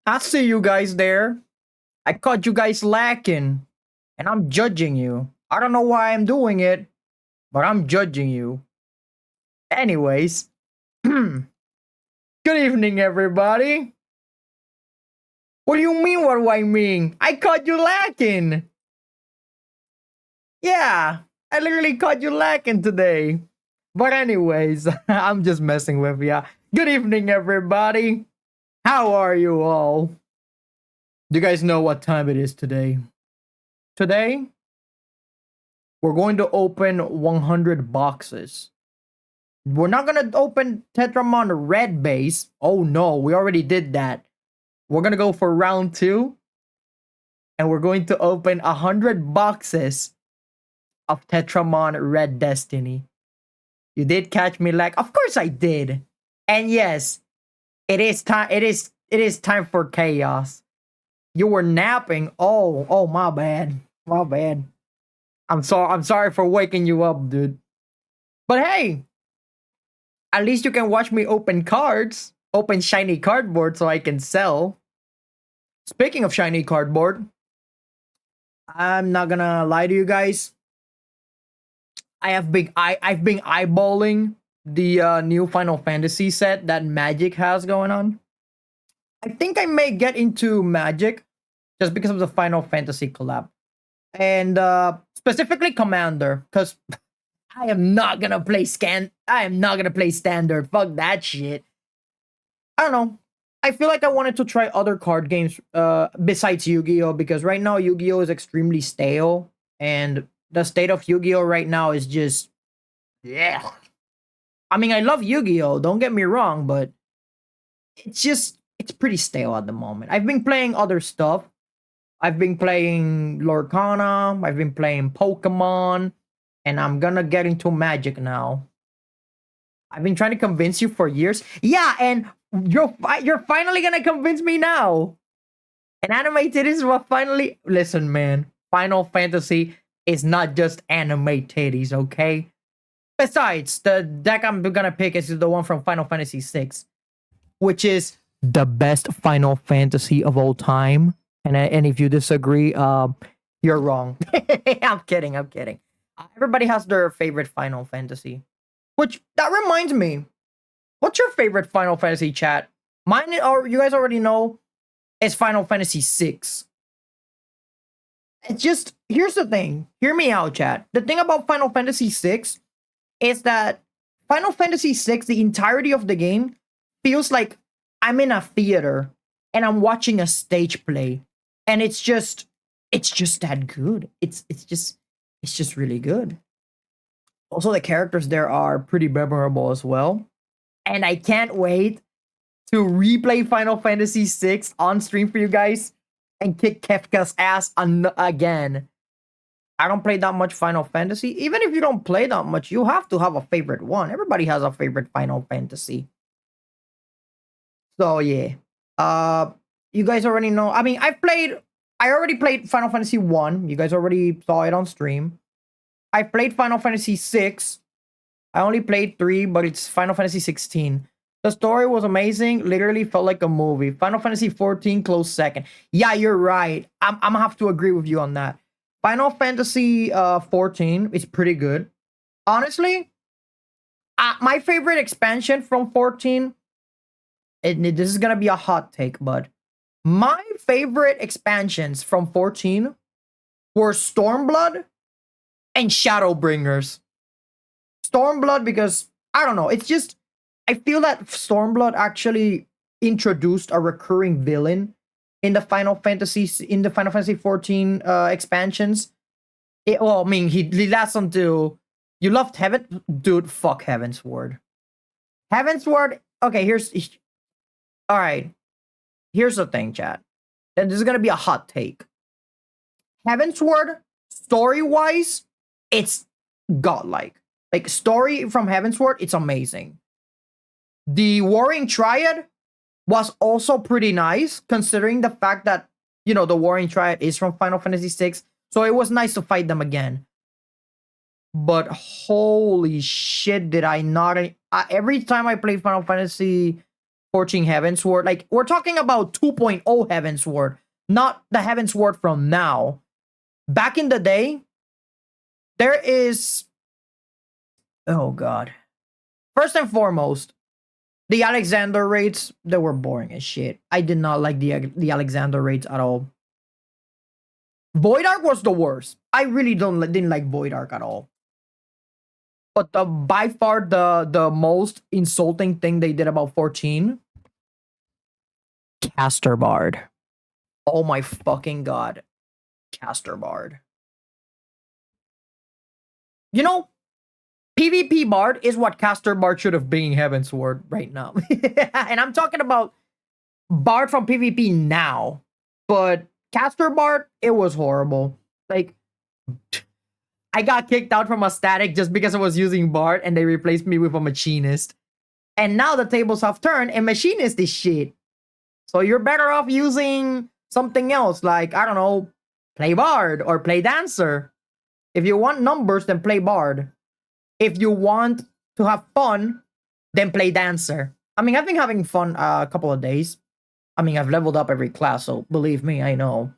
I see you guys there. I caught you guys lacking, and I'm judging you. I don't know why I'm doing it, but I'm judging you. Anyways, good evening, everybody. What do you mean, what do I mean? I caught you lacking. Yeah, I literally caught you lacking today. But, anyways, I'm just messing with ya. Good evening, everybody. How are you all? Do you guys know what time it is today? Today, we're going to open 100 boxes. We're not going to open TETRAMON red base. Oh no, we already did that. We're going to go for round 2. And we're going to open 100 boxes of TETRAMON red destiny. You did catch me like, of course I did. And yes, it is time. It is time for chaos. You were napping. Oh, my bad. My bad. I'm sorry for waking you up, dude. But hey, at least you can watch me open cards, open shiny cardboard so I can sell. Speaking of shiny cardboard, I'm not gonna lie to you guys. I've been eyeballing the new Final Fantasy set that Magic has going on. I think I may get into Magic just because of the Final Fantasy collab. And specifically Commander, because I am not gonna play standard. Fuck that shit. I don't know. I feel like I wanted to try other card games besides Yu-Gi-Oh! Because right now Yu-Gi-Oh! Is extremely stale. And the state of Yu-Gi-Oh! Right now is just, yeah. I mean, I love Yu-Gi-Oh! Don't get me wrong, but it's pretty stale at the moment. I've been playing other stuff. I've been playing Lorcana. I've been playing Pokemon. And I'm gonna get into Magic now. I've been trying to convince you for years. Yeah, and you're finally gonna convince me now. And anime titties will finally listen, man. Final Fantasy is not just anime titties, okay? Besides, the deck I'm gonna pick is the one from Final Fantasy VI, which is the best Final Fantasy of all time. And if you disagree, you're wrong. I'm kidding. I'm kidding. Everybody has their favorite Final Fantasy. Which that reminds me, what's your favorite Final Fantasy, chat? Mine, or you guys already know, is Final Fantasy VI. It's just, here's the thing. Hear me out, chat. The thing about Final Fantasy VI is that Final Fantasy VI, the entirety of the game, feels like I'm in a theater and I'm watching a stage play, and it's just that good. It's just really good. Also, the characters there are pretty memorable as well. And I can't wait to replay Final Fantasy VI on stream for you guys and kick Kefka's ass again. I don't play that much Final Fantasy. Even if you don't play that much, you have to have a favorite one. Everybody has a favorite Final Fantasy. So yeah. You guys already know. I mean, I already played Final Fantasy 1. You guys already saw it on stream. I played Final Fantasy 6. I only played 3, but it's Final Fantasy 16. The story was amazing. Literally felt like a movie. Final Fantasy 14 close second. Yeah, you're right. I'm gonna have to agree with you on that. Final Fantasy 14 is pretty good. Honestly, my favorite expansion from 14, this is gonna be a hot take, but my favorite expansions from 14 were Stormblood and Shadowbringers. Stormblood because, I don't know, it's just, I feel that Stormblood actually introduced a recurring villain in the Final Fantasy 14 expansions. I mean, he lasts until you loved Heaven, dude. Fuck Heavensward. Heavensward. Okay, all right. Here's the thing, chat. And this is gonna be a hot take. Heavensward, story wise, it's godlike. Like, story from Heavensward, it's amazing. The Warring Triad was also pretty nice, considering the fact that, you know, the Warring Triad is from Final Fantasy VI, so it was nice to fight them again. But holy shit, did I not... every time I play Final Fantasy 14 Heavensward. Like, we're talking about 2.0 Heavensward, not the Heavensward from now. Back in the day, there is... Oh, God. First and foremost, the Alexander raids, they were boring as shit. I did not like the Alexander raids at all. Void Ark was the worst. I really didn't like Void Ark at all. But by far the most insulting thing they did about 14, Caster Bard. Oh my fucking god. Caster Bard. You know, PvP Bard is what Caster Bard should have been in Heavensward right now. And I'm talking about Bard from PvP now. But Caster Bard, it was horrible. Like, I got kicked out from a static just because I was using Bard and they replaced me with a Machinist. And now the tables have turned and Machinist is shit. So you're better off using something else like, I don't know, play Bard or play Dancer. If you want numbers, then play Bard. If you want to have fun, then play Dancer. I mean, I've been having fun a couple of days. I mean, I've leveled up every class, so believe me, I know.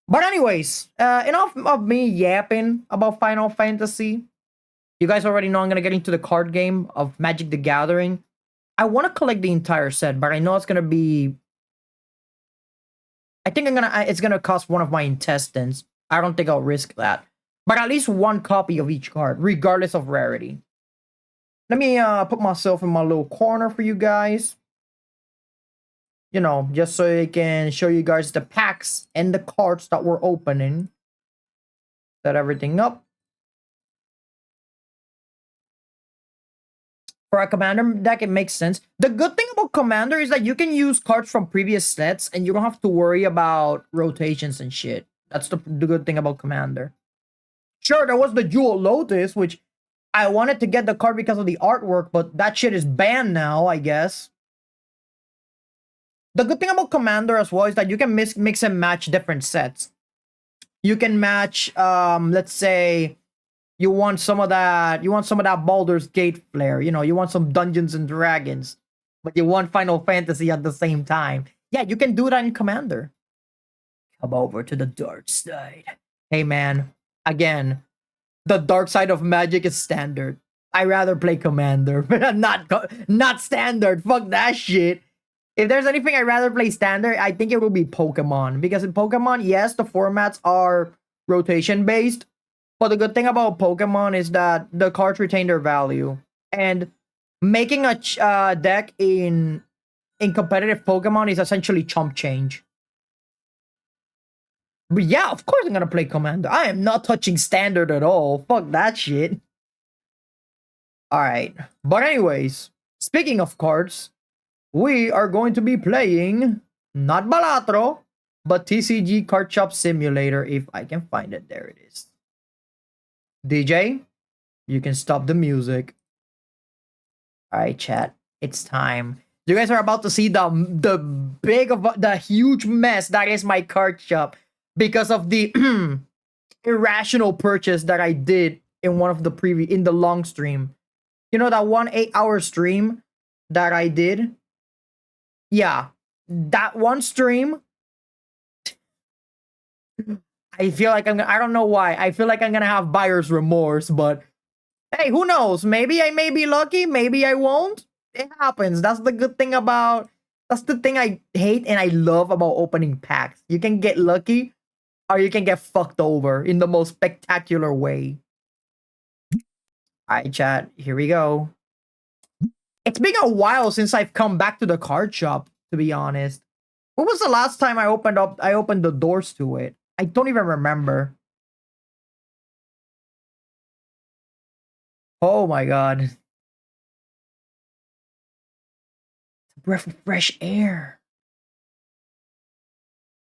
But anyways, enough of me yapping about Final Fantasy. You guys already know I'm gonna get into the card game of Magic the Gathering. I want to collect the entire set, but I know it's gonna be... I think it's gonna cost one of my intestines. I don't think I'll risk that. But at least one copy of each card, regardless of rarity. Let me put myself in my little corner for you guys. You know, just so I can show you guys the packs and the cards that we're opening. Set everything up. For a Commander deck, it makes sense. The good thing about Commander is that you can use cards from previous sets and you don't have to worry about rotations and shit. That's the good thing about Commander. Sure, there was the Jewel Lotus, which I wanted to get the card because of the artwork, but that shit is banned now, I guess. The good thing about Commander as well is that you can mix and match different sets. You can match, let's say, you want some of that Baldur's Gate flair. You know, you want some Dungeons and Dragons, but you want Final Fantasy at the same time. Yeah, you can do that in Commander. Come over to the dark side. Hey, man. Again, the dark side of Magic is standard. I rather play Commander, not standard. Fuck that shit. If there's anything I'd rather play standard, I think it will be Pokemon. Because in Pokemon, yes, the formats are rotation-based. But the good thing about Pokemon is that the cards retain their value. And making a deck in competitive Pokemon is essentially chump change. But yeah, of course I'm gonna play Commander. I am not touching standard at all. Fuck that shit. Alright. But anyways, speaking of cards, we are going to be playing not Balatro, but TCG Card Shop Simulator, if I can find it. There it is. DJ, you can stop the music. Alright, chat. It's time. You guys are about to see the huge mess that is my card shop because of the irrational purchase that I did in one of the in the long stream. You know that 1 8-hour stream that I did? Yeah, that one stream. I feel like I don't know why. I feel like I'm gonna have buyer's remorse, but hey, who knows? Maybe I may be lucky, maybe I won't. It happens. That's the good thing about... That's the thing I hate and I love about opening packs. You can get lucky, or you can get fucked over in the most spectacular way. Alright, chat. Here we go. It's been a while since I've come back to the card shop, to be honest. When was the last time I opened the doors to it? I don't even remember. Oh my god. It's a breath of fresh air.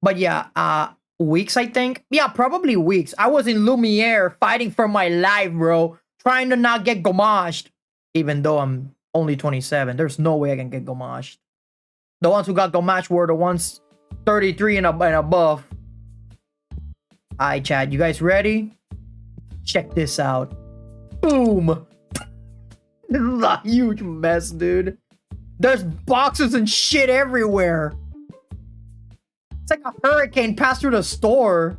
But yeah, weeks, I think. Yeah, probably weeks. I was in Lumiere fighting for my life, bro. Trying to not get gomashed. Even though I'm only 27. There's no way I can get gomashed. The ones who got gomashed were the ones 33 and above. Alright, chat. You guys ready? Check this out. Boom! This is a huge mess, dude. There's boxes and shit everywhere. It's like a hurricane passed through the store.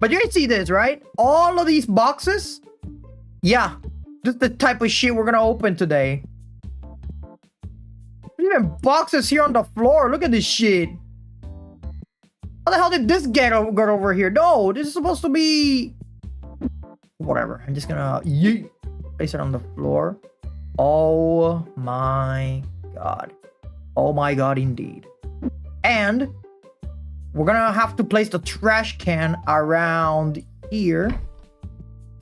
But you can see this, right? All of these boxes. Yeah, this is the type of shit we're gonna open today. There's even boxes here on the floor. Look at this shit. How the hell did this get over here? No, this is supposed to be... Whatever. I'm just gonna place it on the floor. Oh my god. Oh my god, indeed. And we're gonna have to place the trash can around here.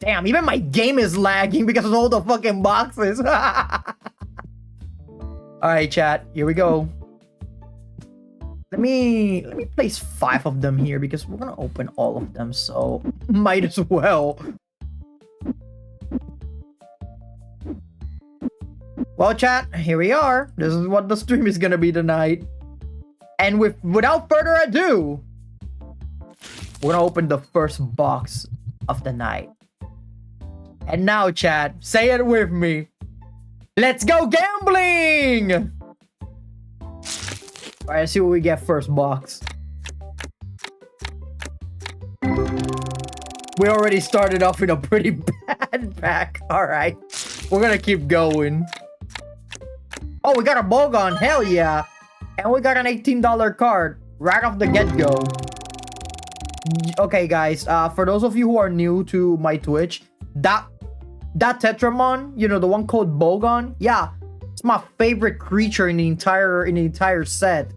Damn, even my game is lagging because of all the fucking boxes. Alright, chat. Here we go. Let me place 5 of them here because we're gonna open all of them, so might as well. Well, chat, here we are. This is what the stream is gonna be tonight. And without further ado, we're gonna open the first box of the night. And now, chat, say it with me. Let's go gambling! Alright, let's see what we get first box. We already started off in a pretty bad pack. Alright, we're gonna keep going. Oh, we got a Bogon, hell yeah. And we got an $18 card right off the get-go. Okay, guys, for those of you who are new to my Twitch, that TETRAMON, you know, the one called Bogon, yeah, it's my favorite creature in the entire set.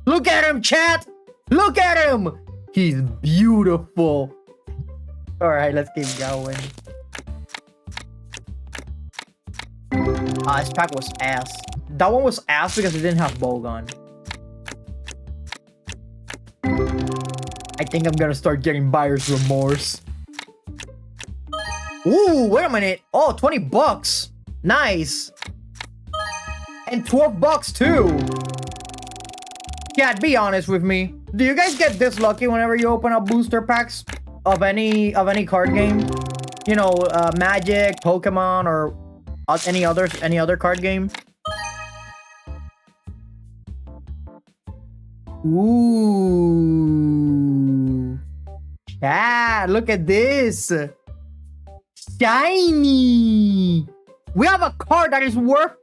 Look at him, chat! Look at him! He's beautiful. Alright, let's keep going. This pack was ass. That one was ass because it didn't have Bogon. I think I'm gonna start getting buyer's remorse. Ooh, wait a minute. Oh, 20 bucks. Nice. And 12 bucks too. Yeah, be honest with me. Do you guys get this lucky whenever you open up booster packs of any card game? You know, Magic, Pokemon, or any other card game? Ooh. Chat, look at this. Shiny. We have a card that is worth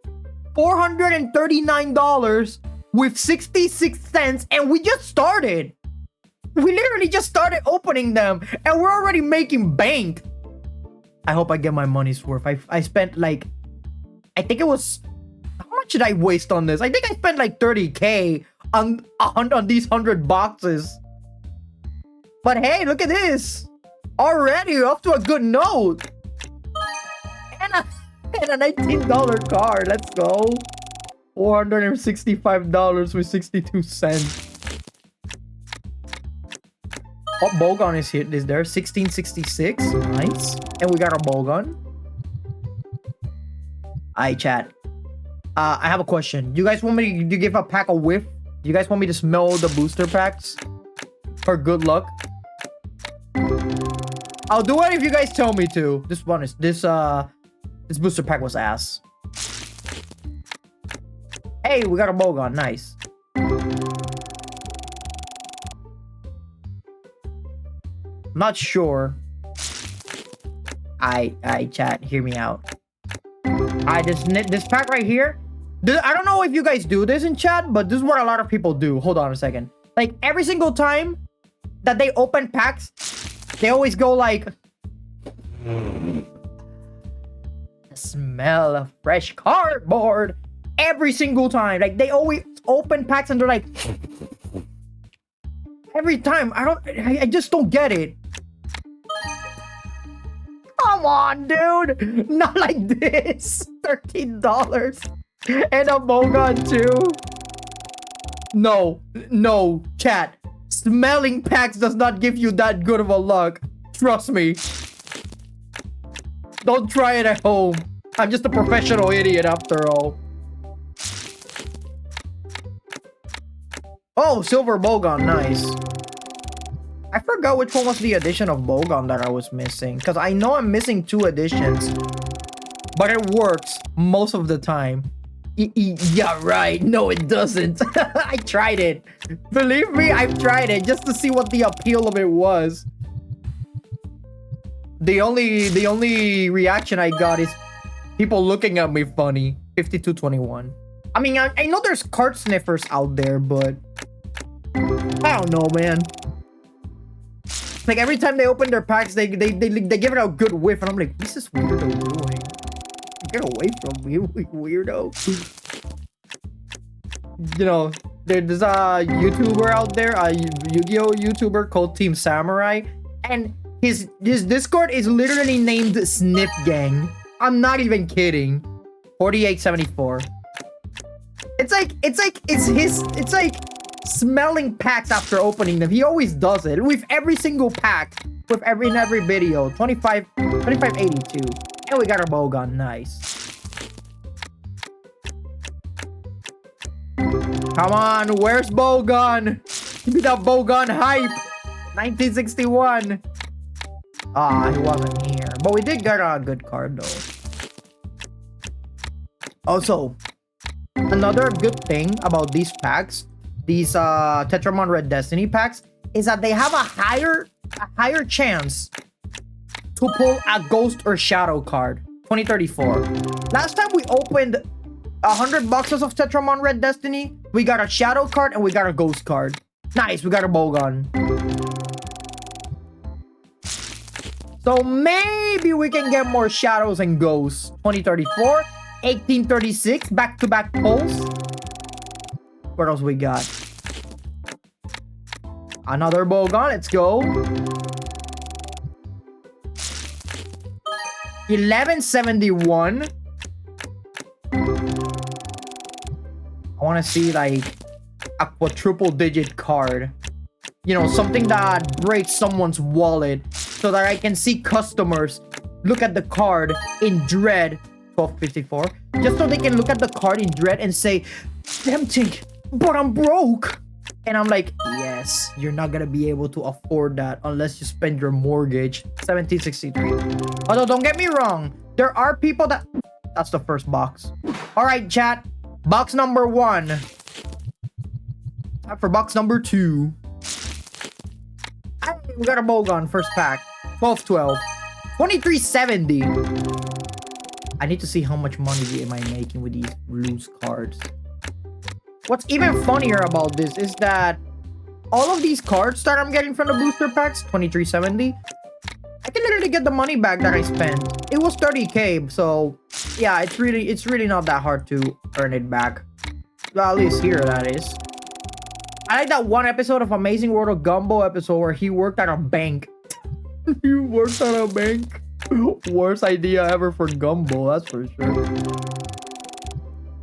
$439 with 66 cents, and we just started. We literally just started opening them, and we're already making bank. I hope I get my money's worth. I spent like, I think it was, how much did I waste on this? I think I spent like 30K on these 100 boxes. But hey, look at this. Already off to a good note. And a $19 card. Let's go. $465 with 62 cents. Oh, Bogon is here. Is there 1666? Nice. And we got a Bogon. Alright, chat. I have a question. You guys want me to give a pack a whiff? You guys want me to smell the booster packs for good luck? I'll do it if you guys tell me to. This booster pack was ass. Hey, we got a Bogon. Nice. Not sure. I chat. Hear me out. This pack right here. I don't know if you guys do this in chat, but this is what a lot of people do. Hold on a second. Like, every single time that they open packs, they always go like... The smell of fresh cardboard. Every single time. Like, they always open packs and they're like... Every time. I just don't get it. Come on, dude. Not like this. $13. And a Bogon too. No, chat. Smelling packs does not give you that good of a luck. Trust me. Don't try it at home. I'm just a professional idiot after all. Oh, silver Bogon, nice. I forgot which one was the edition of Bogon that I was missing. Because I know I'm missing 2 editions. But it works most of the time. Yeah, right. No, it doesn't. I tried it. Believe me, I've tried it just to see what the appeal of it was. The only reaction I got is people looking at me funny. 5221. I mean, I know there's card sniffers out there, but I don't know, man. Like every time they open their packs, they give it a good whiff, and I'm like, what's this weirdo doing? Get away from me, weirdo. You know, there's a YouTuber out there, a Yu-Gi-Oh YouTuber called Team Samurai, and his Discord is literally named Sniff Gang. I'm not even kidding. 4874. It's like smelling packs after opening them. He always does it with every single pack, in every video. 2582. And we got our bow gun. Nice. Come on, where's bow gun? Give me that bow gun hype. 1961. Ah, he wasn't here. But we did get a good card though. Also, another good thing about these packs, these TETRAMON Red Destiny packs, is that they have a higher chance to pull a ghost or shadow card. 2034. Last time we opened 100 boxes of TETRAMON Red Destiny, we got a shadow card and we got a ghost card. Nice, we got a bow gun. So maybe we can get more shadows and ghosts. 2034, 1836, back-to-back pulls. What else we got? Another bow gun, let's go. 1171. I want to see like a quadruple digit card. You know, something that breaks someone's wallet so that I can see customers look at the card in dread. 1254. Just so they can look at the card in dread and say, tempting, but I'm broke. And I'm like, yes, you're not gonna be able to afford that unless you spend your mortgage. 1763. Although, don't get me wrong, there are people that... That's the first box. All right, chat. Box number 1. Time for box number 2. We got a bow gun, first pack. 1212. 2370. I need to see how much money am I making with these loose cards. What's even funnier about this is that all of these cards that I'm getting from the booster packs, 2370, I can literally get the money back that I spent. It was 30k, so yeah, it's really not that hard to earn it back. Well, at least here that is. I like that one episode of Amazing World of Gumball episode where he worked at a bank. He worked at a bank. Worst idea ever for Gumball, that's for sure.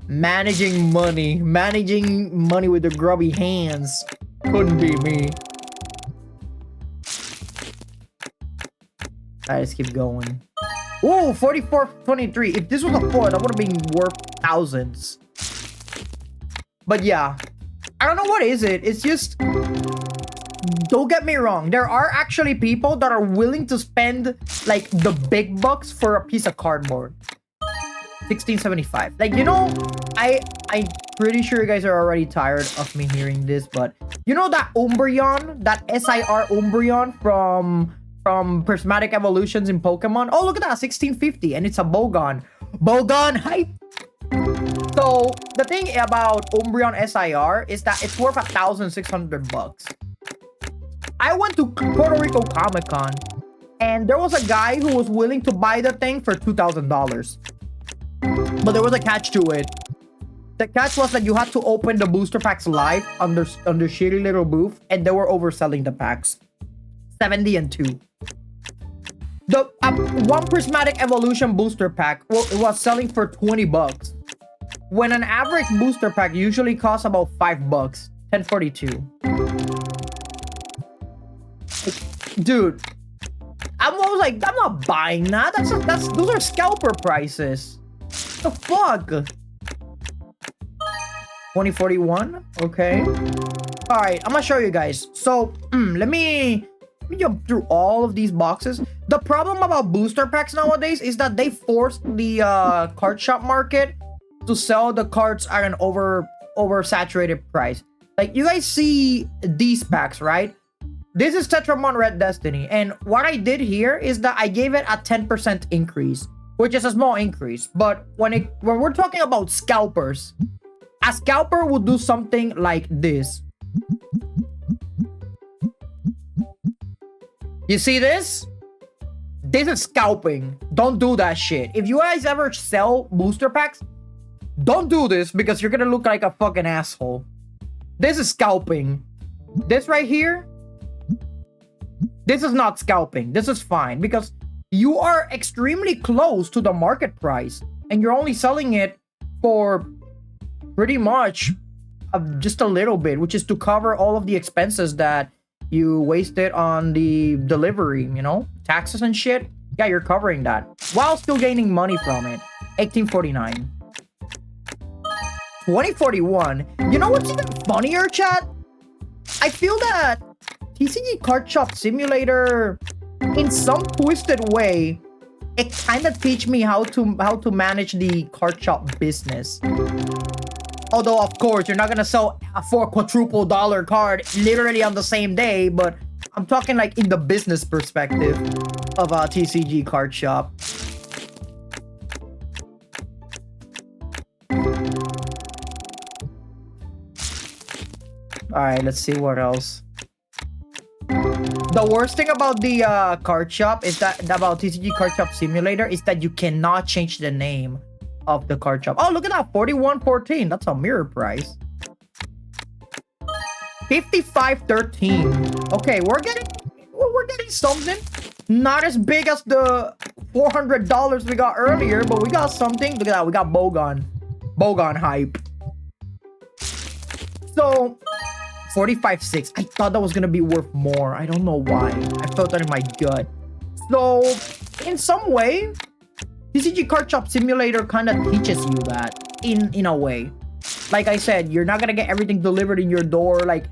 Managing money with the grubby hands. Couldn't be me. Let's keep going. Ooh, 4423. If this was a 4, that would have been worth thousands. But yeah, I don't know what is it. It's just, don't get me wrong. There are actually people that are willing to spend like the big bucks for a piece of cardboard. 1675. Like, you know, I'm pretty sure you guys are already tired of me hearing this, but you know that Umbreon, that SIR Umbreon from Prismatic Evolutions in Pokemon? Oh, look at that, 1650, and it's a Bogon. Bogon hype! So, the thing about Umbreon SIR is that it's worth $1,600. I went to Puerto Rico Comic-Con, and there was a guy who was willing to buy the thing for $2,000. But there was a catch to it. The catch was that you had to open the booster packs live on their shitty little booth, and they were overselling the packs. 70 and 2. The one Prismatic Evolution booster pack, well, it was selling for $20. When an average booster pack usually costs about $5. 1042. Dude, I was like, I'm not buying that. Those are scalper prices. The fuck? 2041. Okay. All right, I'm gonna show you guys. So let me jump through all of these boxes. The problem about booster packs nowadays is that they forced the card shop market to sell the cards at an oversaturated price. Like, you guys see these packs, right? This is TETRAMON Red Destiny, and what I did here is that I gave it a 10% increase, which is a small increase. But when we're talking about scalpers, a scalper would do something like this. You see this? This is scalping. Don't do that shit. If you guys ever sell booster packs, don't do this because you're gonna look like a fucking asshole. This is scalping. This right here, this is not scalping. This is fine because you are extremely close to the market price and you're only selling it for pretty much just a little bit, which is to cover all of the expenses that you wasted on the delivery, you know, taxes and shit. Yeah, you're covering that while still gaining money from it. 1849. 2041. You know what's even funnier, chat? I feel that TCG Card Shop Simulator, in some twisted way, it kind of teach me how to manage the card shop business. Although, of course, you're not gonna sell for a quadruple dollar card literally on the same day, but I'm talking like in the business perspective of a TCG card shop. Alright, let's see what else. The worst thing about the card shop is that about TCG Card Shop Simulator is that you cannot change the name of the card shop. Oh, look at that, 4114. That's a mirror price. 5513. Okay, we're getting something. Not as big as the $400 we got earlier, but we got something. Look at that, we got Bogon hype. So 45.6. I thought that was gonna be worth more. I don't know why. I felt that in my gut. So in some way, TCG Card Shop Simulator kind of teaches you that in a way. Like I said, you're not gonna get everything delivered in your door like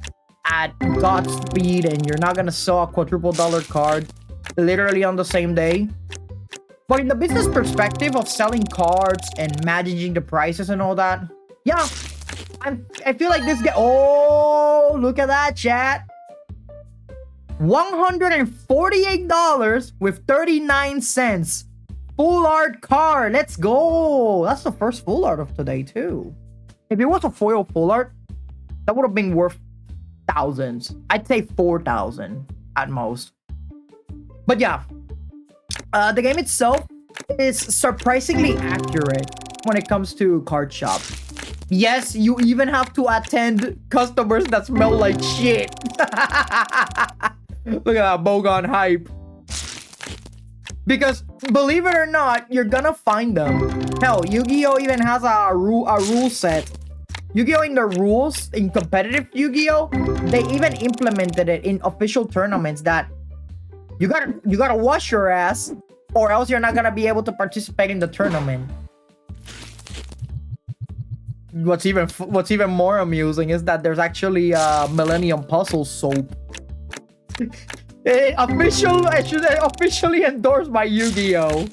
at God speed, and you're not gonna sell a quadruple dollar card literally on the same day. But in the business perspective of selling cards and managing the prices and all that, yeah, I feel like this oh, look at that, chat. $148 with 39 cents. Full art card. Let's go. That's the first full art of today, too. If it was a foil full art, that would have been worth thousands. I'd say 4,000 at most. But yeah, the game itself is surprisingly accurate when it comes to card shop. Yes, you even have to attend customers that smell like shit. Look at that Bogon hype. Because believe it or not, you're gonna find them. Hell, Yu-Gi-Oh even has a rule set. Yu-Gi-Oh in the rules, in competitive Yu-Gi-Oh, they even implemented it in official tournaments that you gotta wash your ass or else you're not gonna be able to participate in the tournament. What's even more amusing is that there's actually Millennium Puzzle soap. Officially endorsed by Yu-Gi-Oh.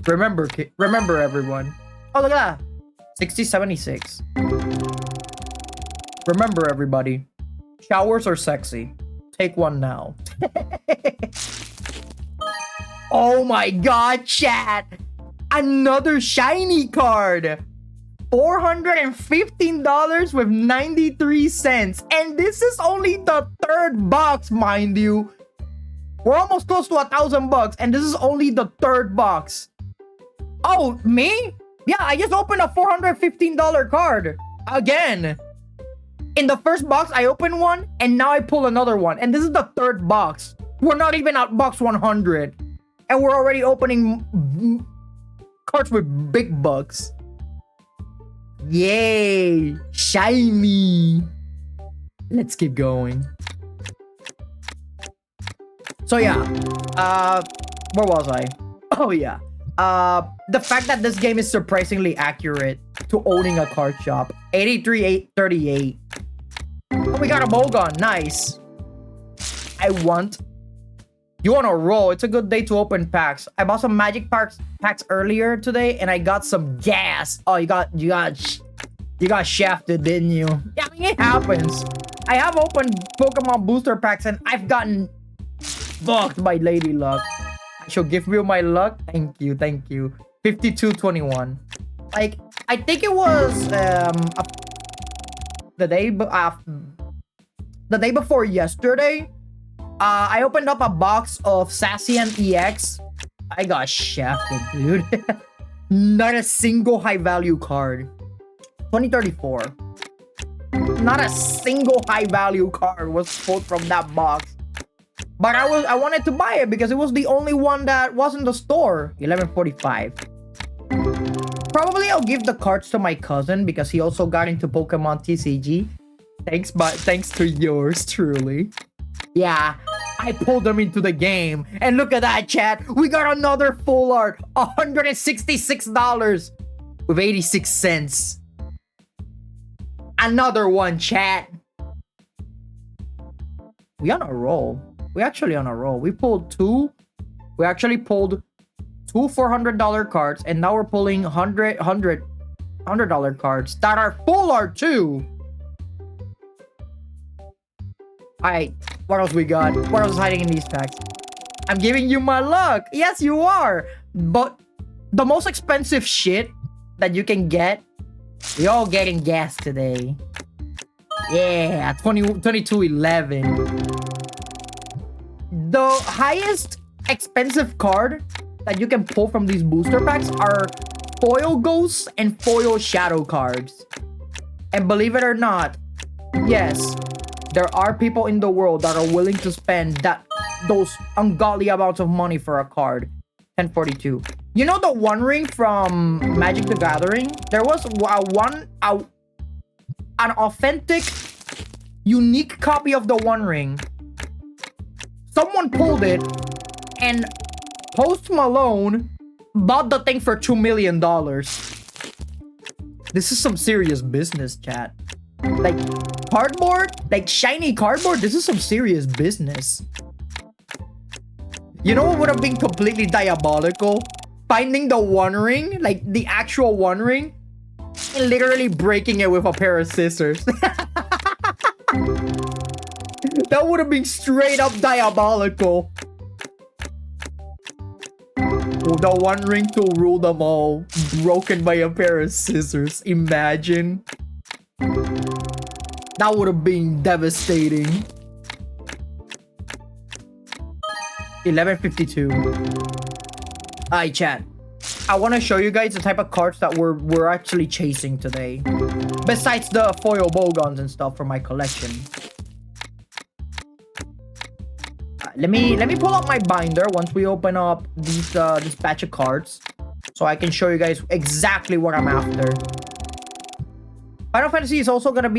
Remember everyone. Oh, look at that. 6076. Remember everybody. Showers are sexy. Take one now. Oh my god, chat. Another shiny card. $415 with 93 cents. And this is only the third box, mind you. We're almost close to $1,000 and this is only the third box. Oh, me? Yeah, I just opened a $415 card. Again. In the first box, I opened one and now I pull another one. And this is the third box. We're not even at box 100. And we're already opening cards with big bucks. Yay! Shiny! Let's keep going. So yeah, where was I? Oh yeah. The fact that this game is surprisingly accurate to owning a card shop. 83,838. Oh, we got a Bogon. Nice. I want You on a roll. It's a good day to open packs. I bought some magic packs earlier today, and I got some gas. Oh, you got shafted, didn't you? Yeah, I mean, it happens. I have opened Pokemon booster packs, and I've gotten fucked by Lady Luck. I shall give you my luck. Thank you. 52-21. Like, I think it was the day before yesterday. I opened up a box of Sassian EX. I got shafted, dude. Not a single high value card. 2034. Not a single high value card was pulled from that box. But I wanted to buy it because it was the only one that was in the store. 1145. Probably I'll give the cards to my cousin because he also got into Pokemon TCG. Thanks to yours truly. Yeah, I pulled them into the game. And look at that, chat. We got another full art. $166 with 86 cents. Another one, chat. We on a roll. We actually on a roll. We pulled two. We actually pulled two $400 cards. And now we're pulling $100 cards that are full art too. Alright, what else we got? What else is hiding in these packs? I'm giving you my luck. Yes, you are. But the most expensive shit that you can get, we all getting gas today. Yeah, 2211. The highest expensive card that you can pull from these booster packs are foil ghosts and foil shadow cards. And believe it or not, yes, there are people in the world that are willing to spend those ungodly amounts of money for a card. 1042. You know the One Ring from Magic the Gathering? There was an authentic, unique copy of the One Ring. Someone pulled it, and Post Malone bought the thing for $2 million. This is some serious business, chat. Like, cardboard? Like, shiny cardboard? This is some serious business. You know what would have been completely diabolical? Finding the One Ring, like, the actual One Ring, and literally breaking it with a pair of scissors. That would have been straight up diabolical. The One Ring to rule them all, broken by a pair of scissors. Imagine. That would have been devastating. 1152. Alright, chat. I want to show you guys the type of cards that we're actually chasing today. Besides the foil bowguns and stuff from my collection. Let me pull up my binder once we open up these this batch of cards, so I can show you guys exactly what I'm after. Final Fantasy is also gonna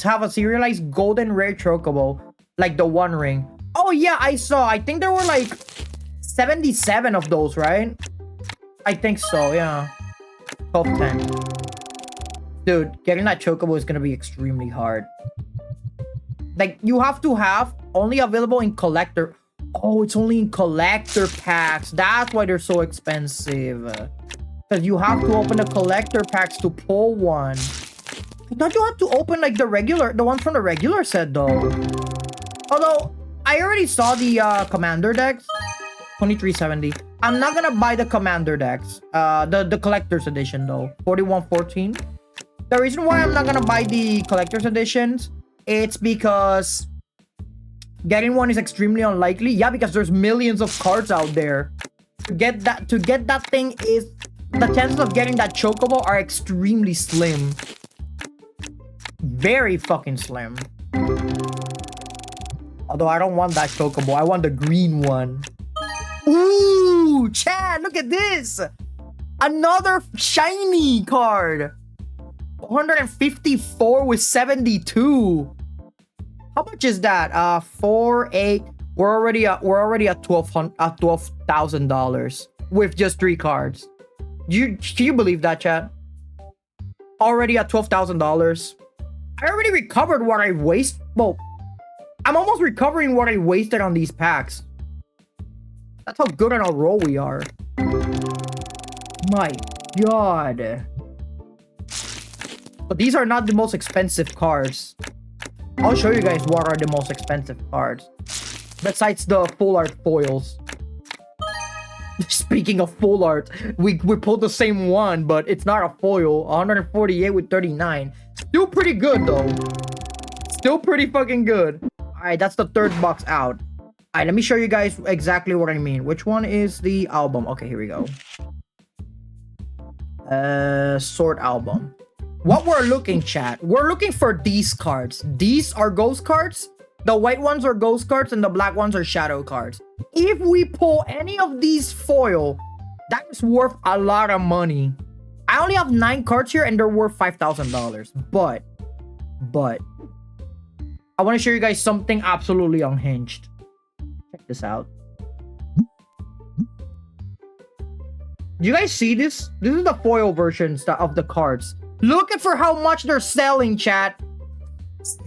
have a serialized golden rare chocobo, like the One Ring. Oh yeah, I saw. I think there were like 77 of those, right? I think so. Yeah, 1210. Dude, getting that chocobo is gonna be extremely hard. Like, you have to have only available in collector. Oh, it's only in collector packs. That's why they're so expensive. Because you have to open the collector packs to pull one. Don't you have to open like the ones from the regular set though? Although, I already saw the commander decks. 2370. I'm not gonna buy the commander decks. The collector's edition though. 4114. The reason why I'm not gonna buy the collector's editions, it's because getting one is extremely unlikely. Yeah, because there's millions of cards out there. To get that thing is, the chances of getting that chocobo are extremely slim. Very fucking slim. Although I don't want that chocobo. I want the green one. Ooh, Chad, look at this. Another shiny card. 154 with 72. How much is that? 4, 8. We're already at $12,000 with just 3 cards. Can you believe that, chat? Already at $12,000. I already recovered what I wasted. Well, I'm almost recovering what I wasted on these packs. That's how good on a roll we are. My god. But these are not the most expensive cards. I'll show you guys what are the most expensive cards. Besides the full art foils. Speaking of full art, we pulled the same one, but it's not a foil. 148 with 39. Still pretty good though. Still pretty fucking good. Alright, that's the third box out. Alright, let me show you guys exactly what I mean. Which one is the album? Okay, here we go. Sword album. What we're looking, chat. We're looking for these cards. These are ghost cards. The white ones are ghost cards and the black ones are shadow cards. If we pull any of these foil, that is worth a lot of money. I only have 9 cards here and they're worth $5,000. But I want to show you guys something absolutely unhinged. Check this out. Do you guys see this? This is the foil versions of the cards. Look at for how much they're selling, chat.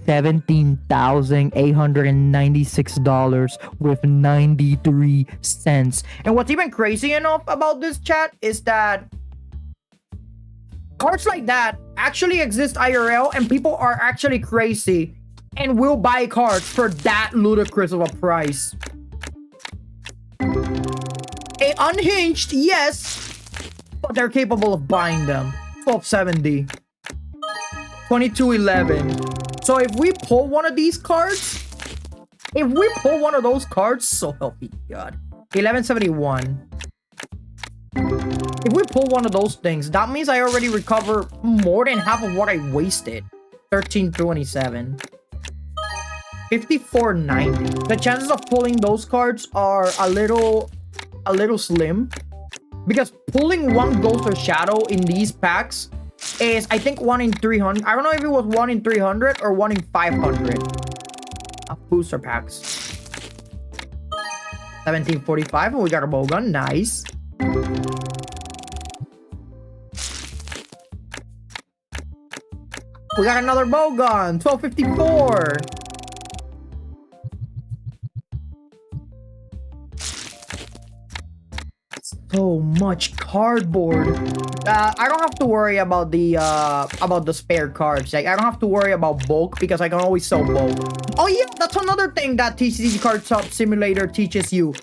$17,896 with 93 cents. And what's even crazy enough about this, chat, is that cards like that actually exist IRL and people are actually crazy and will buy cards for that ludicrous of a price. Unhinged, yes, but they're capable of buying them. 1270, 2211. So if we pull one of these cards, if we pull one of those cards, so help me God, 1171. If we pull one of those things, that means I already recover more than half of what I wasted. 1327. 5490. The chances of pulling those cards are a little slim, because pulling one ghost or shadow in these packs is, I think, 1 in 300. I don't know if it was 1 in 300 or 1 in 500 of booster packs. 1745, and we got a bowgun. Nice. We got another bowgun. 1254. So much cardboard. I don't have to worry about the spare cards. Like, I don't have to worry about bulk because I can always sell bulk. Oh yeah, that's another thing that TCG Card Shop Simulator teaches you.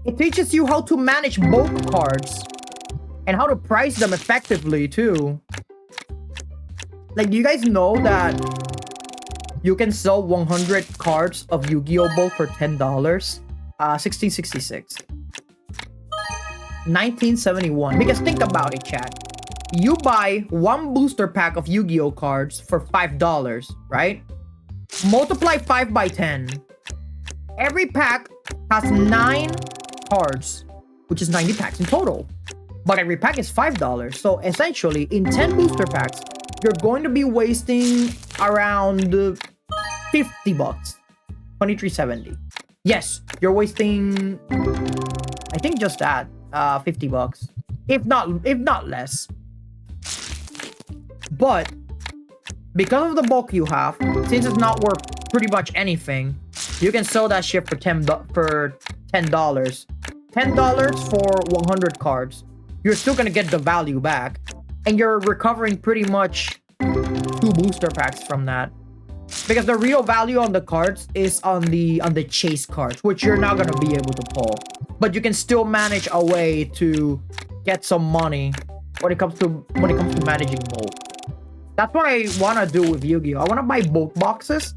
It teaches you how to manage bulk cards and how to price them effectively too. Like, do you guys know that you can sell 100 cards of Yu-Gi-Oh! Bulk for $10? 1666. 1971. Because think about it, chat. You buy one booster pack of Yu-Gi-Oh! Cards for $5, right? Multiply 5 by 10. Every pack has 9 cards, which is 90 packs in total. But every pack is $5. So essentially, in 10 booster packs, you're going to be wasting around 50 bucks. 2370. Yes, you're wasting, I think, just that. 50 bucks. If not less. But because of the bulk you have, since it's not worth pretty much anything, you can sell that shit for $10. $10 for 100 cards. You're still gonna get the value back, and you're recovering pretty much 2 booster packs from that. Because the real value on the cards is on the chase cards, which you're not gonna be able to pull. But you can still manage a way to get some money when it comes to managing bulk. That's what I wanna do with Yu-Gi-Oh! I wanna buy bulk boxes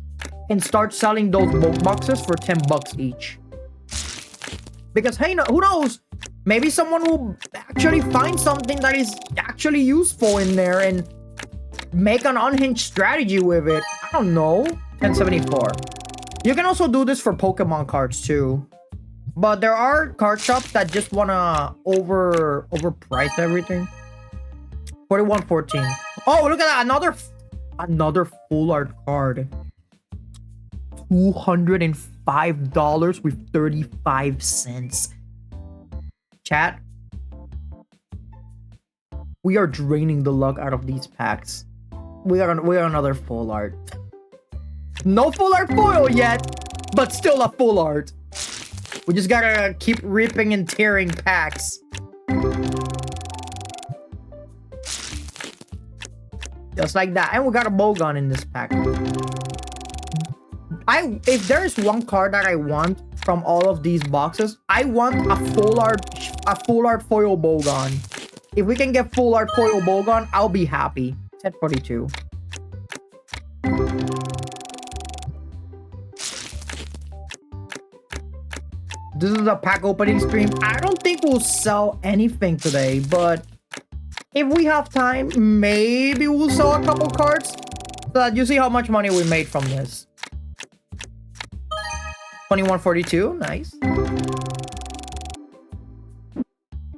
and start selling those bulk boxes for 10 bucks each. Because hey, who knows? Maybe someone will actually find something that is actually useful in there and make an unhinged strategy with it. I don't know. 1074. You can also do this for Pokemon cards too. But there are card shops that just wanna overprice everything. 4114. Oh, look at that! Another full art card. $205 with 35 cents. Chat. We are draining the luck out of these packs. We are another full art. No full art foil yet, but still a full art. We just gotta keep ripping and tearing packs. Just like that. And we got a Bogon in this pack. If there's one card that I want from all of these boxes, I want a full art foil Bogon. If we can get full art foil Bogon, I'll be happy. Set 42. This is a pack opening stream. I don't think we'll sell anything today, but if we have time, maybe we'll sell a couple cards so that you see how much money we made from this. 2142, nice.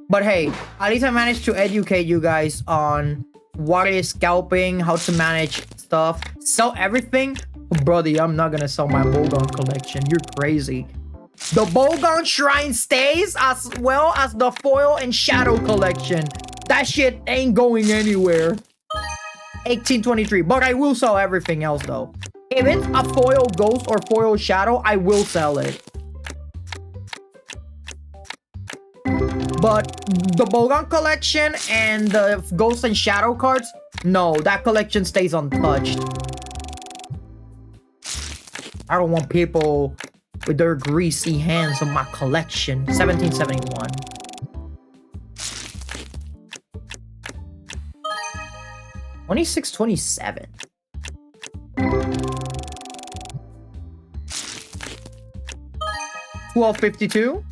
But hey, at least I managed to educate you guys on what is scalping, how to manage stuff, sell everything. Brother, I'm not gonna sell my Bogon collection. You're crazy. The Bogon Shrine stays as well as the foil and shadow collection. That shit ain't going anywhere. 1823, but I will sell everything else though. If it's a foil ghost or foil shadow, I will sell it. But the Bogon collection and the ghost and shadow cards, no, that collection stays untouched. I don't want people with their greasy hands on my collection. 1771. $26.27. $12.52.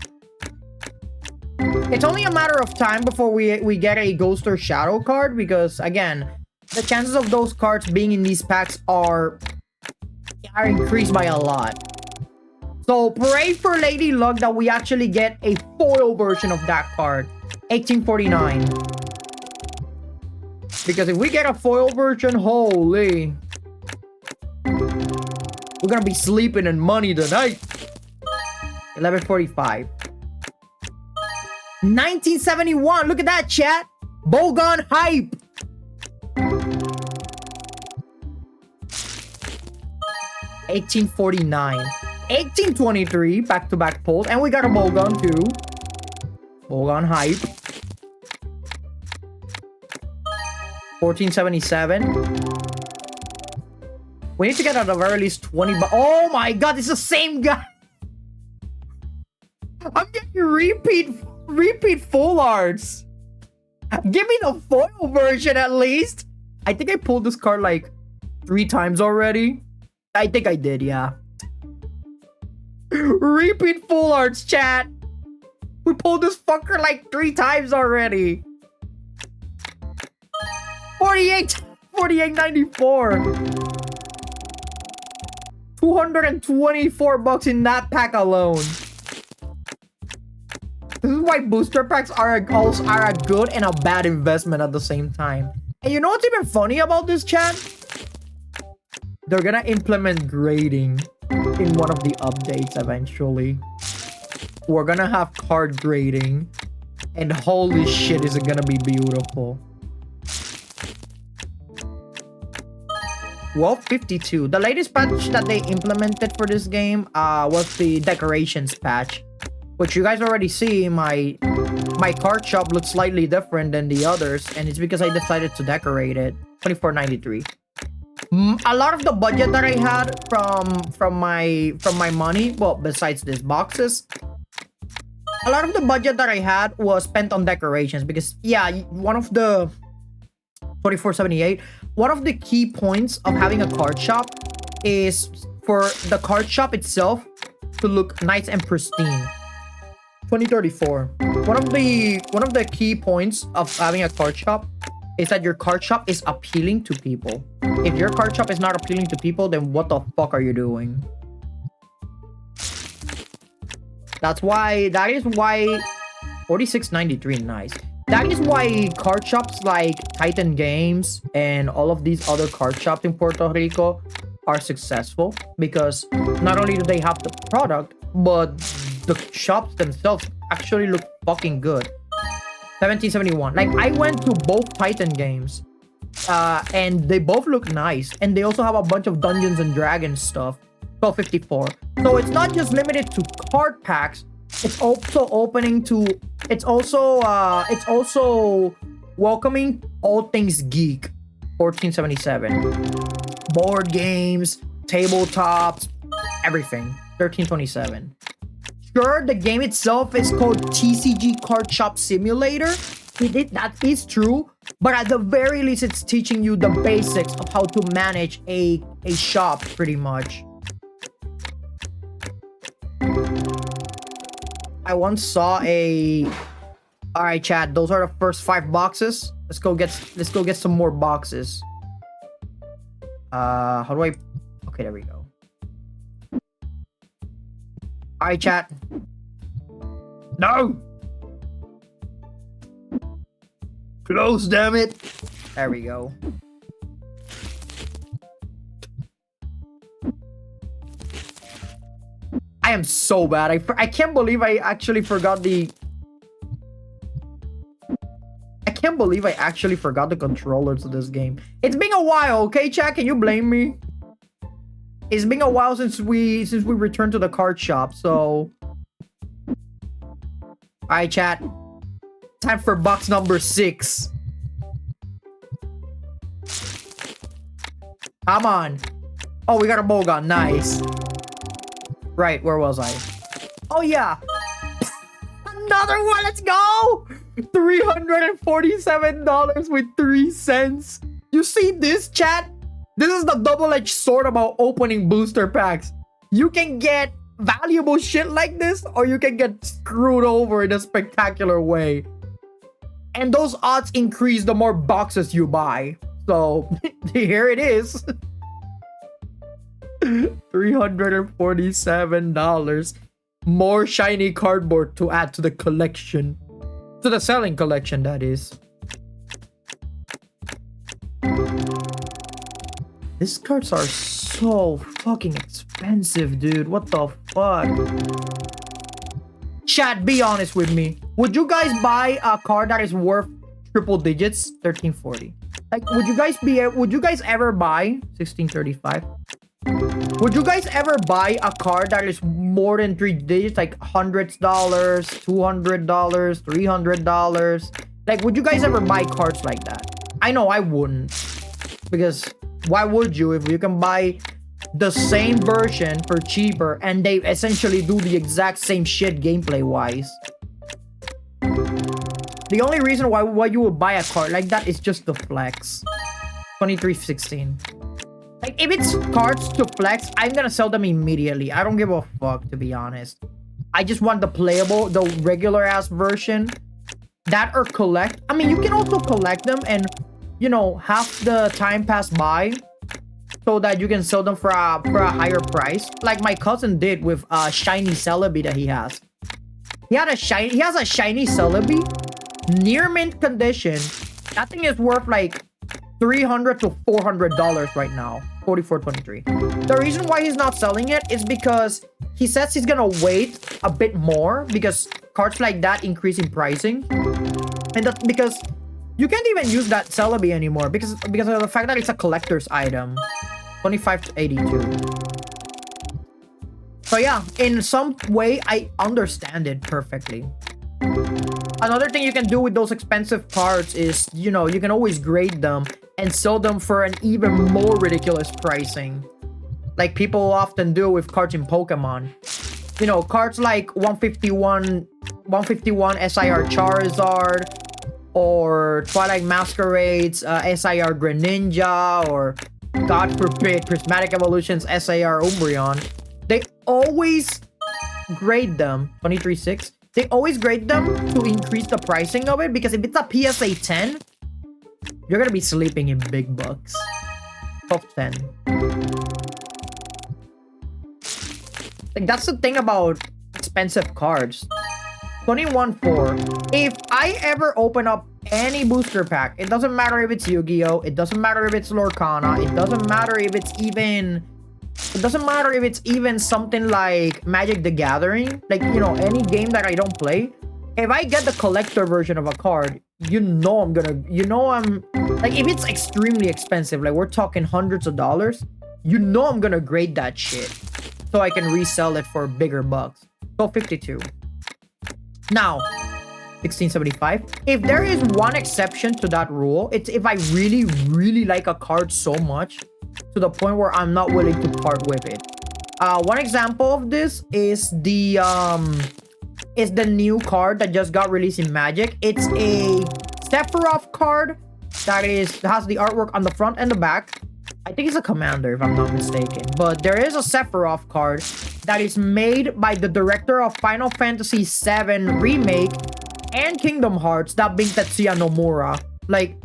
It's only a matter of time before we get a ghost or shadow card, because again, the chances of those cards being in these packs are increased by a lot. So pray for Lady Luck that we actually get a foil version of that card. 1849. Because if we get a foil version, holy, we're gonna be sleeping in money tonight. 1145. 1971. Look at that, chat. Bogon hype. $18.49. 1823. Back-to-back pulls. And we got a Bogon too. Bogon hype. 1477. We need to get at the very least 20. Oh my god, it's the same guy. I'm getting repeat full arts. Give me the foil version at least. I think I pulled this card like 3 times already. I think I did, yeah. Repeat full arts, chat. We pulled this fucker like 3 times already. 48.94. $224 in that pack alone. This is why booster packs are a good and a bad investment at the same time. And you know what's even funny about this, chat? They're gonna implement grading in one of the updates eventually. We're gonna have card grading. And holy shit, is it gonna be beautiful. 1252. The latest patch that they implemented for this game was the decorations patch. Which you guys already see, my card shop looks slightly different than the others, and it's because I decided to decorate it. $24.93. A lot of the budget that I had from my money, well, besides these boxes, a lot of the budget that I had was spent on decorations because, yeah, one of the 24.78. One of the key points of having a card shop is for the card shop itself to look nice and pristine. 2034. One of the key points of having a card shop is that your card shop is appealing to people. If your card shop is not appealing to people, then what the fuck are you doing? That is why 46.93, nice. That is why card shops like Titan Games and all of these other card shops in Puerto Rico are successful, because not only do they have the product, but the shops themselves actually look fucking good. 1771. Like, I went to both Titan Games and they both look nice, and they also have a bunch of Dungeons and Dragons stuff. 1254. So it's not just limited to card packs, It's also opening to. It's also welcoming all things geek. 1477. Board games, tabletops, everything. 1327. Sure, the game itself is called TCG Card Shop Simulator. That is true, but at the very least, it's teaching you the basics of how to manage a shop, pretty much. I once saw a. All right, chat. Those are the first 5 boxes. Let's go get some more boxes. How do I? Okay, there we go. All right, chat. No. Close, damn it. There we go. I am so bad. I can't believe I actually forgot the. I can't believe I actually forgot the controllers of this game. It's been a while, okay, chat? Can you blame me? It's been a while since we returned to the card shop, so. Alright, chat. Time for box number 6. Come on. Oh, we got a Bogon. Nice. Right, where was I? Oh, yeah. Another one. Let's go. $347 with 3 cents. You see this, chat? This is the double-edged sword about opening booster packs. You can get valuable shit like this, or you can get screwed over in a spectacular way. And those odds increase the more boxes you buy. So, here it is. $347. More shiny cardboard to add to the collection. To the selling collection, that is. These cards are so fucking expensive, dude. What the fuck? Chat, be honest with me. Would you guys buy a card that is worth triple digits? 1340. Like, would you guys ever buy 1635? Would you guys ever buy a card that is more than 3 digits, like $100, $200, $300? Like, would you guys ever buy cards like that? I know I wouldn't, because why would you if you can buy the same version for cheaper and they essentially do the exact same shit gameplay wise? The only reason why you would buy a card like that is just the flex. 2316. Like, if it's cards to flex, I'm gonna sell them immediately. I don't give a fuck, to be honest. I just want the playable, the regular ass version. That or collect. I mean, you can also collect them and, you know, have the time pass by so that you can sell them for a higher price. Like my cousin did with a shiny Celebi that he has. He has a shiny Celebi, near mint condition. That thing is worth like $300 to $400 right now. 44.23. The reason why he's not selling it is because he says he's gonna wait a bit more because cards like that increase in pricing, and that's because you can't even use that Celebi anymore because of the fact that it's a collector's item. 25 to 82. So yeah, in some way I understand it perfectly. Another thing you can do with those expensive cards is, you know, you can always grade them and sell them for an even more ridiculous pricing. Like people often do with cards in Pokemon. You know, cards like 151 SIR Charizard or Twilight Masquerade's SIR Greninja, or God forbid Prismatic Evolution's SIR Umbreon. They always grade them 23.6. They always grade them to increase the pricing of it, because if it's a PSA 10, you're gonna be sleeping in big bucks. Top 10. Like, that's the thing about expensive cards. 21.4. If I ever open up any booster pack, it doesn't matter if it's Yu-Gi-Oh, it doesn't matter if it's Lorcana, it doesn't matter if it's even something like Magic the Gathering, like, you know, any game that I don't play. If I get the collector version of a card, I'm like, if it's extremely expensive, like we're talking hundreds of dollars, I'm gonna grade that shit so I can resell it for bigger bucks. So 52. Now, 1675. If there is one exception to that rule, it's if I really, really like a card so much to the point where I'm not willing to part with it. One example of this is the new card that just got released in Magic. It's a Sephiroth card that has the artwork on the front and the back. I think it's a commander if I'm not mistaken. But there is a Sephiroth card that is made by the director of Final Fantasy VII Remake and Kingdom Hearts, that being Tetsuya Nomura. Like,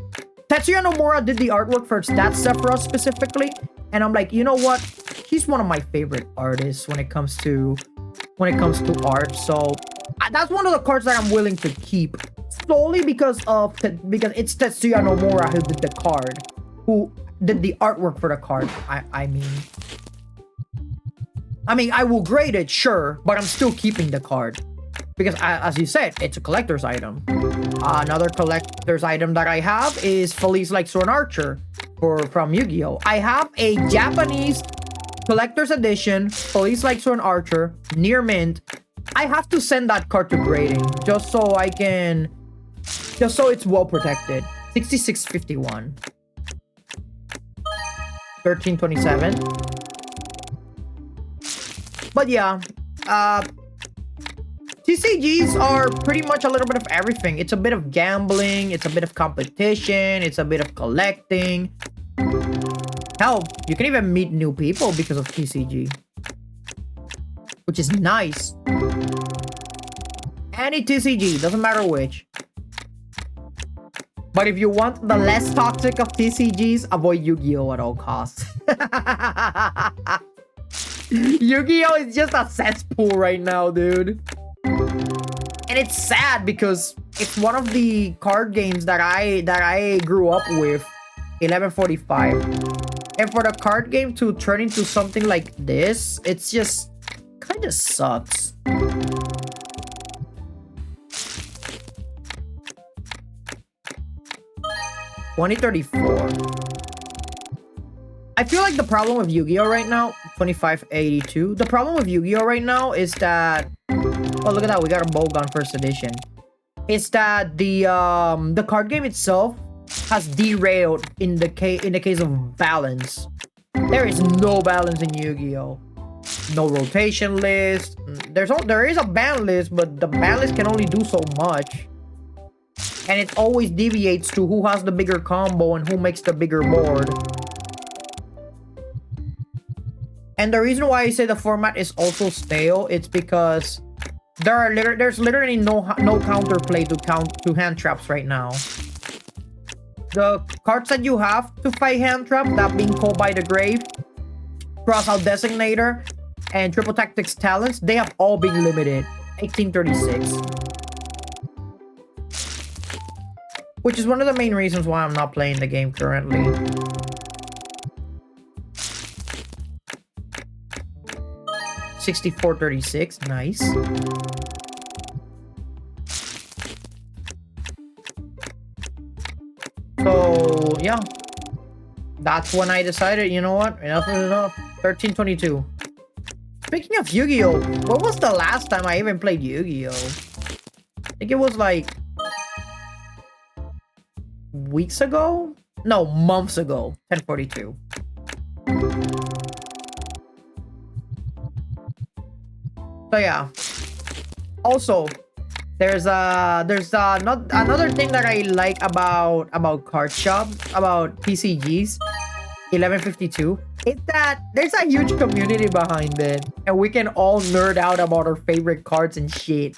Tetsuya Nomura did the artwork for that Sephiroth specifically, and I'm like, you know what? He's one of my favorite artists when it comes to art. So that's one of the cards that I'm willing to keep solely because it's Tetsuya Nomura who did the card, who did the artwork for the card. I mean, I will grade it, sure, but I'm still keeping the card. Because, as you said, it's a collector's item. Another collector's item that I have is Felice Like Sword Archer from Yu-Gi-Oh! I have a Japanese collector's edition, Felice Like Sword Archer, near mint. I have to send that card to grading, just so it's well protected. 6651. 1327. But yeah, TCGs are pretty much a little bit of everything. It's a bit of gambling, it's a bit of competition, it's a bit of collecting. Hell, you can even meet new people because of TCG, which is nice. Any TCG, doesn't matter which. But if you want the less toxic of TCGs, avoid Yu-Gi-Oh! At all costs. Yu-Gi-Oh! is just a cesspool right now, dude. And it's sad because it's one of the card games that I grew up with, 1145. And for the card game to turn into something like this, it's just kind of sucks. $20.34. I feel like the problem with Yu-Gi-Oh! Right now, $25.82. The problem with Yu-Gi-Oh! Right now is that, oh, look at that, we got a Bogon first edition. It's that the card game itself has derailed in the case of balance. There is no balance in Yu-Gi-Oh! No rotation list. There is a ban list, but the ban list can only do so much. And it always deviates to who has the bigger combo and who makes the bigger board. And the reason why I say the format is also stale, it's because there's literally no counterplay to hand traps right now. The cards that you have to fight hand trap, that being Called by the Grave, Crossout Designator, and Triple Tactics Talents, they have all been limited. 1836. Which is one of the main reasons why I'm not playing the game currently. $64.36, nice. So yeah, that's when I decided, you know what, enough is enough. 1322. Speaking of Yu-Gi-Oh, what was the last time I even played Yu-Gi-Oh? I think it was like weeks ago? No, months ago. 1042. So yeah. Also, there's another thing that I like about card shop, about TCGs, 1152, is that there's a huge community behind it, and we can all nerd out about our favorite cards and shit,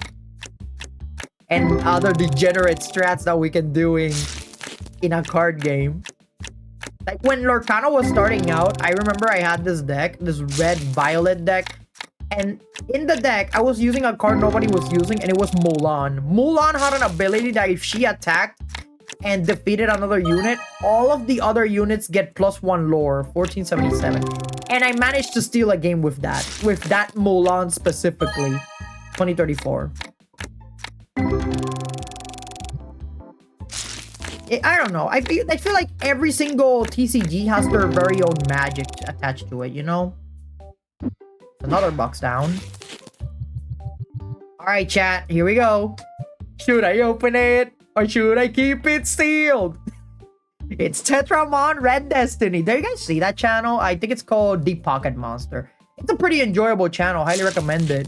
and other degenerate strats that we can do in a card game. Like when Lorcana was starting out, I remember I had this deck, this red-violet deck. And in the deck, I was using a card nobody was using, and it was Mulan. Mulan had an ability that if she attacked and defeated another unit, all of the other units get +1 lore, 1477. And I managed to steal a game with that Mulan specifically, 2034. I don't know. I feel like every single TCG has their very own magic attached to it, you know? Another box down. right, chat. Here we go. Should I open it or should I keep it sealed? It's TETRAMON Red Destiny. Did you guys see that channel? I think it's called Deep Pocket Monster. It's a pretty enjoyable channel. Highly recommend it.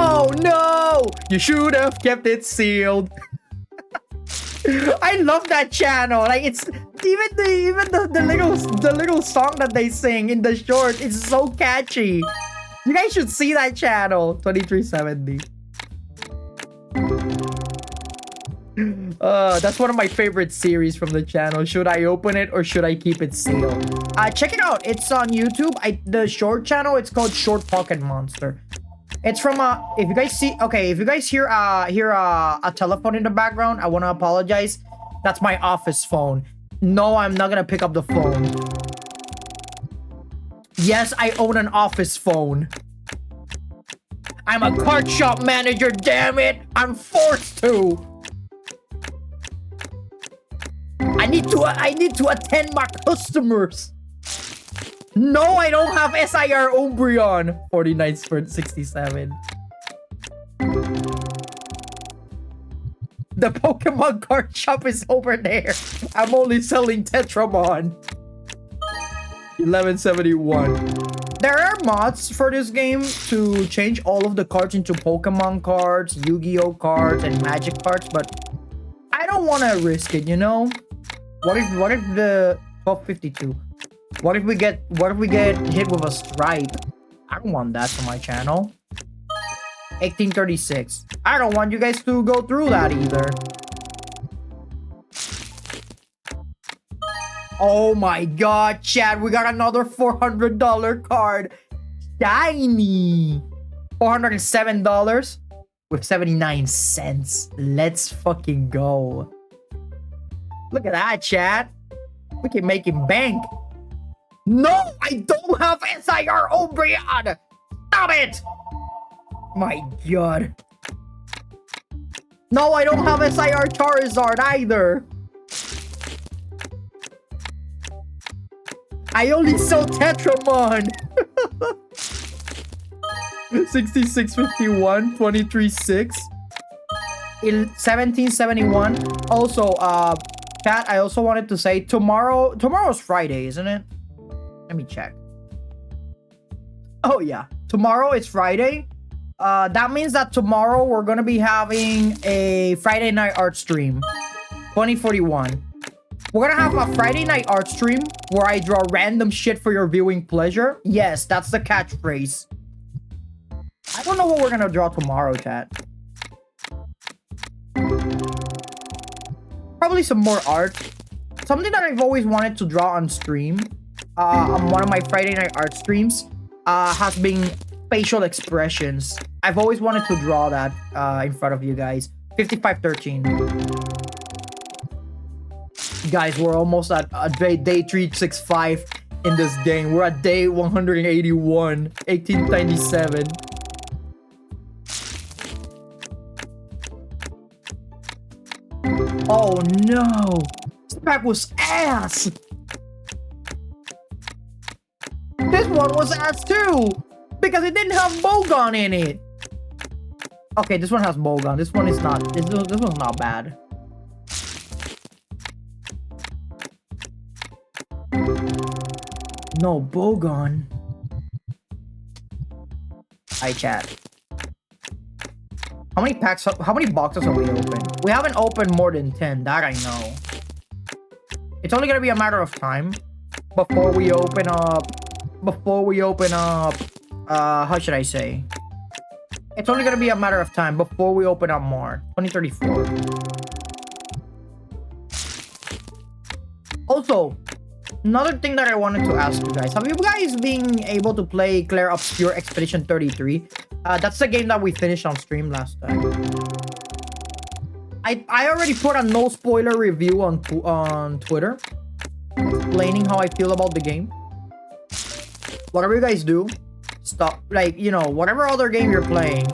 Oh no! You should have kept it sealed. I love that channel. Like it's the little song that they sing in the short. It's so catchy. You guys should see that channel. 2370. That's one of my favorite series from the channel. Should I open it or should I keep it sealed? Check it out. It's on YouTube. The short channel. It's called Short Pocket Monster. It's from if you guys see, okay, if you guys hear a telephone in the background, I want to apologize. That's my office phone. No, I'm not gonna pick up the phone. Yes, I own an office phone. I'm a card shop manager, damn it! I'm forced to. I need to attend my customers. No, I don't have SIR Umbreon. 49.67. The Pokemon card shop is over there. I'm only selling TETRAMON. 1171. There are mods for this game to change all of the cards into Pokemon cards, Yu-Gi-Oh cards, and Magic cards, but I don't want to risk it, you know? What if the 1252? What if we get hit with a stripe? I don't want that for my channel. 1836. I don't want you guys to go through that either. Oh my god, chat, we got another $400 card. Shiny. $407 with 79 cents. Let's fucking go. Look at that, chat. We can make him bank. No, I don't have SIR Umbreon. Stop it. My god. No, I don't have SIR Charizard either. I only sell TETRAMON. 6651, 23.6, 1771. Also, chat, I also wanted to say tomorrow's Friday, isn't it? Let me check. Oh yeah, tomorrow is Friday. That means that tomorrow we're gonna be having a Friday night art stream. 2041. We're gonna have a Friday night art stream where I draw random shit for your viewing pleasure. Yes, that's the catchphrase. I don't know what we're gonna draw tomorrow, chat. Probably some more art. Something that I've always wanted to draw on stream, on one of my Friday night art streams, has been facial expressions. I've always wanted to draw that in front of you guys. 5513. Guys, we're almost at day 365 in this game. We're at day 181, 1897. Oh no! This pack was ass! This one was ass too! Because it didn't have Bogon in it! Okay, this one has Bogon. This one is not. This one's not bad. No Bogon. Hi, chat. How many packs? How many boxes have we opened? We haven't opened more than 10. That I know. It's only gonna be a matter of time before we open up. How should I say? It's only gonna be a matter of time before we open up more. 2034. Also, another thing that I wanted to ask you guys. Have you guys been able to play Claire Obscure Expedition 33? That's the game that we finished on stream last time. I already put a no spoiler review on Twitter, explaining how I feel about the game. Whatever you guys do, stop. Like, you know, whatever other game you're playing,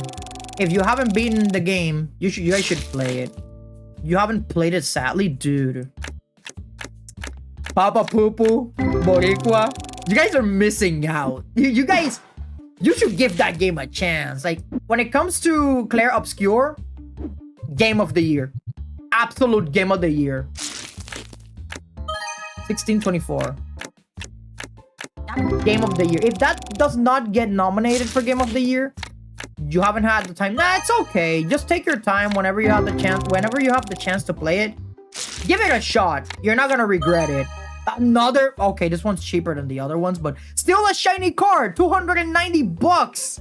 if you haven't beaten the game, you guys should play it. You haven't played it, sadly, dude. Papa Poo Poo, Boricua, You guys are missing out. You guys, you should give that game a chance. Like, when it comes to Claire Obscure, game of the year. Absolute game of the year. 1624. Game of the year. If that does not get nominated for game of the year, you haven't had the time. Nah, it's okay. Just take your time whenever you have the chance. Whenever you have the chance to play it, give it a shot. You're not gonna regret it. Another, okay, this one's cheaper than the other ones, but still a shiny card. 290 bucks.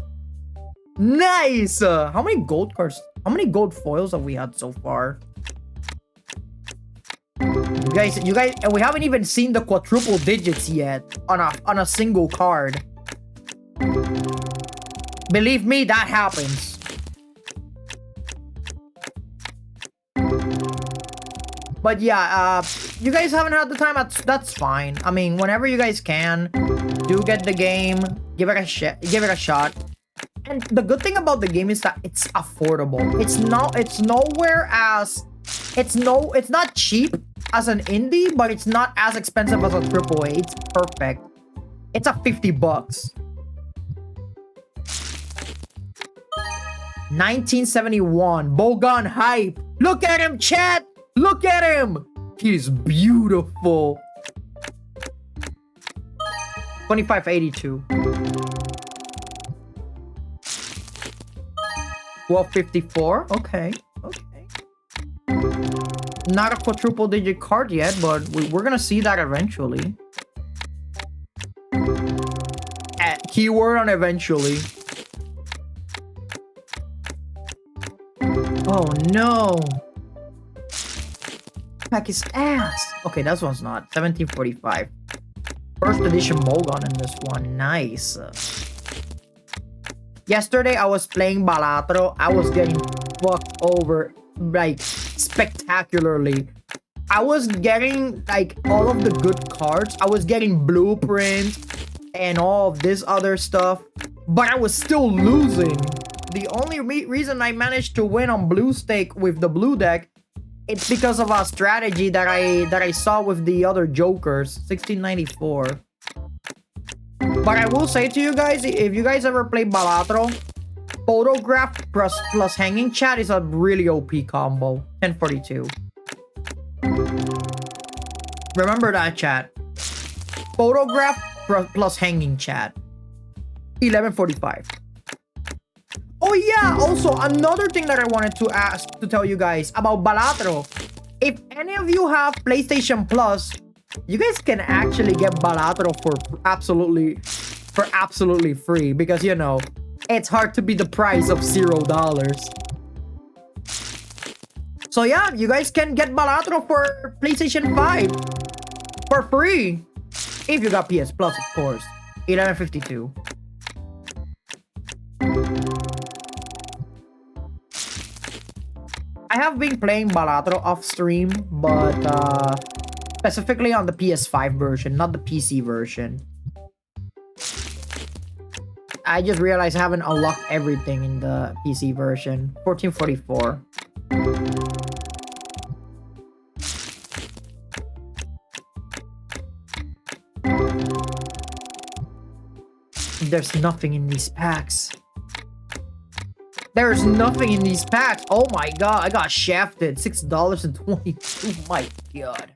Nice. How many gold cards? How many gold foils have we had so far? You guys, and we haven't even seen the quadruple digits yet on a single card. Believe me, that happens. But yeah, you guys haven't had the time. That's fine. I mean, whenever you guys can, do get the game. Give it a shot. And the good thing about the game is that it's affordable. It's not cheap as an indie, but it's not as expensive as a AAA. It's perfect. It's a 50 bucks. 1971 Bogon Hype. Look at him, chat. Look at him. He is beautiful. 2582. 1254. Okay. Not a quadruple digit card yet, but we're gonna see that eventually. Keyword on eventually. Oh no. Pack his ass. Okay, that one's not. 1745. First edition Bogon in this one. Nice. Yesterday I was playing Balatro. I was getting fucked over like spectacularly. I was getting like all of the good cards. I was getting blueprints and all of this other stuff, but I was still losing. The only reason I managed to win on blue stake with the blue deck, it's because of a strategy that I saw with the other jokers. 1694. But I will say to you guys, if you guys ever play Balatro, Photograph plus Hanging Chat is a really OP combo. 1042. Remember that, chat. Photograph plus Hanging Chat. 1145. Oh yeah, also another thing that I wanted to tell you guys about Balatro. If any of you have PlayStation Plus, you guys can actually get Balatro for absolutely free, because you know it's hard to beat the price of $0. So yeah, you guys can get Balatro for PlayStation 5 for free if you got PS Plus, of course. 1152. I have been playing Balatro off stream, but specifically on the PS5 version, not the PC version. I just realized I haven't unlocked everything in the PC version. 1444. There's nothing in these packs. There's nothing in these packs. Oh my god, I got shafted. $6.22. My god.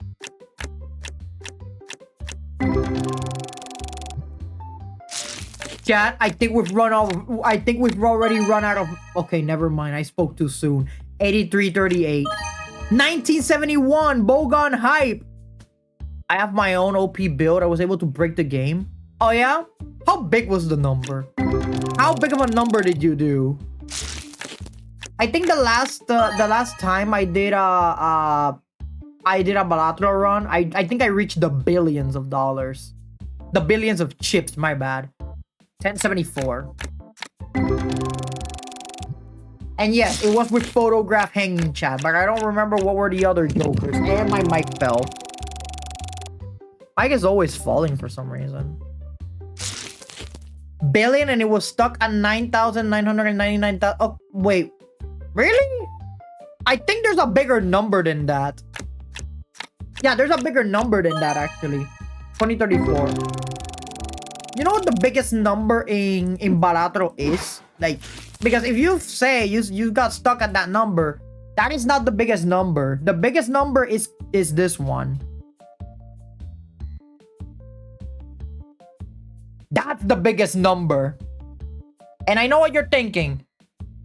Chat, I think we've already run out of... Okay, never mind. I spoke too soon. 8338. 1971 Bogon Hype. I have my own OP build. I was able to break the game. Oh yeah? How big was the number? How big of a number did you do? I think the last time I did a Balatro run, I think I reached the billions of dollars. The billions of chips, my bad. 1074. And yes, it was with Photograph Hanging Chat, but I don't remember what were the other jokers. And my mic fell. Mic is always falling for some reason. Billion, and it was stuck at 9,999. Oh, wait. Really? I think there's a bigger number than that. Yeah, there's a bigger number than that, actually. 2034. You know what the biggest number in Balatro is? Like, because if you say you got stuck at that number, that is not the biggest number. The biggest number is this one. That's the biggest number. And I know what you're thinking.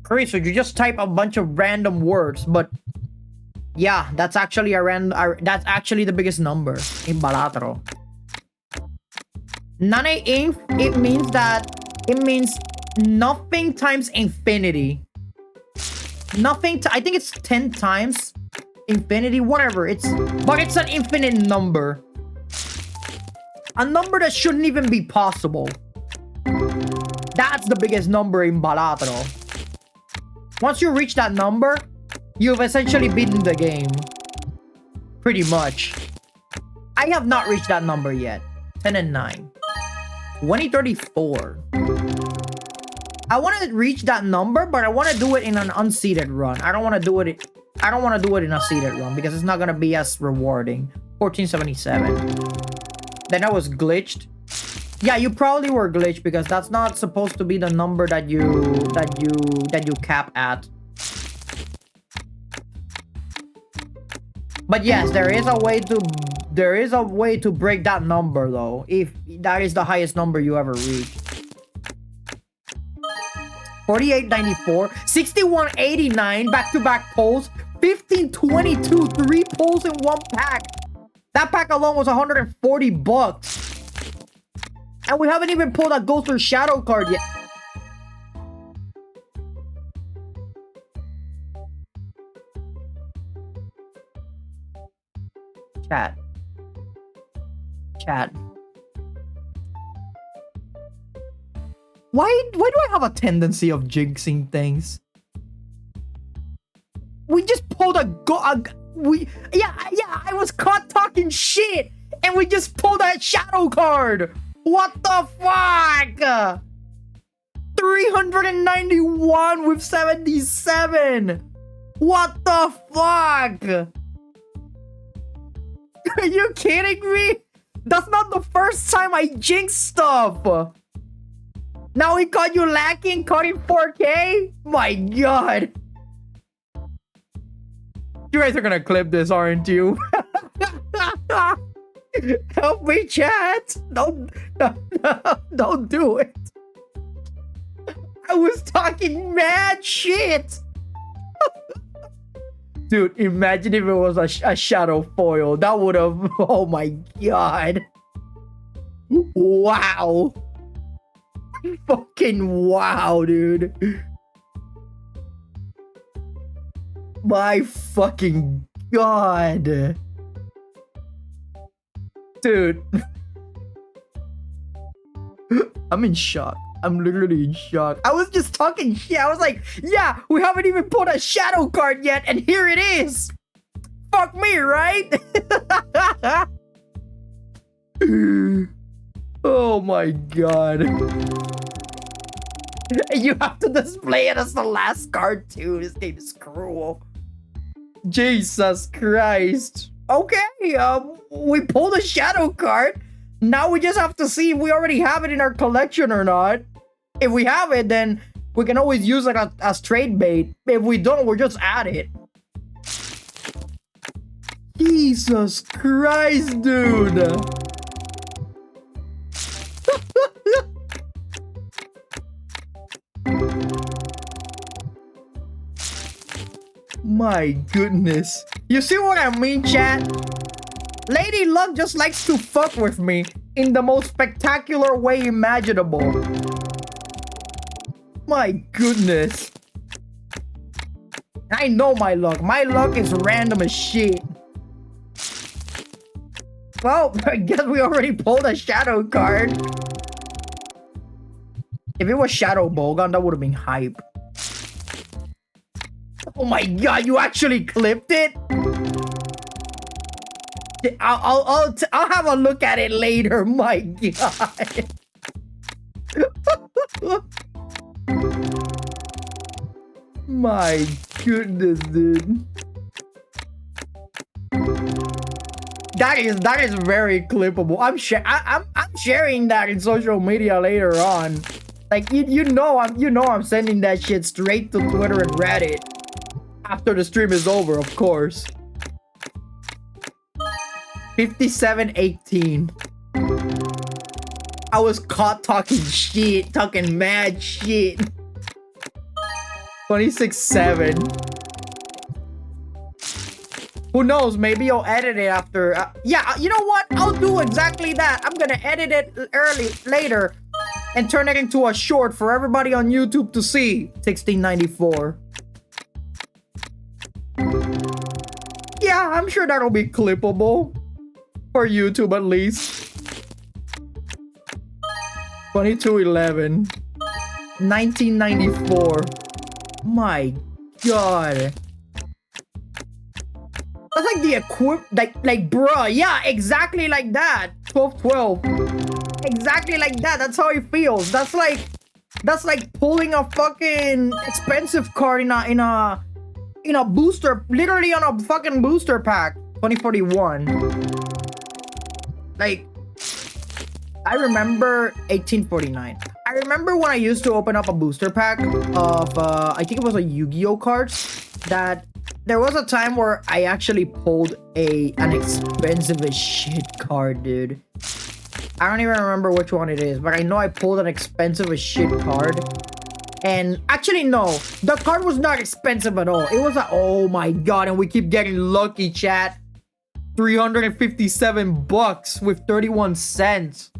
Chris, so you just type a bunch of random words, but yeah, that's actually that's actually the biggest number in Balatro. Nane inf, it means nothing times infinity. Nothing, I think it's 10 times infinity, whatever. But it's an infinite number. A number that shouldn't even be possible. That's the biggest number in Balatro. Once you reach that number, you've essentially beaten the game. Pretty much. I have not reached that number yet. 10 and 9. 2034. I want to reach that number, but I want to do it in an unseeded run. I don't want to do it in a seeded run because it's not going to be as rewarding. 1477. Then I was glitched. Yeah, you probably were glitched because that's not supposed to be the number that you cap at. But yes, there is a way to break that number though, if that is the highest number you ever reached. 4894, 6189 back-to-back pulls, 1522, 3 pulls in one pack. That pack alone was 140 bucks. And we haven't even pulled a Ghost or Shadow card yet. Chat. Why do I have a tendency of jinxing things? We just pulled I was caught talking shit and we just pulled a shadow card. What the fuck? 391 with 77. What the fuck? Are you kidding me? That's not the first time I jinx stuff. Now we caught you lacking, caught in 4K? My god. You guys are gonna clip this, aren't you? Help me, chat. Don't do it. I was talking mad shit. Dude, imagine if it was a shadow foil. That would have... Oh my god. Wow. Fucking wow, dude. My fucking god. Dude. I'm in shock. I'm literally in shock. I was just talking shit. I was like, yeah, we haven't even pulled a shadow card yet, and here it is. Fuck me, right? Oh my god. You have to display it as the last card too. This game is cruel. Jesus Christ. Okay, we pulled a shadow card. Now we just have to see if we already have it in our collection or not. If we have it, then we can always use it as trade bait. If we don't, we'll just add it. Jesus Christ, dude. My goodness. You see what I mean, chat? Lady Luck just likes to fuck with me in the most spectacular way imaginable. My goodness. I know my luck. My luck is random as shit. Well, I guess we already pulled a shadow card. If it was Shadow Bogan, that would have been hype. Oh my god, you actually clipped it? I'll have a look at it later. My god. My goodness, dude. That is very clippable. I'm sharing that in social media later on. Like you know I'm sending that shit straight to Twitter and Reddit after the stream is over, of course. 57-18. I was caught talking shit, talking mad shit. 26-7. Who knows? Maybe I'll edit it after. Yeah, you know what? I'll do exactly that. I'm gonna edit it later and turn it into a short for everybody on YouTube to see. 1694. Yeah, I'm sure that'll be clippable. For YouTube at least. 2211. 1994. My god. That's like the like bruh, yeah, exactly like that. 1212. Exactly like that. That's how it feels. That's like pulling a fucking expensive card in a booster, literally on a fucking booster pack. 2041. Like, I remember 1849. I remember when I used to open up a booster pack of, I think it was a Yu-Gi-Oh cards, that there was a time where I actually pulled an expensive as shit card, dude. I don't even remember which one it is, but I know I pulled an expensive as shit card. And actually, no, the card was not expensive at all. It was a, oh my god, and we keep getting lucky, chat. 357 bucks with 31 cents.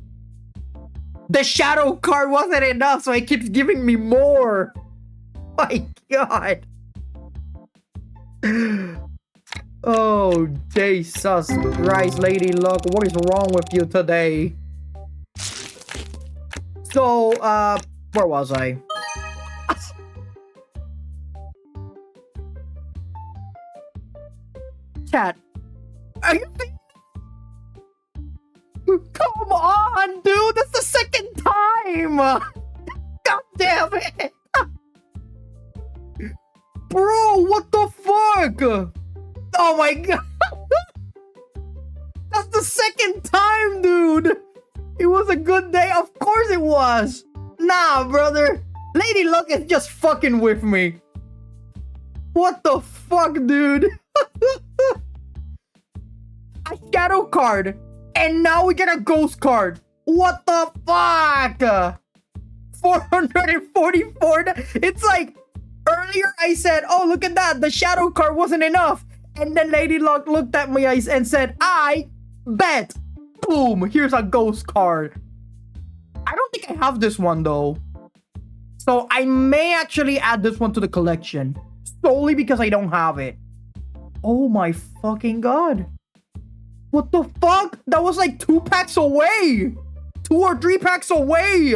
The shadow card wasn't enough, so it keeps giving me more. My god. Oh, Jesus Christ, Lady Luck, what is wrong with you today? So, where was I? Chat. Are you? Come on, dude. That's the second time. God damn it. Bro, what the fuck? Oh my god. That's the second time, dude. It was a good day. Of course it was. Nah, brother. Lady Luck is just fucking with me. What the fuck, dude? A shadow card. And now we get a ghost card. What the fuck? 444. It's like, earlier I said, oh, look at that. The shadow card wasn't enough. And then Lady Luck looked at me and said, I bet. Boom. Here's a ghost card. I don't think I have this one, though. So I may actually add this one to the collection. Solely because I don't have it. Oh my fucking god. What the fuck? That was like 2 packs away. 2 or 3 packs away.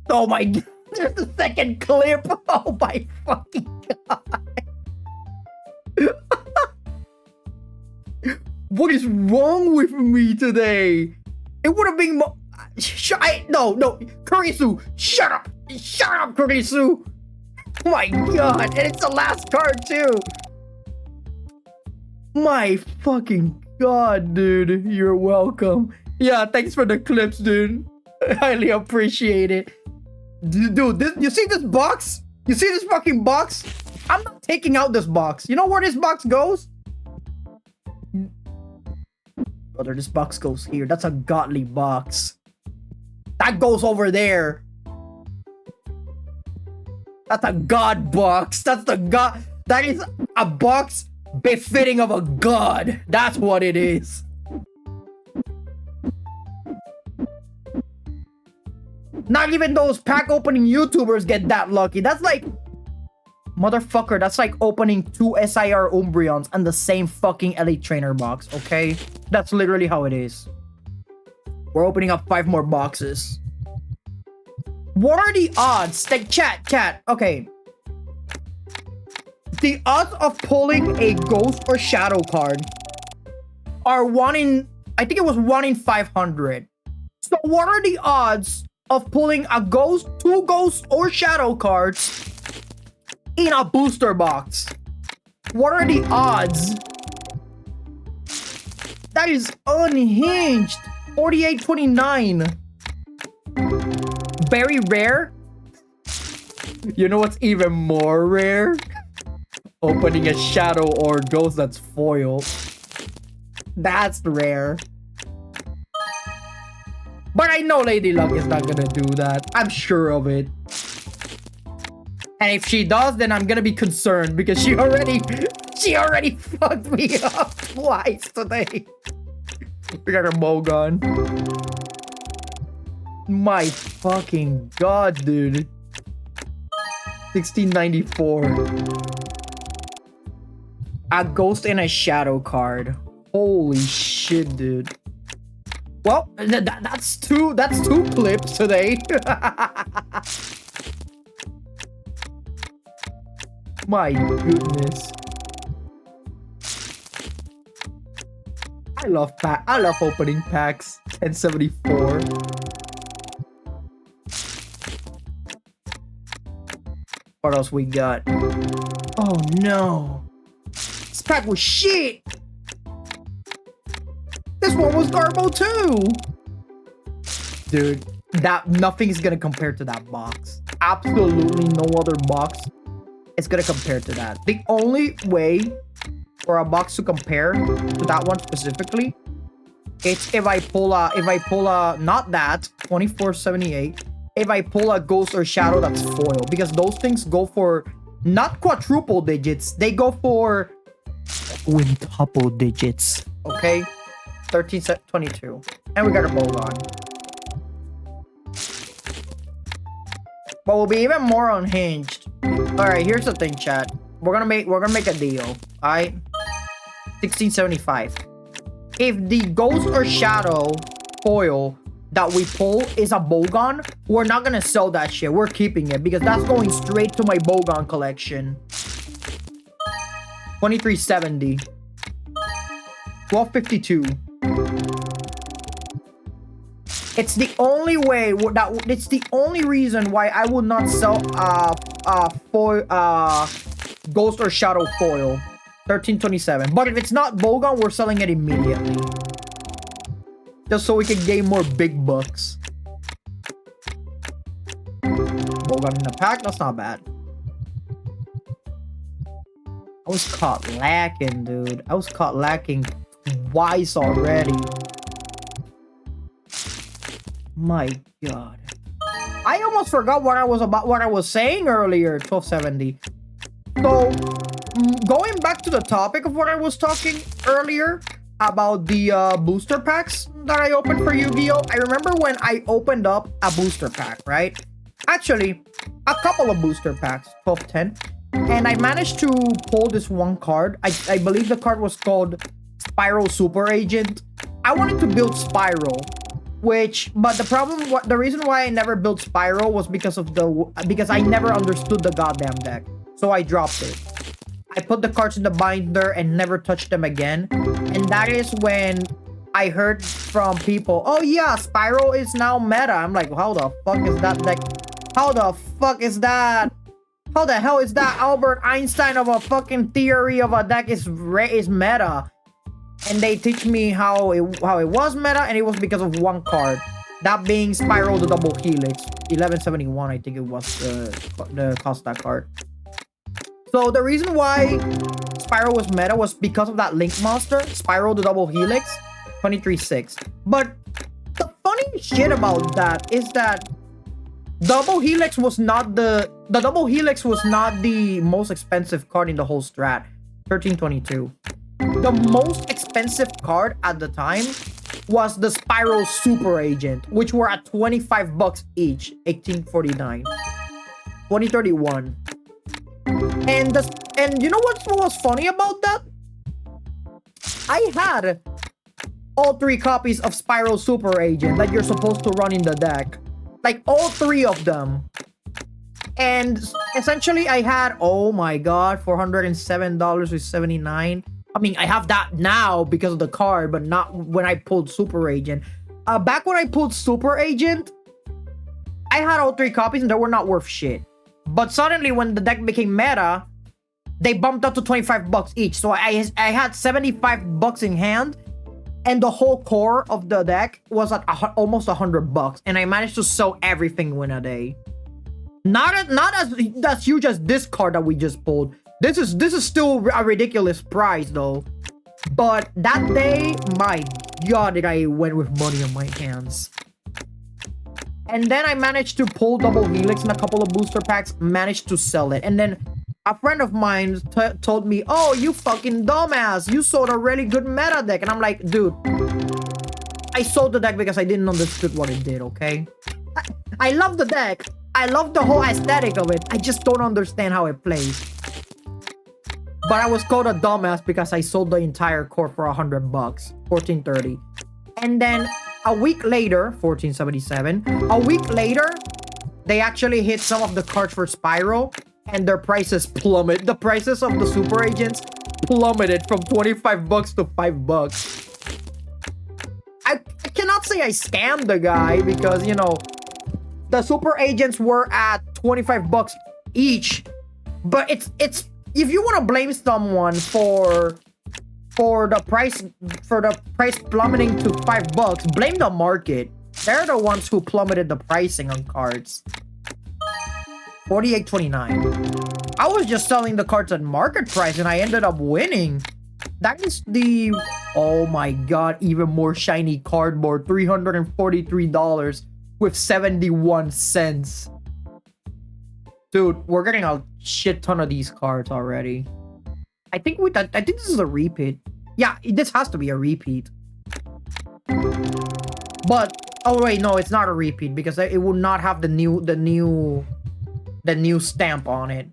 Oh my god. There's the second clip. Oh my fucking god. What is wrong with me today? It would have been no, Kurisu, shut up, Kurisu. Oh my god, and it's the last card too. My fucking god, dude, you're welcome. Yeah, thanks for the clips, dude. I highly appreciate it. Dude, you see this box? You see this fucking box? I'm not taking out this box. You know where this box goes? Brother, this box goes here. That's a godly box. That goes over there. That's a god box. That's the god. That is a box befitting of a god. That's what it is. Not even those pack opening YouTubers get that lucky. That's like, motherfucker, that's like opening 2 SIR Umbreons and the same fucking Elite Trainer box, okay? That's literally how it is. We're opening up 5 more boxes. What are the odds? Like, chat, okay. The odds of pulling a ghost or shadow card are 1 in, I think it was 1 in 500. So what are the odds of pulling a ghost, 2 ghosts or shadow cards in a booster box? What are the odds That is unhinged. 4829. Very rare. You know what's even more rare? Opening a shadow or ghost that's foil. That's rare. But I know Lady Luck is not gonna do that. I'm sure of it. And if she does, then I'm gonna be concerned because she already fucked me up twice today. We got a Bogon. My fucking god, dude. 1694. A ghost and a shadow card. Holy shit, dude. Well, that's two clips today. My goodness. I love opening packs. 1074. What else we got? Oh no. This pack was shit. This one was Garbo too. Dude, that nothing is gonna compare to that box. Absolutely no other box is gonna compare to that. The only way for a box to compare to that one specifically, it's if I pull a not that 2478. If I pull a ghost or shadow that's foil, because those things go for not quadruple digits, they go for quintuple digits. Okay, 1322, and we got a Bogon. But we'll be even more unhinged. All right, here's the thing, chat. We're gonna make a deal. All right, 1675. If the ghost or shadow foil that we pull is a Bogon, we're not gonna sell that shit. We're keeping it because that's going straight to my Bogon collection. 2370. 1252. It's the only way it's the only reason why I would not sell ghost or shadow foil. 1327. But if it's not Bogon, we're selling it immediately. Just so we can gain more big bucks. Bogon in the pack? That's not bad. I was caught lacking, dude. I was caught lacking twice already. My god. I almost forgot what I was saying earlier. 1270. So, going back to the topic of what I was talking earlier about the booster packs that I opened for Yu-Gi-Oh! I remember when I opened up a booster pack, right? Actually, a couple of booster packs, 1210. And I managed to pull this one card. I believe the card was called Spyro Super Agent. I wanted to build Spyro, but the reason why I never built Spyro was because I never understood the goddamn deck. So I dropped it. I put the cards in the binder and never touched them again. And that is when I heard from people, oh yeah, Spyro is now meta. I'm like, how the fuck is that deck? How the fuck is that? How the hell is that Albert Einstein of a fucking theory of a deck is meta? And they teach me how it was meta, and it was because of one card. That being Spyro the Double Helix. 1171, I think it was the cost that card. So the reason why Spyro was meta was because of that Link Monster, Spyro the Double Helix, 23-6. But the funny shit about that is that Double Helix was not the most expensive card in the whole strat, 1322. The most expensive card at the time was the Spyro Super Agent, which were at 25 bucks each, 1849. 2031. And you know what was funny about that? I had all 3 copies of Spyro Super Agent that you're supposed to run in the deck. Like all 3 of them. And essentially I had, oh my god, $407.79. I mean, I have that now because of the card, but not when I pulled Super Agent. Back when I pulled Super Agent, I had all 3 copies and they were not worth shit. But suddenly when the deck became meta, they bumped up to 25 bucks each. So I had 75 bucks in hand And the whole core of the deck was at almost $100, and I managed to sell everything in a day. Not as huge as this card that we just pulled. This is still a ridiculous price though. But that day, my god, did I went with money on my hands. And then I managed to pull double helix in a couple of booster packs, managed to sell it. And then a friend of mine told me, oh, you fucking dumbass, you sold a really good meta deck. And I'm like, dude, I sold the deck because I didn't understand what it did, okay? I love the deck. I love the whole aesthetic of it. I just don't understand how it plays. But I was called a dumbass because I sold the entire core for $100, $14.30. And then a week later, $14.77. A week later, they actually hit some of the cards for Spiral, and their prices plummeted. The prices of the super agents plummeted from $25 to $5. I cannot say I scammed the guy because, you know, the super agents were at $25 each. But it's if you want to blame someone for the price plummeting to $5, blame the market. They're the ones who plummeted the pricing on cards. $48.29. I was just selling the cards at market price and I ended up winning. That is the, oh my god, even more shiny cardboard. $343 with 71 cents. Dude, we're getting a shit ton of these cards already. I think this is a repeat. Yeah, this has to be a repeat. But oh wait, no, it's not a repeat because it will not have the new stamp on it.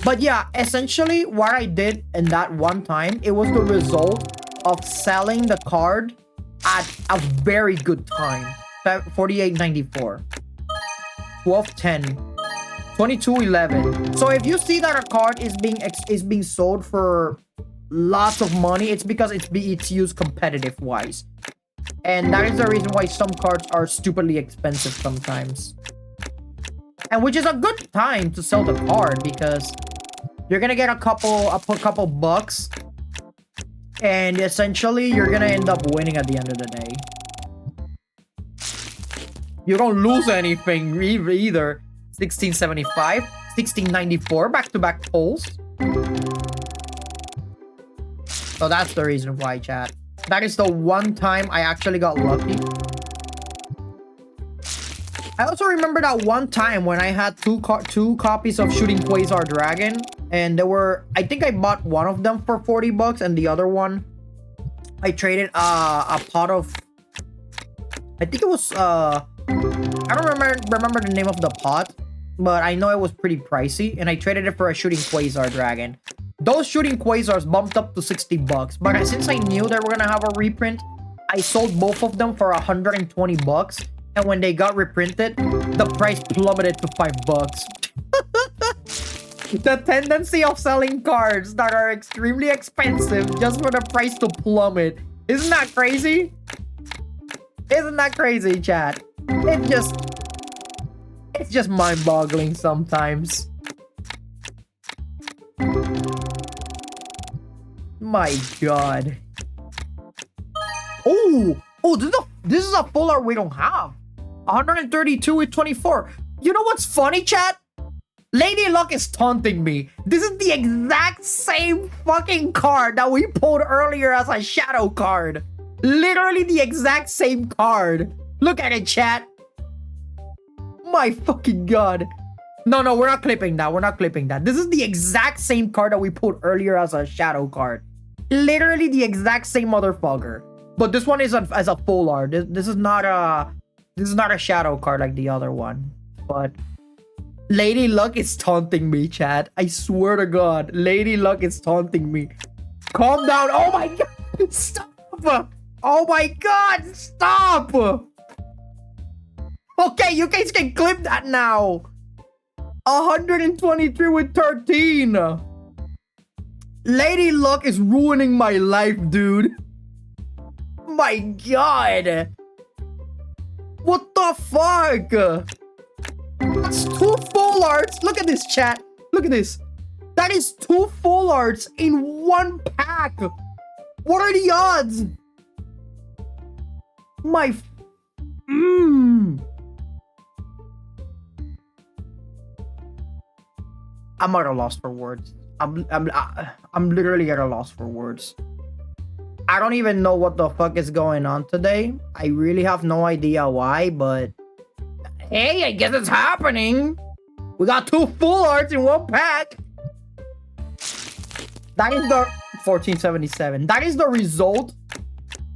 But yeah, essentially what I did in that one time, it was the result of selling the card at a very good time. $48.94, $12.10, $22.11. So if you see that a card is being sold for lots of money, it's because it's used competitive wise, and that is the reason why some cards are stupidly expensive sometimes. And which is a good time to sell the card because you're gonna get a couple bucks, and essentially you're gonna end up winning at the end of the day. You don't lose anything either. $16.75, $16.94 back-to-back pulls. So that's the reason why, chat. That is the one time I actually got lucky. I also remember that one time when I had two copies of Shooting Quasar Dragon, and I think I bought one of them for $40, and the other one I traded a pot of, I think it was I don't remember the name of the pot, but I know it was pretty pricey, and I traded it for a Shooting Quasar Dragon. Those Shooting Quasars bumped up to $60, but since I knew they were gonna have a reprint, I sold both of them for $120. And when they got reprinted, the price plummeted to $5. The tendency of selling cards that are extremely expensive just for the price to plummet. Isn't that crazy? Isn't that crazy, chat? It's just mind-boggling sometimes. My god. Oh, this is a full art we don't have. 132 with 24. You know what's funny, chat? Lady Luck is taunting me. This is the exact same fucking card that we pulled earlier as a shadow card. Literally the exact same card. Look at it, chat. My fucking god. No, we're not clipping that. We're not clipping that. This is the exact same card that we pulled earlier as a shadow card. Literally the exact same motherfucker. But this one is as a full art. This is not a shadow card like the other one. But Lady Luck is taunting me, chat. I swear to God, Lady Luck is taunting me. Calm down. Oh my god. Stop. Oh my god. Stop. Okay, you guys can clip that now. 123 with 13. Lady Luck is ruining my life, dude. My god. What the fuck? That's 2 full arts. Look at this, chat. Look at this. That is 2 full arts in 1 pack. What are the odds? My... I'm at a loss for words. I'm literally at a loss for words. I don't even know what the fuck is going on today. I really have no idea why, but hey, I guess it's happening. We got 2 full arts in 1 pack. That is the 1477. That is the result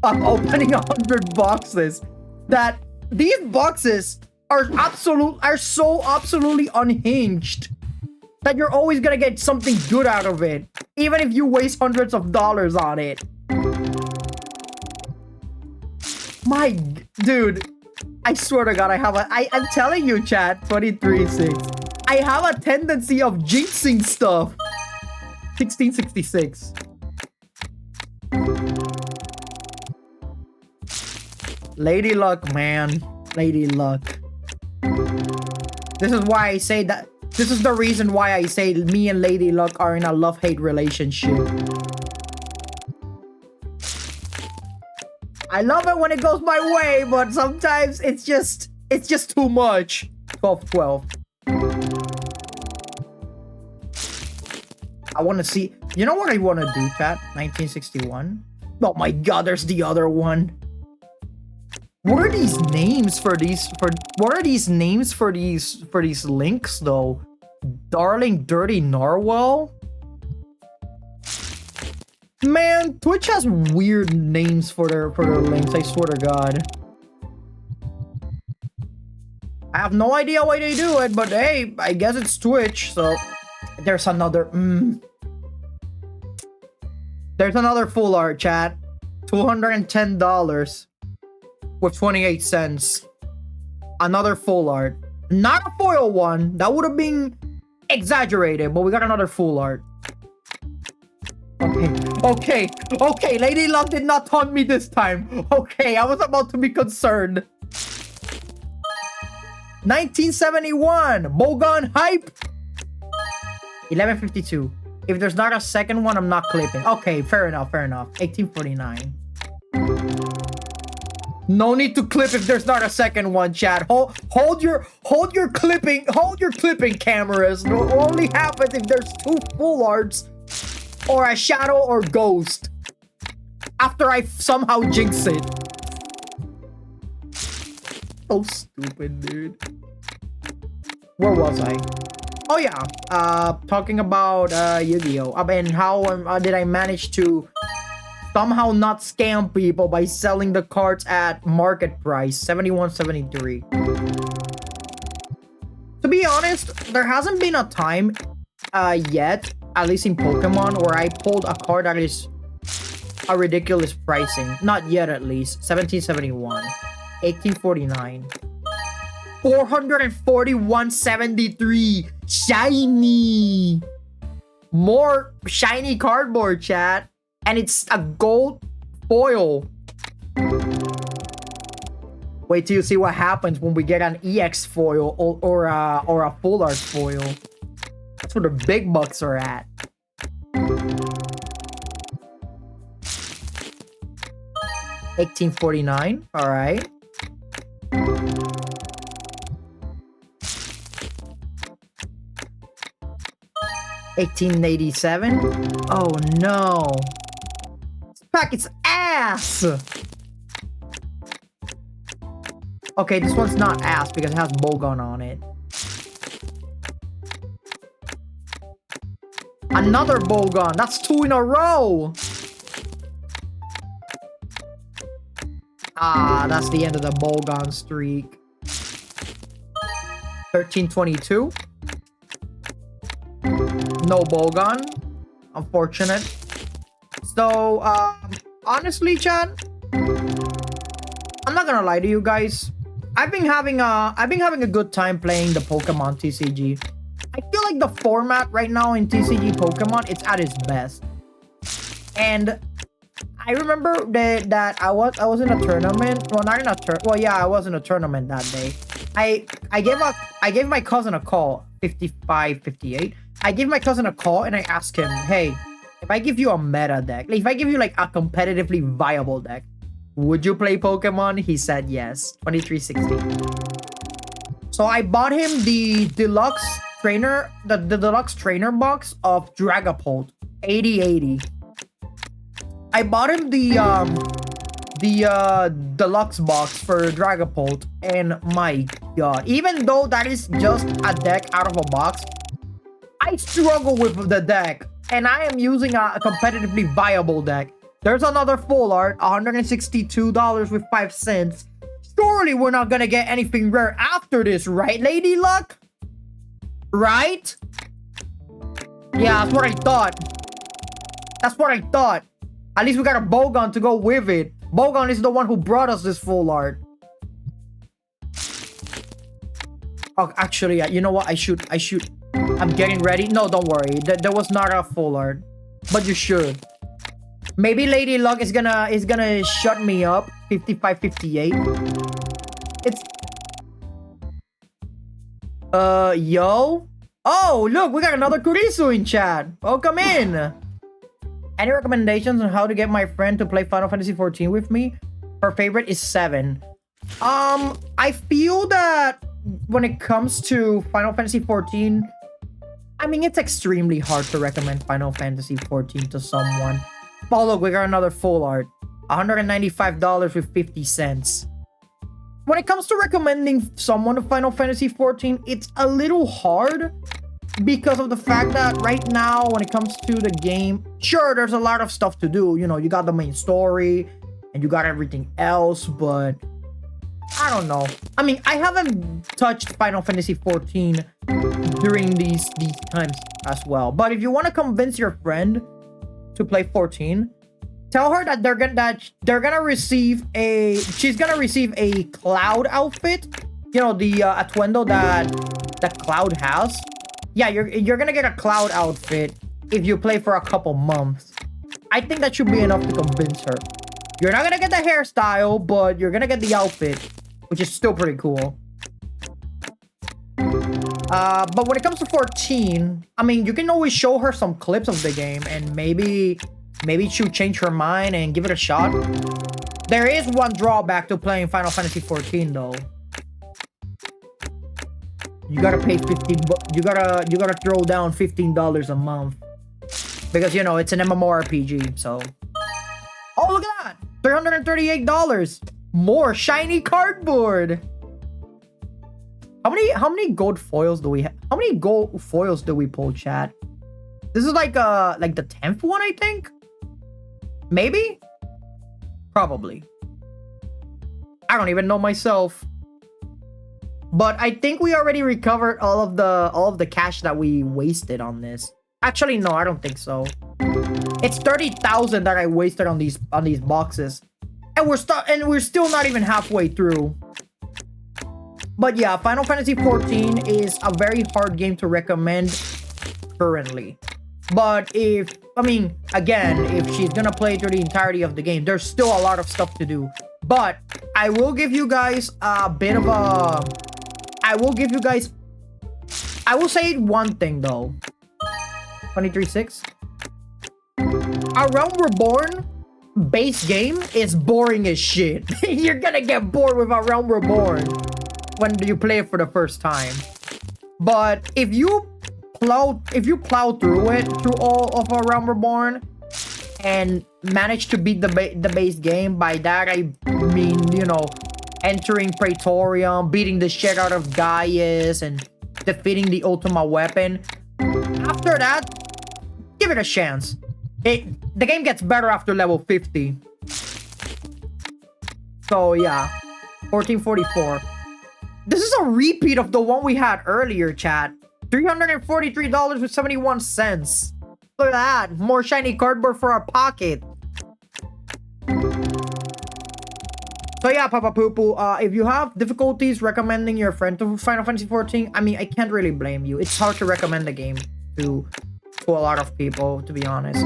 of opening 100 boxes. That these boxes are so absolutely unhinged that you're always gonna get something good out of it, even if you waste hundreds of dollars on it. My dude, I swear to God, I'm telling you, chat, 23-6. I have a tendency of jinxing stuff. 1666. Lady Luck, man. Lady Luck. This is why I say that. This is the reason why I say me and Lady Luck are in a love-hate relationship. I love it when it goes my way, but sometimes it's just too much. 12-12. I want to see. You know what I want to do, chat? 1961. Oh my God, there's the other one. What are these names for these? What are these names for these links though? Darling Dirty Narwhal. Man, Twitch has weird names for their links. I swear to God. I have no idea why they do it, but hey, I guess it's Twitch. So there's another. There's another full art, chat. $210 with 28 cents. Another full art. Not a foil one. That would have been exaggerated, but we got another full art. Okay. Lady Luck did not taunt me this time. Okay, I was about to be concerned. 1971. Bogon Hype. 1152. If there's not a second one, I'm not clipping. Okay, fair enough. 1849. No need to clip if there's not a second one, chat. Hold your clipping cameras. It only happens if there's 2 full arts or a shadow or ghost. After I somehow jinx it. So stupid, dude. Where was I? Oh yeah, talking about Yu-Gi-Oh! And how did I manage to somehow not scam people by selling the cards at market price, 71.73. To be honest, there hasn't been a time yet, at least in Pokemon, where I pulled a card that is a ridiculous pricing. Not yet, at least. 1771. 1849. 441.73. Shiny. More shiny cardboard, chat. And it's a gold foil. Wait till you see what happens when we get an EX foil or a full art foil. That's where the big bucks are at. $18.49. All right. $18.87. Oh no. This pack is ass. Okay, this one's not ass because it has Bogon on it. Another Bogon. That's 2 in a row. Ah, that's the end of the Bogon streak. 1322. No Bogon. Unfortunate. So, honestly, chat, I'm not gonna lie to you guys. I've been having a good time playing the Pokemon TCG. I feel like the format right now in TCG Pokemon, it's at its best. And I remember that I was in a tournament. Well, not in a tournament. Well, yeah, I was in a tournament that day. I gave my cousin a call. 55, 58. I gave my cousin a call and I asked him, hey, if I give you a meta deck, like if I give you like a competitively viable deck, would you play Pokemon? He said yes. 2360. So I bought him the deluxe trainer, the deluxe trainer box of Dragapult 8080. I bought him the deluxe box for Dragapult, and my god, even though that is just a deck out of a box, I struggle with the deck, and I am using a competitively viable deck. There's another full art, $162 with 5 cents. Surely we're not gonna get anything rare after this, right, Lady Luck? Right? Yeah, that's what I thought. That's what I thought. At least we got a Bogon to go with it. Bogon is the one who brought us this full art. Oh, actually, you know what? I should. I'm getting ready. No, don't worry. There was not a full art, but you should. Maybe Lady Luck is gonna shut me up. 55-58. It's yo. Oh, look, we got another Kurisu in chat. Welcome in. Any recommendations on how to get my friend to play Final Fantasy 14 with me? Her favorite is 7. I feel that when it comes to Final Fantasy 14, I mean, it's extremely hard to recommend Final Fantasy 14 to someone. Oh, look, we got another full art. $195 with 50 cents. When it comes to recommending someone to Final Fantasy 14, it's a little hard because of the fact that right now, when it comes to the game, sure, there's a lot of stuff to do. You know, you got the main story and you got everything else, but I don't know. I mean, I haven't touched Final Fantasy 14 during these times as well. But if you want to convince your friend to play 14, tell her that she's gonna receive a Cloud outfit. You know, the atuendo that Cloud has. Yeah, you're gonna get a Cloud outfit if you play for a couple months. I think that should be enough to convince her. You're not gonna get the hairstyle, but you're gonna get the outfit, which is still pretty cool. But when it comes to 14, I mean, you can always show her some clips of the game, and maybe she'll change her mind and give it a shot. There is one drawback to playing Final Fantasy 14, though. You gotta pay you gotta throw down $15 a month, because you know it's an MMORPG. So, oh, look at that, $338. More shiny cardboard. How many gold foils do we have? How many gold foils do we pull, chat? This is like the 10th one, I think. Maybe, probably. I don't even know myself. But I think we already recovered all of the cash that we wasted on this. Actually, no, I don't think so. It's 30,000 that I wasted on these boxes, and we're still not even halfway through. But yeah, Final Fantasy 14 is a very hard game to recommend currently. But if she's gonna play through the entirety of the game, there's still a lot of stuff to do. But I will give you guys a bit of a... I will say one thing though. 23.6. A Realm Reborn base game is boring as shit. You're gonna get bored with A Realm Reborn when you play it for the first time. But if you plow through all of A Realm Reborn and manage to beat the base game, by that I mean, you know, entering Praetorium, beating the shit out of Gaius, and defeating the Ultima weapon. After that, give it a chance. The game gets better after level 50. So yeah, 1444. This is a repeat of the one we had earlier, chat. $343 with 71 cents. Look at that. More shiny cardboard for our pocket. So yeah, Papa Poo Poo, if you have difficulties recommending your friend to Final Fantasy 14, I mean, I can't really blame you. It's hard to recommend the game to a lot of people, to be honest.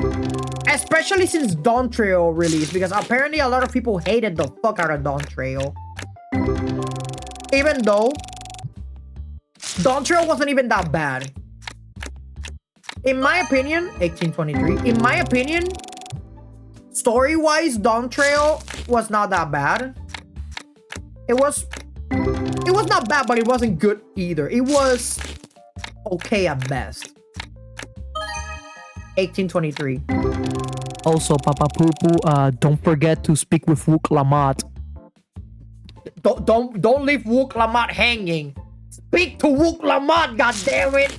Especially since Dawn Trail released, because apparently a lot of people hated the fuck out of Dawn Trail. Even though Dawn Trail wasn't even that bad. In my opinion, 1823, in my opinion, story-wise, Dawn Trail was not that bad. It was not bad, but it wasn't good either. It was okay at best. 1823. Also, Papa Poo, don't forget to speak with Wook Lamont. Don't leave Wook Lamont hanging. Speak to Wook Lamont, goddammit!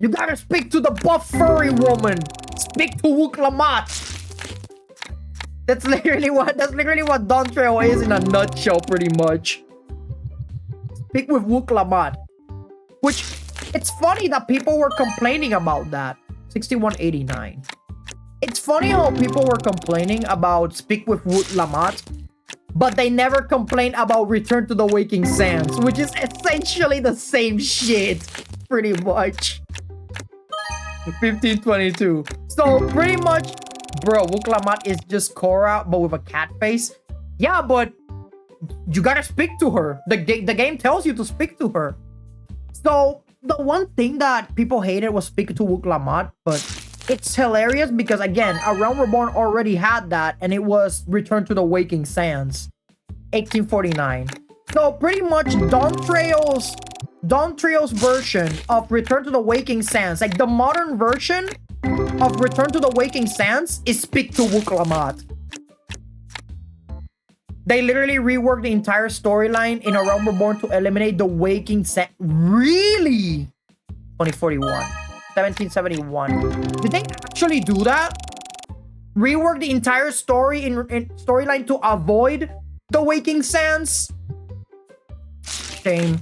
You gotta speak to the buff furry woman. Speak to Wook Lamont. That's literally what Dawn Trail is in a nutshell, pretty much. Speak with Wook Lamont. Which, it's funny that people were complaining about that. 6189. It's funny how people were complaining about Speak with Wook Lamont, but they never complained about Return to the Waking Sands, which is essentially the same shit, pretty much. 1522. So pretty much, bro, Wook Lamont is just Korra, but with a cat face. Yeah, but you gotta speak to her. The game tells you to speak to her. So the one thing that people hated was speaking to Wook Lamont, but it's hilarious because, again, A Realm Reborn already had that, and it was Return to the Waking Sands. 1849. So pretty much Dawn Trail's version of Return to the Waking Sands, like the modern version of Return to the Waking Sands, is Speak to Wook Lamont. They literally reworked the entire storyline in A Realm Reborn to eliminate the Waking Sands. Really? 2041. 1771. Did they actually do that? Rework the entire story in storyline to avoid the Waking Sands? Shame.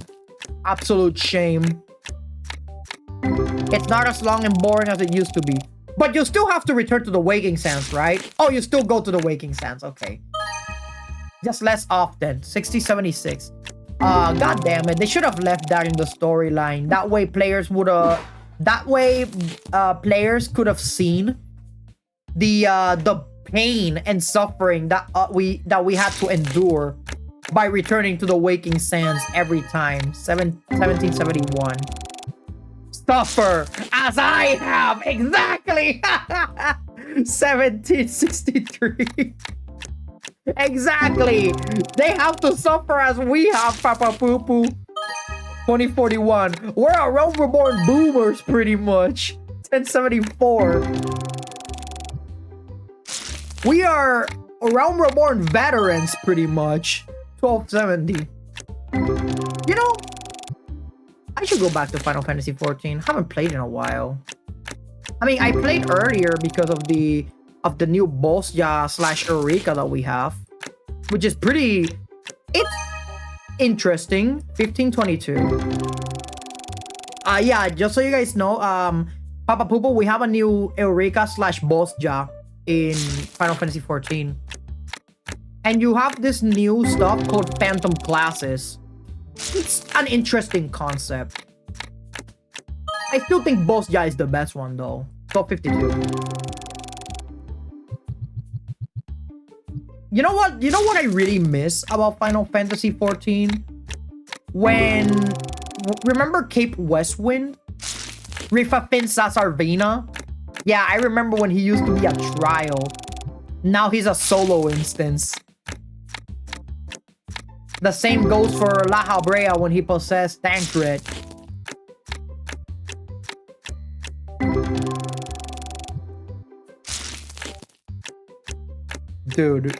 Absolute shame. It's not as long and boring as it used to be. But you still have to return to the Waking Sands, right? Oh, you still go to the Waking Sands. Okay. Just less often. 6076. God damn it. They should have left that in the storyline. That way players would players could have seen the pain and suffering that we had to endure by returning to the Waking Sands every time. 1771. Suffer as I have. Exactly. 1763. Exactly. They have to suffer as we have, Papa Poo Poo. 2041. We're a Realm Reborn boomers, pretty much. 1074. We are Realm Reborn veterans, pretty much. 1270. You know, I should go back to Final Fantasy 14. Haven't played in a while. I mean, I played earlier because of the new Bosja / Eureka that we have, which is pretty. It's interesting. 1522. Yeah, just so you guys know, Papa Poopo, we have a new Eureka / Bosja in Final Fantasy 14. And you have this new stuff called Phantom Classes. It's an interesting concept. I still think Bosja is the best one though. 1252. You know what? You know what I really miss about Final Fantasy 14? Remember Cape Westwind? Rifafin Sasarvina? Yeah, I remember when he used to be a trial. Now he's a solo instance. The same goes for La Habrea when he possessed Tancred. Dude.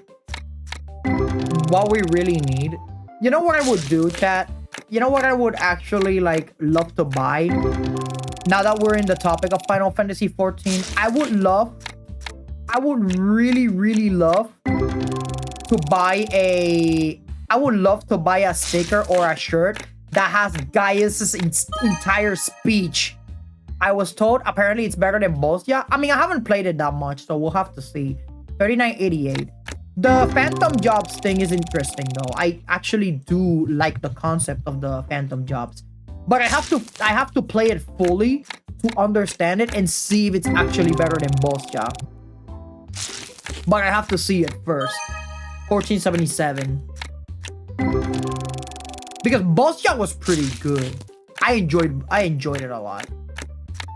What we really need. You know what I would do, chat? You know what I would actually love to buy? Now that we're in the topic of Final Fantasy 14, I would really love to buy a sticker or a shirt that has Gaius's entire speech. I was told apparently it's better than Bosja. I mean, I haven't played it that much, so we'll have to see. 3988. The Phantom Jobs thing is interesting though. I actually do like the concept of the Phantom Jobs. But I have to play it fully to understand it and see if it's actually better than Bosja. But I have to see it first. 1477. Because Bosja was pretty good. I enjoyed it a lot.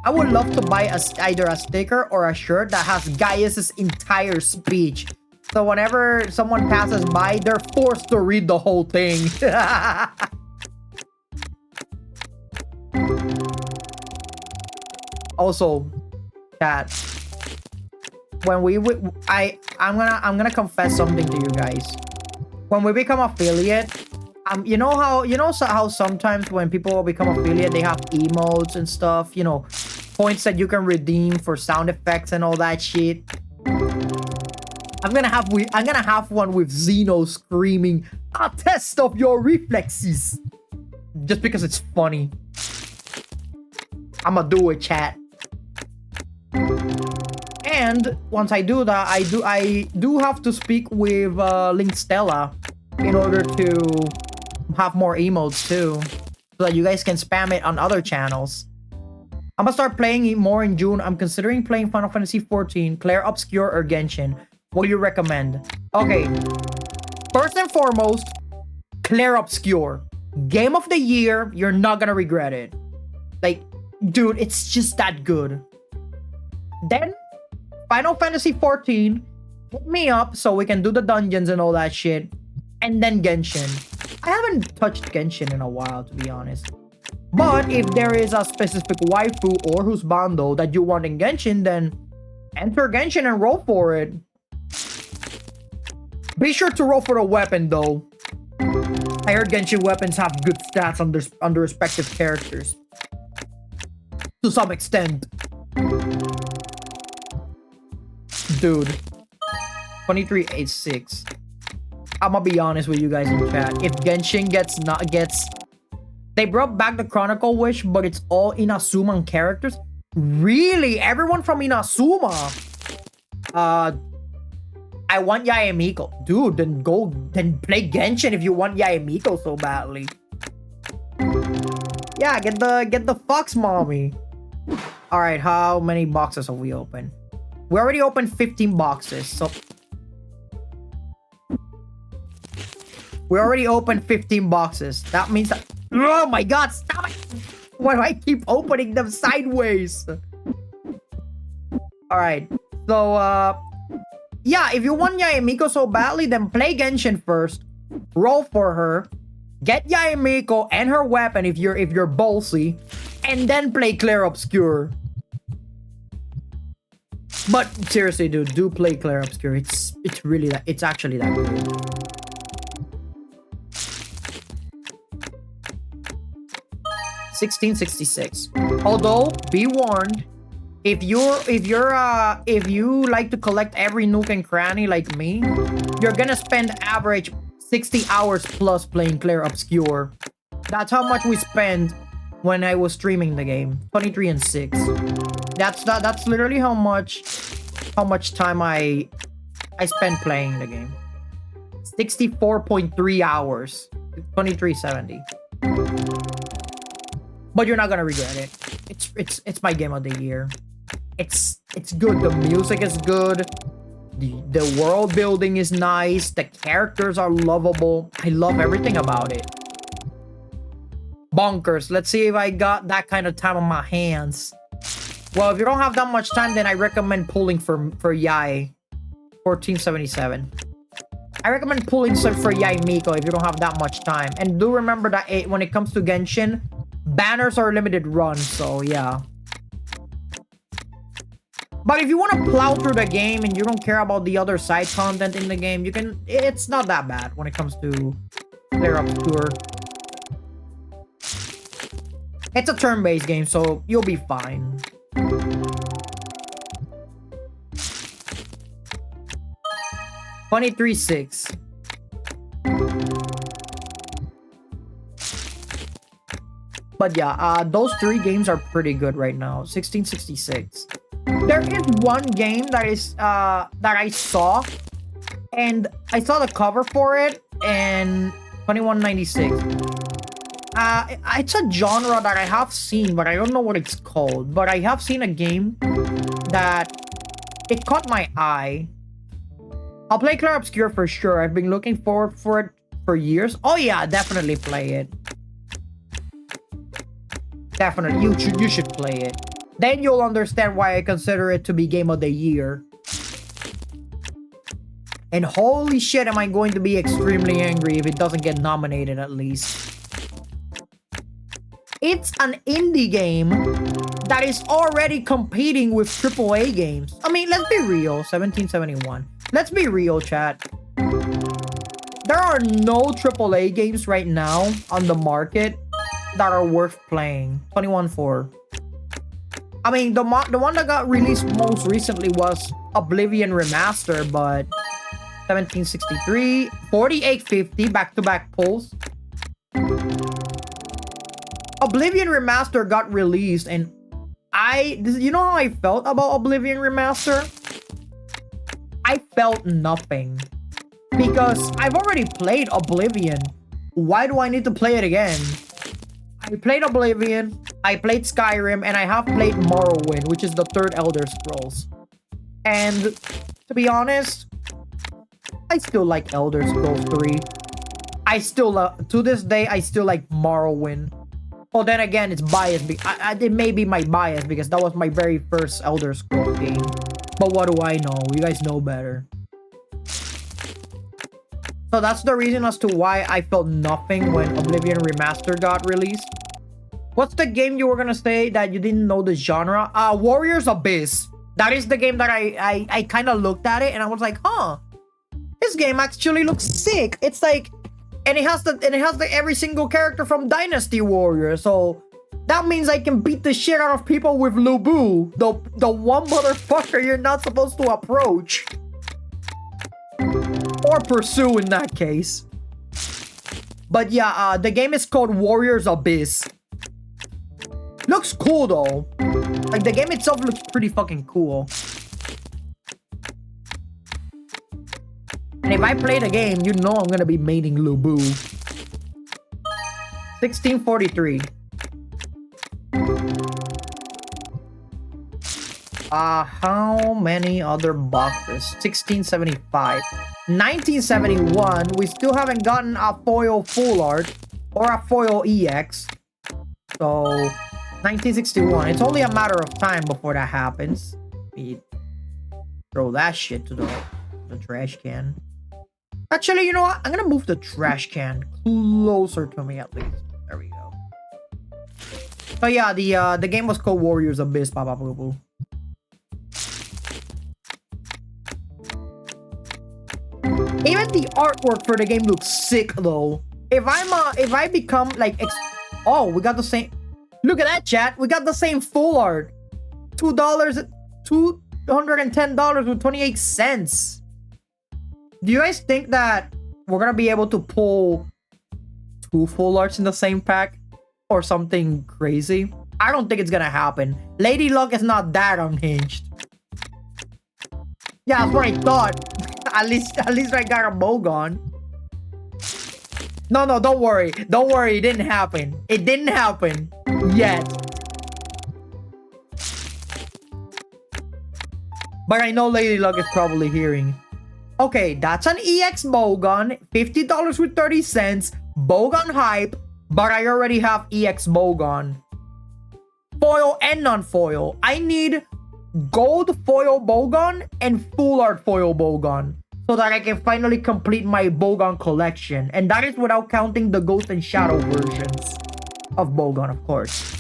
I would love to buy either a sticker or a shirt that has Gaius's entire speech. So whenever someone passes by, they're forced to read the whole thing. Also, chat. When I'm gonna confess something to you guys. When we become affiliate, you know how sometimes when people become affiliate, they have emotes and stuff. You know, points that you can redeem for sound effects and all that shit. I'm gonna have one with Xeno screaming, "A test of your reflexes," just because it's funny. I'ma do it, chat. And once I do that, I do have to speak with Link Stella in order to have more emotes too, so that you guys can spam it on other channels. I'm gonna start playing it more in June. I'm considering playing Final Fantasy 14, Clair Obscure, or Genshin. What do you recommend? Okay, first and foremost, Clair Obscure. Game of the year, you're not gonna regret it. Like, dude, it's just that good. Then, Final Fantasy 14, hit me up so we can do the dungeons and all that shit. And then Genshin. I haven't touched Genshin in a while, to be honest. But if there is a specific waifu or husbando that you want in Genshin, then enter Genshin and roll for it. Be sure to roll for the weapon, though. I heard Genshin weapons have good stats on their respective characters. To some extent. Dude. 2386. I'ma be honest with you guys in chat. If Genshin gets... They brought back the Chronicle Wish, but it's all Inazuma characters? Really? Everyone from Inazuma? I want Yae Miko. Dude, then play Genshin if you want Yae Miko so badly. Yeah, get the Fox Mommy. Alright, how many boxes have we opened? We already opened 15 boxes, so... We already opened 15 boxes. That means that... Oh my god, stop it! Why do I keep opening them sideways? Alright, so, yeah, if you want Yae Miko so badly, then play Genshin first. Roll for her. Get Yae Miko and her weapon if you're ballsy. And then play Clair Obscure. But seriously, dude, do play Clair Obscure. It's actually that good. $16.66. Although, be warned, if you like to collect every nook and cranny like me, you're gonna spend average 60 hours plus playing Clair Obscure. That's how much we spent when I was streaming the game. 23 and 6. That's literally how much time I spent playing the game. 64.3 hours. 2370. But you're not gonna regret it. It's my game of the year. It's good. The music is good. The world building is nice. The characters are lovable. I love everything about it. Bonkers. Let's see if I got that kind of time on my hands. Well, if you don't have that much time, then I recommend pulling for Yae. 1477. I recommend pulling for Yae Miko if you don't have that much time. And do remember that when it comes to Genshin, banners are limited run, so yeah. But if you want to plow through the game and you don't care about the other side content in the game, you can... It's not that bad when it comes to Clair Obscure. It's a turn-based game, so you'll be fine. $23.6. But yeah, those three games are pretty good right now. $16.66. There is one game that I saw, and I saw the cover for it, and $21.96. It's a genre that I have seen, but I don't know what it's called. But I have seen a game that it caught my eye. I'll play Clair Obscure for sure. I've been looking forward for it for years. Oh yeah, definitely play it. Definitely, you should play it. Then you'll understand why I consider it to be game of the year. And holy shit, am I going to be extremely angry if it doesn't get nominated at least. It's an indie game that is already competing with AAA games. I mean, let's be real. 1771. Let's be real, chat. There are no AAA games right now on the market that are worth playing. 21-4. I mean, the one that got released most recently was Oblivion Remaster, but 1763, 4850 back-to-back pulls. Oblivion Remaster got released, and you know how I felt about Oblivion Remaster? I felt nothing. Because I've already played Oblivion. Why do I need to play it again? I played Oblivion, I played Skyrim, and I have played Morrowind, which is the third Elder Scrolls. And to be honest, I still like Elder Scrolls 3. I still to this day, I still like Morrowind. Oh, then again, it's biased. It may be my bias because that was my very first Elder Scrolls game. But what do I know? You guys know better. So that's the reason as to why I felt nothing when Oblivion Remaster got released. What's the game you were gonna say that you didn't know the genre? Warriors Abyss. That is the game that I kind of looked at it and I was like, huh, this game actually looks sick. It's like, and it has every single character from Dynasty Warriors. So that means I can beat the shit out of people with Lubu, the one motherfucker you're not supposed to approach. Or pursue in that case. But yeah, the game is called Warriors Abyss. Looks cool though. Like the game itself looks pretty fucking cool. And if I play the game, you know I'm gonna be mating Lubu. 1643. How many other boxes? 1675. 1971, we still haven't gotten a foil full art or a foil EX. So 1961, it's only a matter of time before that happens. We throw that shit to the trash can. Actually, you know what? I'm gonna move the trash can closer to me at least. There we go. So yeah, the game was called Warriors Abyss. Boo boo. Even the artwork for the game looks sick though. If I become like oh, we got the same. Look at that, chat. We got the same full art. $210 with 28 cents. Do you guys think that we're gonna be able to pull 2 full arts in the same pack or something crazy? I don't think it's gonna happen. Lady Luck is not that unhinged. Yeah, that's what I thought. At least I got a Bogon. No, don't worry. Don't worry, it didn't happen. It didn't happen yet. But I know Lady Luck is probably hearing. Okay, that's an EX Bogon. $50 with 30 cents. Bogon hype. But I already have EX Bogon. Foil and non-foil. I need gold foil Bogon and full art foil Bogon. So that I can finally complete my Bogon collection. And that is without counting the Ghost and Shadow versions of Bogon, of course.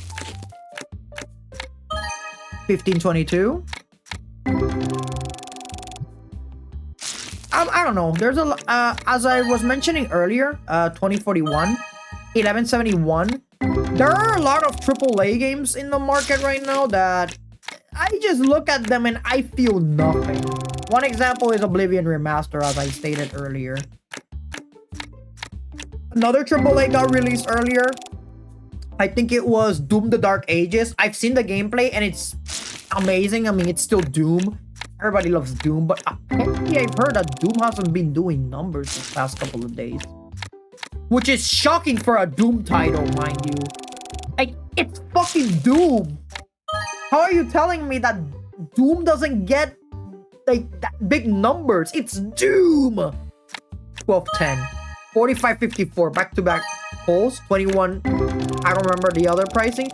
1522. I don't know. There's a as I was mentioning earlier, 2041, 1171. There are a lot of AAA games in the market right now that I just look at them and I feel nothing. One example is Oblivion Remaster, as I stated earlier. Another AAA got released earlier. I think it was Doom the Dark Ages. I've seen the gameplay and it's amazing. I mean, it's still Doom. Everybody loves Doom, but apparently I've heard that Doom hasn't been doing numbers this past couple of days. Which is shocking for a Doom title, mind you. Like, it's fucking Doom. How are you telling me that Doom doesn't get like that big numbers? It's Doom. 1210, 4554 back-to-back polls. 21. I don't remember the other pricing.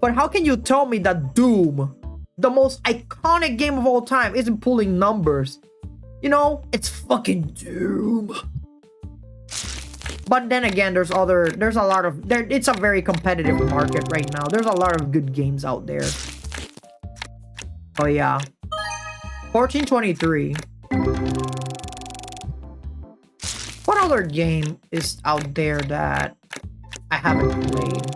But how can you tell me that Doom, the most iconic game of all time, isn't pulling numbers? You know, it's fucking Doom. But then again, there's a lot of, it's a very competitive market right now. There's a lot of good games out there. Oh yeah. 1423. What other game is out there that I haven't played?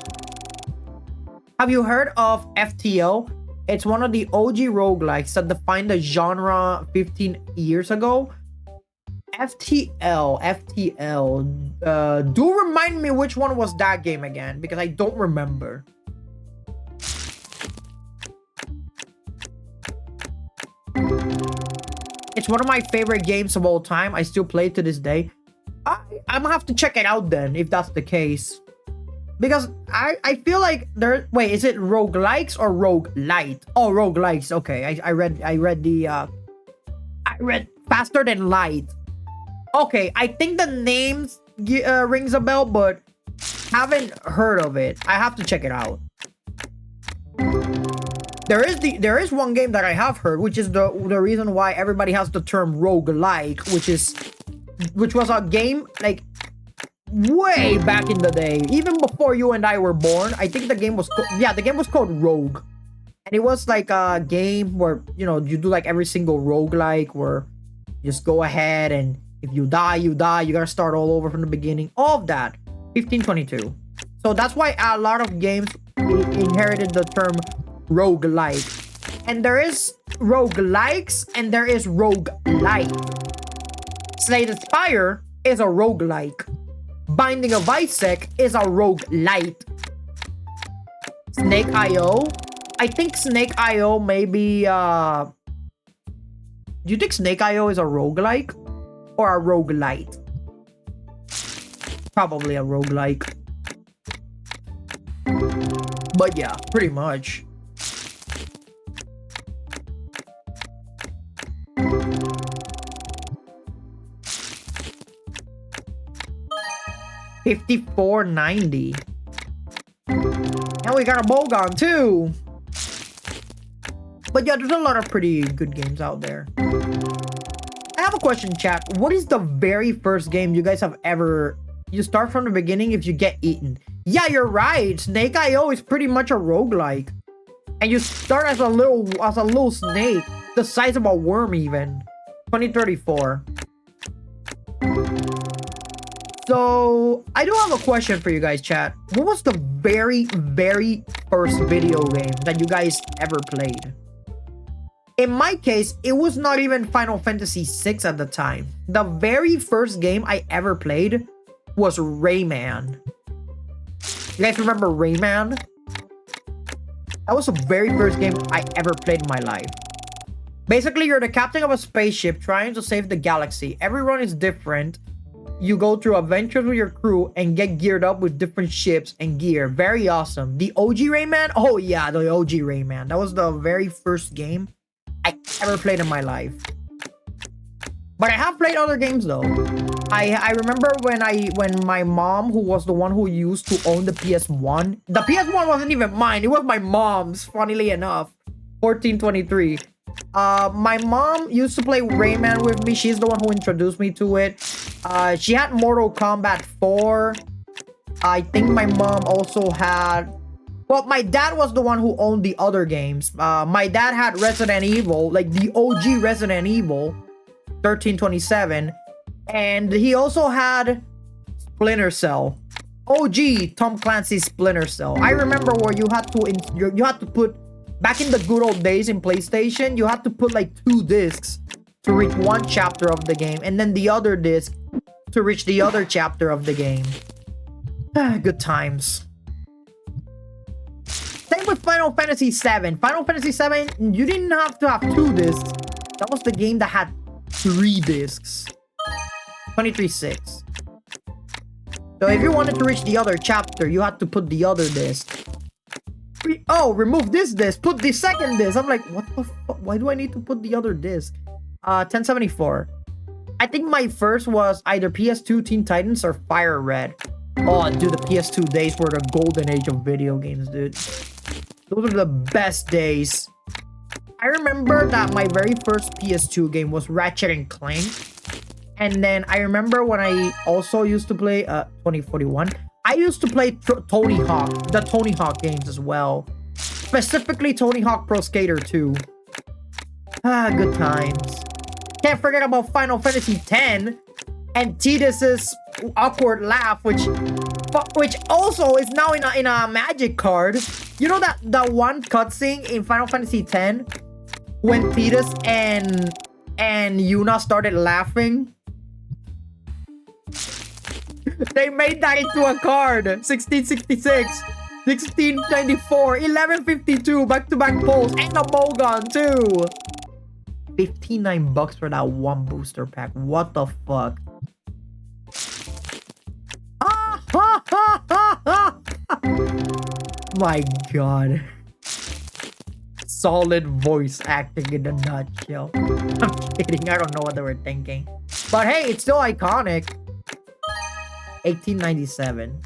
Have you heard of FTO? It's one of the OG roguelikes that defined the genre 15 years ago. FTL. Do remind me which one was that game again, because I don't remember. It's one of my favorite games of all time. I still play it to this day. I'm gonna have to check it out then, if that's the case. Because I feel like there... Wait, is it roguelikes or roguelite? Oh, roguelikes. Okay, I read faster than light. Okay, I think the names rings a bell, but haven't heard of it. I have to check it out. There is one game that I have heard, which is the reason why everybody has the term roguelike, which was a game like way back in the day, even before you and I were born. I think the game was the game was called Rogue, and it was like a game where, you know, you do like every single roguelike where you just go ahead and if you die, you die. You gotta start all over from the beginning. All of that. 1522. So that's why a lot of games inherited the term roguelike. And there is roguelikes and there is roguelite. Slay the Spire is a roguelike. Binding of Isaac is a roguelite. Snake.io. I think Snake.io maybe do you think Snake.io is a roguelike? Or a roguelite? Probably a roguelike. But yeah, pretty much. $54.90. And we got a Bogon too. But yeah, there's a lot of pretty good games out there. I have a question, chat. What is the very first game you guys have ever... You start from the beginning if you get eaten. Yeah, you're right. Snake.io is pretty much a roguelike. And you start as a little snake. The size of a worm even. 2034. So, I do have a question for you guys, chat. What was the very first video game that you guys ever played? In my case, it was not even Final Fantasy VI at the time. The very first game I ever played was Rayman. You guys remember Rayman? That was the very first game I ever played in my life. Basically, you're the captain of a spaceship trying to save the galaxy. Every run is different. You go through adventures with your crew and get geared up with different ships and gear. Very awesome. The OG Rayman? Oh yeah, the OG Rayman. That was the very first game I ever played in my life. But I have played other games though. I remember when my mom, who was the one who used to own the PS1. The PS1 wasn't even mine. It was my mom's, funnily enough. 1423. My mom used to play Rayman with me. She's the one who introduced me to it. She had Mortal Kombat 4. I think my mom also had... Well, my dad was the one who owned the other games. My dad had Resident Evil, like the OG Resident Evil, 1327. And he also had Splinter Cell. OG Tom Clancy's Splinter Cell. I remember where you had to put... Back in the good old days in PlayStation, you had to put like 2 discs to reach one chapter of the game, and then the other disc to reach the other chapter of the game. Good times. Same with Final Fantasy VII. Final Fantasy VII, you didn't have to have 2 discs. That was the game that had 3 discs. 23.6. So if you wanted to reach the other chapter, you had to put the other disc. Oh, remove this disc, put the second disc. I'm like, what the fuck? Why do I need to put the other disc? 1074. I think my first was either PS2 Teen Titans or Fire Red. Oh, dude, the PS2 days were the golden age of video games, dude. Those are the best days. I remember that my very first PS2 game was Ratchet and Clank. And then I remember when I also used to play 2041. I used to play Tony Hawk, the Tony Hawk games as well. Specifically Tony Hawk Pro Skater 2. Ah, good times. Can't forget about Final Fantasy X and Tidus's awkward laugh, which also is now in a magic card. You know that one cutscene in Final Fantasy X when Tidus and Yuna started laughing? They made that into a card. 1666, 1694, 1152, back-to-back pulls, and a Bogon too. $59 for that one booster pack. What the fuck? My god. Solid voice acting in a nutshell. I'm kidding. I don't know what they were thinking. But hey, it's still iconic. 1897.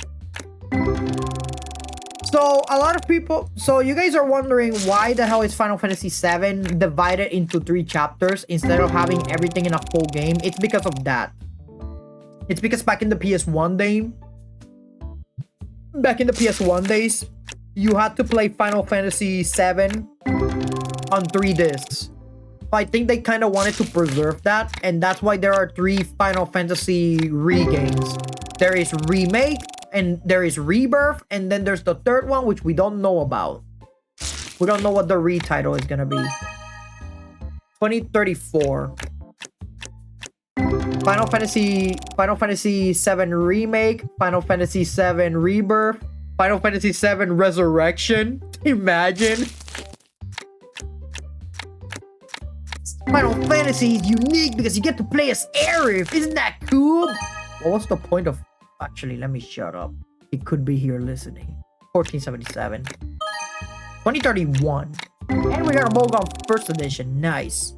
So a lot of people, so you guys are wondering why the hell is Final Fantasy VII divided into 3 chapters instead of having everything in a full game? It's because of that. It's because back in the PS1 days, you had to play Final Fantasy VII on 3 discs. I think they kind of wanted to preserve that, and that's why there are 3 Final Fantasy regames. There is Remake, and there is Rebirth, and then there's the 3rd one, which we don't know about. We don't know what the retitle is gonna be. 2034. Final Fantasy VII Remake, Final Fantasy VII Rebirth, Final Fantasy VII Resurrection. Imagine. Final Fantasy is unique because you get to play as Aerith. Isn't that cool? Well, what's the point of... Actually, let me shut up. He could be here listening. 1477. 2031. And we got a Bogon first edition. Nice.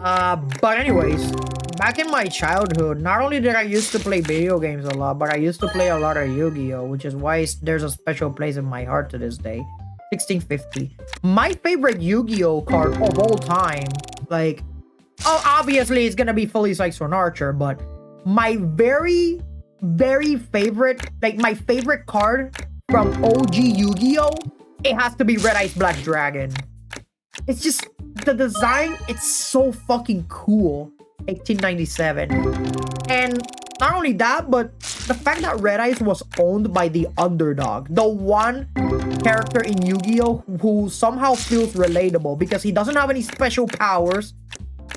But anyways, back in my childhood, not only did I used to play video games a lot, but I used to play a lot of Yu-Gi-Oh, which is why there's a special place in my heart to this day. 1650. My favorite Yu-Gi-Oh card of all time, like, oh, obviously it's gonna be Fully Sexton Archer, but my very, very favorite, like my favorite card from OG Yu-Gi-Oh, it has to be Red Eyes Black Dragon. It's just, the design, it's so fucking cool. 1897. And not only that, but the fact that Red Eyes was owned by the underdog, the one character in Yu-Gi-Oh who somehow feels relatable because he doesn't have any special powers.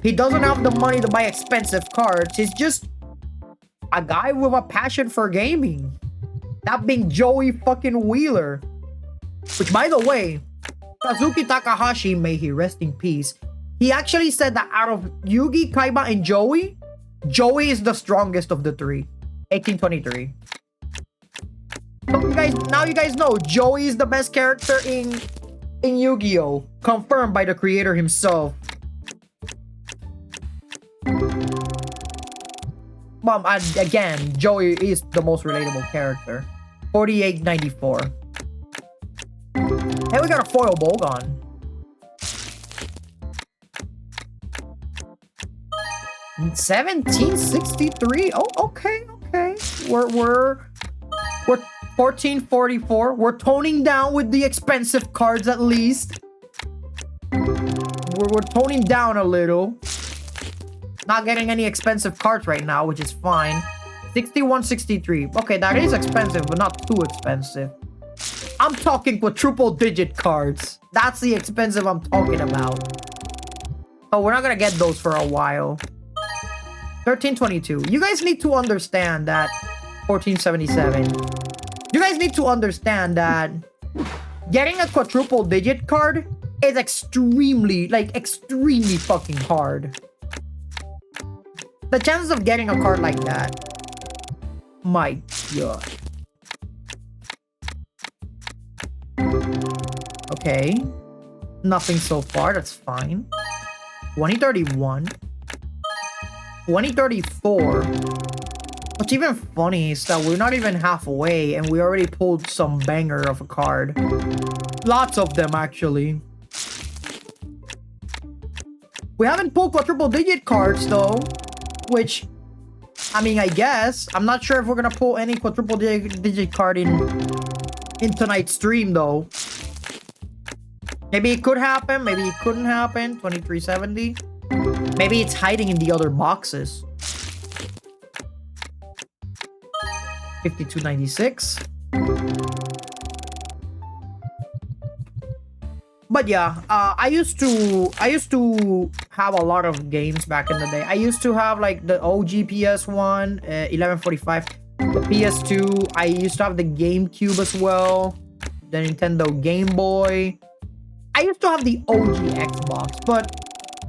He doesn't have the money to buy expensive cards. He's just a guy with a passion for gaming. That being Joey fucking Wheeler. Which, by the way, Kazuki Takahashi, may he rest in peace, he actually said that out of Yugi, Kaiba, and Joey, Joey is the strongest of the 3. 1823. So you guys know Joey is the best character in Yu-Gi-Oh! Confirmed by the creator himself. Again, Joey is the most relatable character. 4894. Hey, we got a foil Bogon. In 1763. Oh, okay. We're 1444. We're toning down with the expensive cards at least. We're toning down a little. Not getting any expensive cards right now, which is fine. 6163. Okay, that is expensive, but not too expensive. I'm talking quadruple digit cards. That's the expensive I'm talking about. Oh, we're not gonna get those for a while. 1322. You guys need to understand that 1477. You guys need to understand that getting a quadruple digit card is extremely fucking hard. The chances of getting a card like that, my god. Okay. Nothing so far, that's fine. 2031. 2034. What's even funny is that we're not even halfway and we already pulled some banger of a card. Lots of them, actually. We haven't pulled quadruple digit cards, though. Which, I mean, I guess. I'm not sure if we're gonna pull any quadruple digit card in tonight's stream, though. Maybe it could happen. Maybe it couldn't happen. 2370. Maybe it's hiding in the other boxes. 5296. But yeah, I used to have a lot of games back in the day. I used to have like the OG PS1, 1145, the PS2. I used to have the GameCube as well, the Nintendo Game Boy. I used to have the OG Xbox, but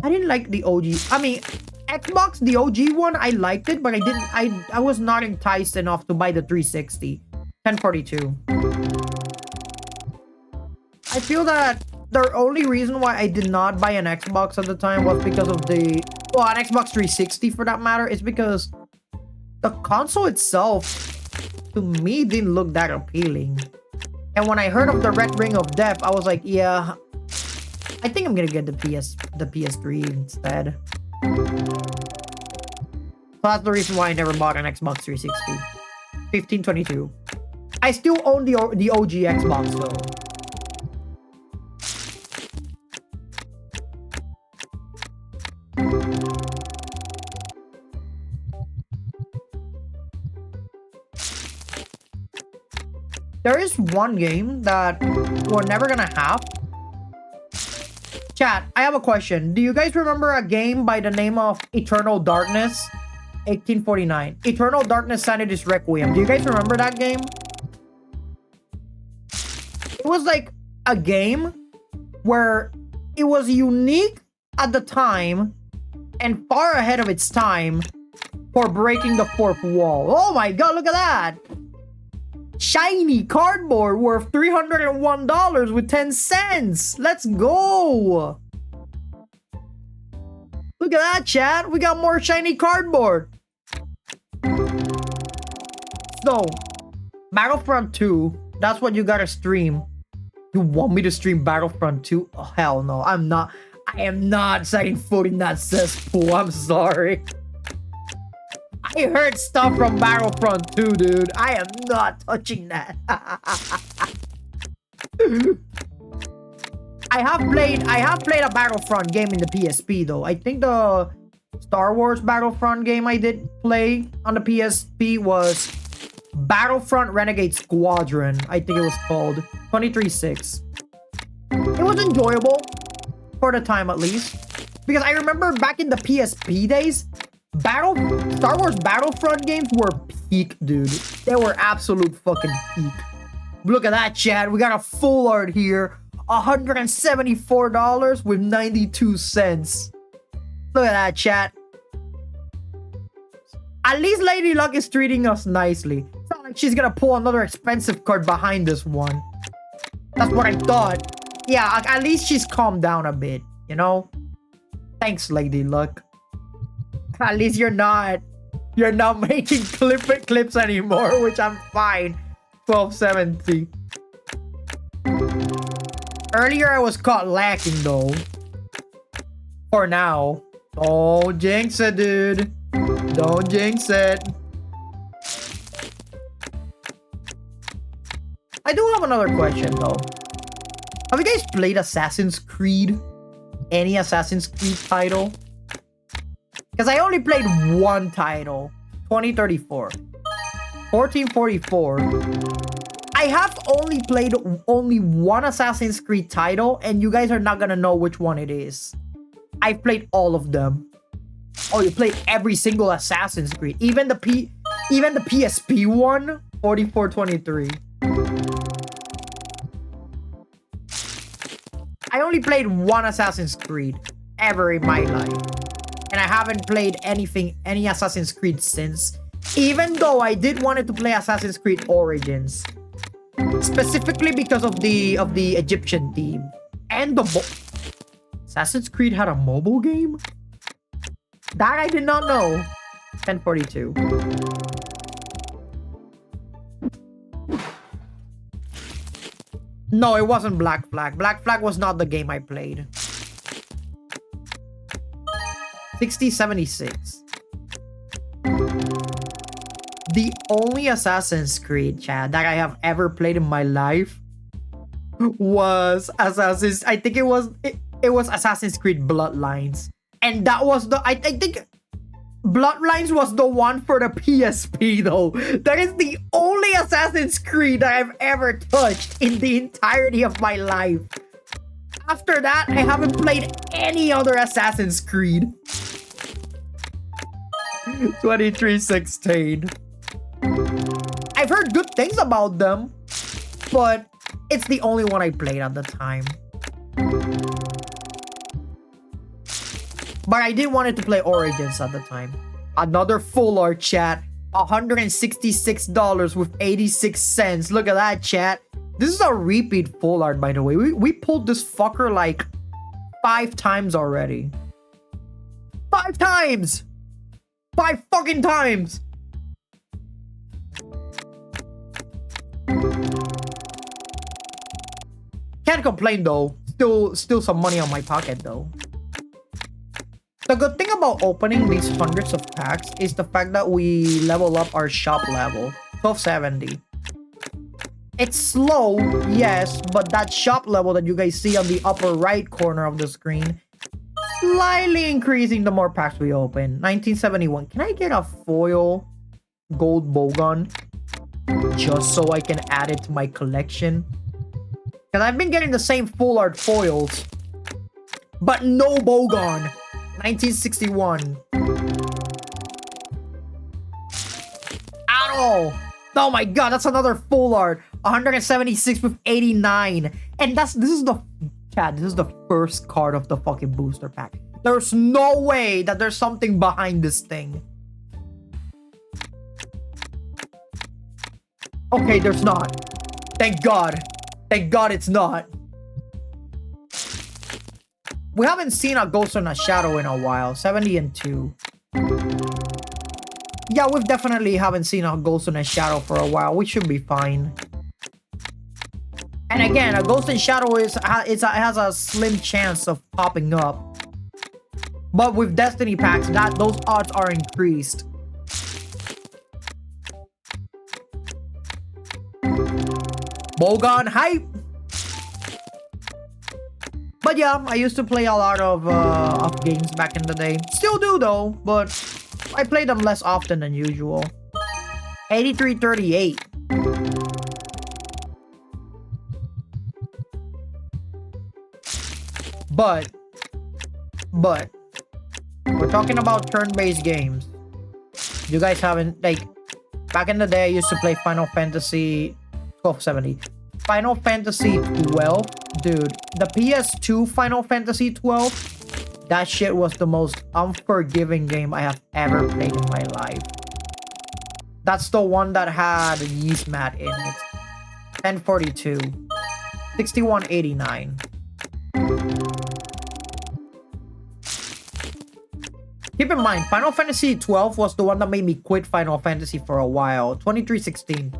I didn't like the OG. I mean, Xbox, the OG one, I liked it, but I was not enticed enough to buy the 360. 1042. I feel that the only reason why I did not buy an Xbox at the time was because of an Xbox 360 for that matter, is because the console itself, to me, didn't look that appealing. And when I heard of the Red Ring of Death, I was like, yeah, I think I'm gonna get the PS3 instead. So that's the reason why I never bought an Xbox 360. 1522. I still own the OG Xbox though. There is one game that we're never gonna have. Chat, I have a question. Do you guys remember a game by the name of Eternal Darkness? 1849. Eternal Darkness Sanity's Requiem. Do you guys remember that game? It was like a game where it was unique at the time and far ahead of its time for breaking the fourth wall. Oh my god, look at that! Shiny cardboard worth $301 with 10 cents. Let's go. Look at that, chat. We got more shiny cardboard. So, Battlefront 2, that's what you gotta stream. You want me to stream Battlefront 2? Oh, hell no. I am not setting foot in that cesspool. I'm sorry. I heard stuff from Battlefront 2, dude. I am not touching that. I have played a Battlefront game in the PSP though. I think the Star Wars Battlefront game I did play on the PSP was Battlefront Renegade Squadron. I think it was called 23.6. It was enjoyable for the time at least, because I remember back in the PSP days, Star Wars Battlefront games were peak, dude. They were absolute fucking peak. Look at that, chat. We got a full art here. $174 with 92 cents. Look at that, chat. At least Lady Luck is treating us nicely. It's not like she's gonna pull another expensive card behind this one. That's what I thought. Yeah, at least she's calmed down a bit, you know? Thanks, Lady Luck. At least you're not making clips anymore, which I'm fine. 1270. Earlier I was caught lacking though. For now. Don't jinx it, dude. Don't jinx it. I do have another question though. Have you guys played Assassin's Creed? Any Assassin's Creed title? Because I only played one title, 2034. 1444. I have only played one Assassin's Creed title, and you guys are not gonna know which one it is. I've played all of them. Oh, you played every single Assassin's Creed, even the PSP one, 4423. I only played one Assassin's Creed ever in my life. And I haven't played any Assassin's Creed since. Even though I did wanted to play Assassin's Creed Origins. Specifically because of the Egyptian theme. And Assassin's Creed had a mobile game? That I did not know. 1042. No, it wasn't Black Flag. Black Flag was not the game I played. 6076. The only Assassin's Creed, chat, that I have ever played in my life was I think it was Assassin's Creed Bloodlines. And that was I think Bloodlines was the one for the PSP though. That is the only Assassin's Creed that I've ever touched in the entirety of my life. After that, I haven't played any other Assassin's Creed. 2316. I've heard good things about them, but it's the only one I played at the time. But I didn't want it to play Origins at the time. Another full art, chat. $166 with 86 cents. Look at that, chat. This is a repeat full art, by the way. We pulled this fucker like 5 times already. 5 times! 5 fucking times! Can't complain though. Still some money on my pocket though. The good thing about opening these hundreds of packs is the fact that we level up our shop level. 1270. It's slow, yes, but that shop level that you guys see on the upper right corner of the screen slightly increasing the more packs we open. 1971. Can I get a foil gold bowgun just so I can add it to my collection? Because I've been getting the same full art foils, but no bowgun. 1961. At all. Oh my god, that's another full art. 176 with 89. And this is the first card of the fucking booster pack. There's no way that there's something behind this thing. Okay, there's not. Thank God. Thank God it's not. We haven't seen a Ghost in a Shadow in a while. 70 and 2. Yeah, we definitely haven't seen a Ghost in a Shadow for a while. We should be fine. And again, a Ghost in Shadow has a slim chance of popping up. But with Destiny packs, those odds are increased. Bowgun hype. But yeah, I used to play a lot of games back in the day. Still do though, but I play them less often than usual. 8338. But we're talking about turn-based games. You guys haven't, like, back in the day I used to play Final Fantasy 1270. Final Fantasy 12, dude, the PS2 Final Fantasy 12, that shit was the most unforgiving game I have ever played in my life. That's the one that had Yeast Mat in it. 1042. 6189. Keep in mind, Final Fantasy 12 was the one that made me quit Final Fantasy for a while. 2316.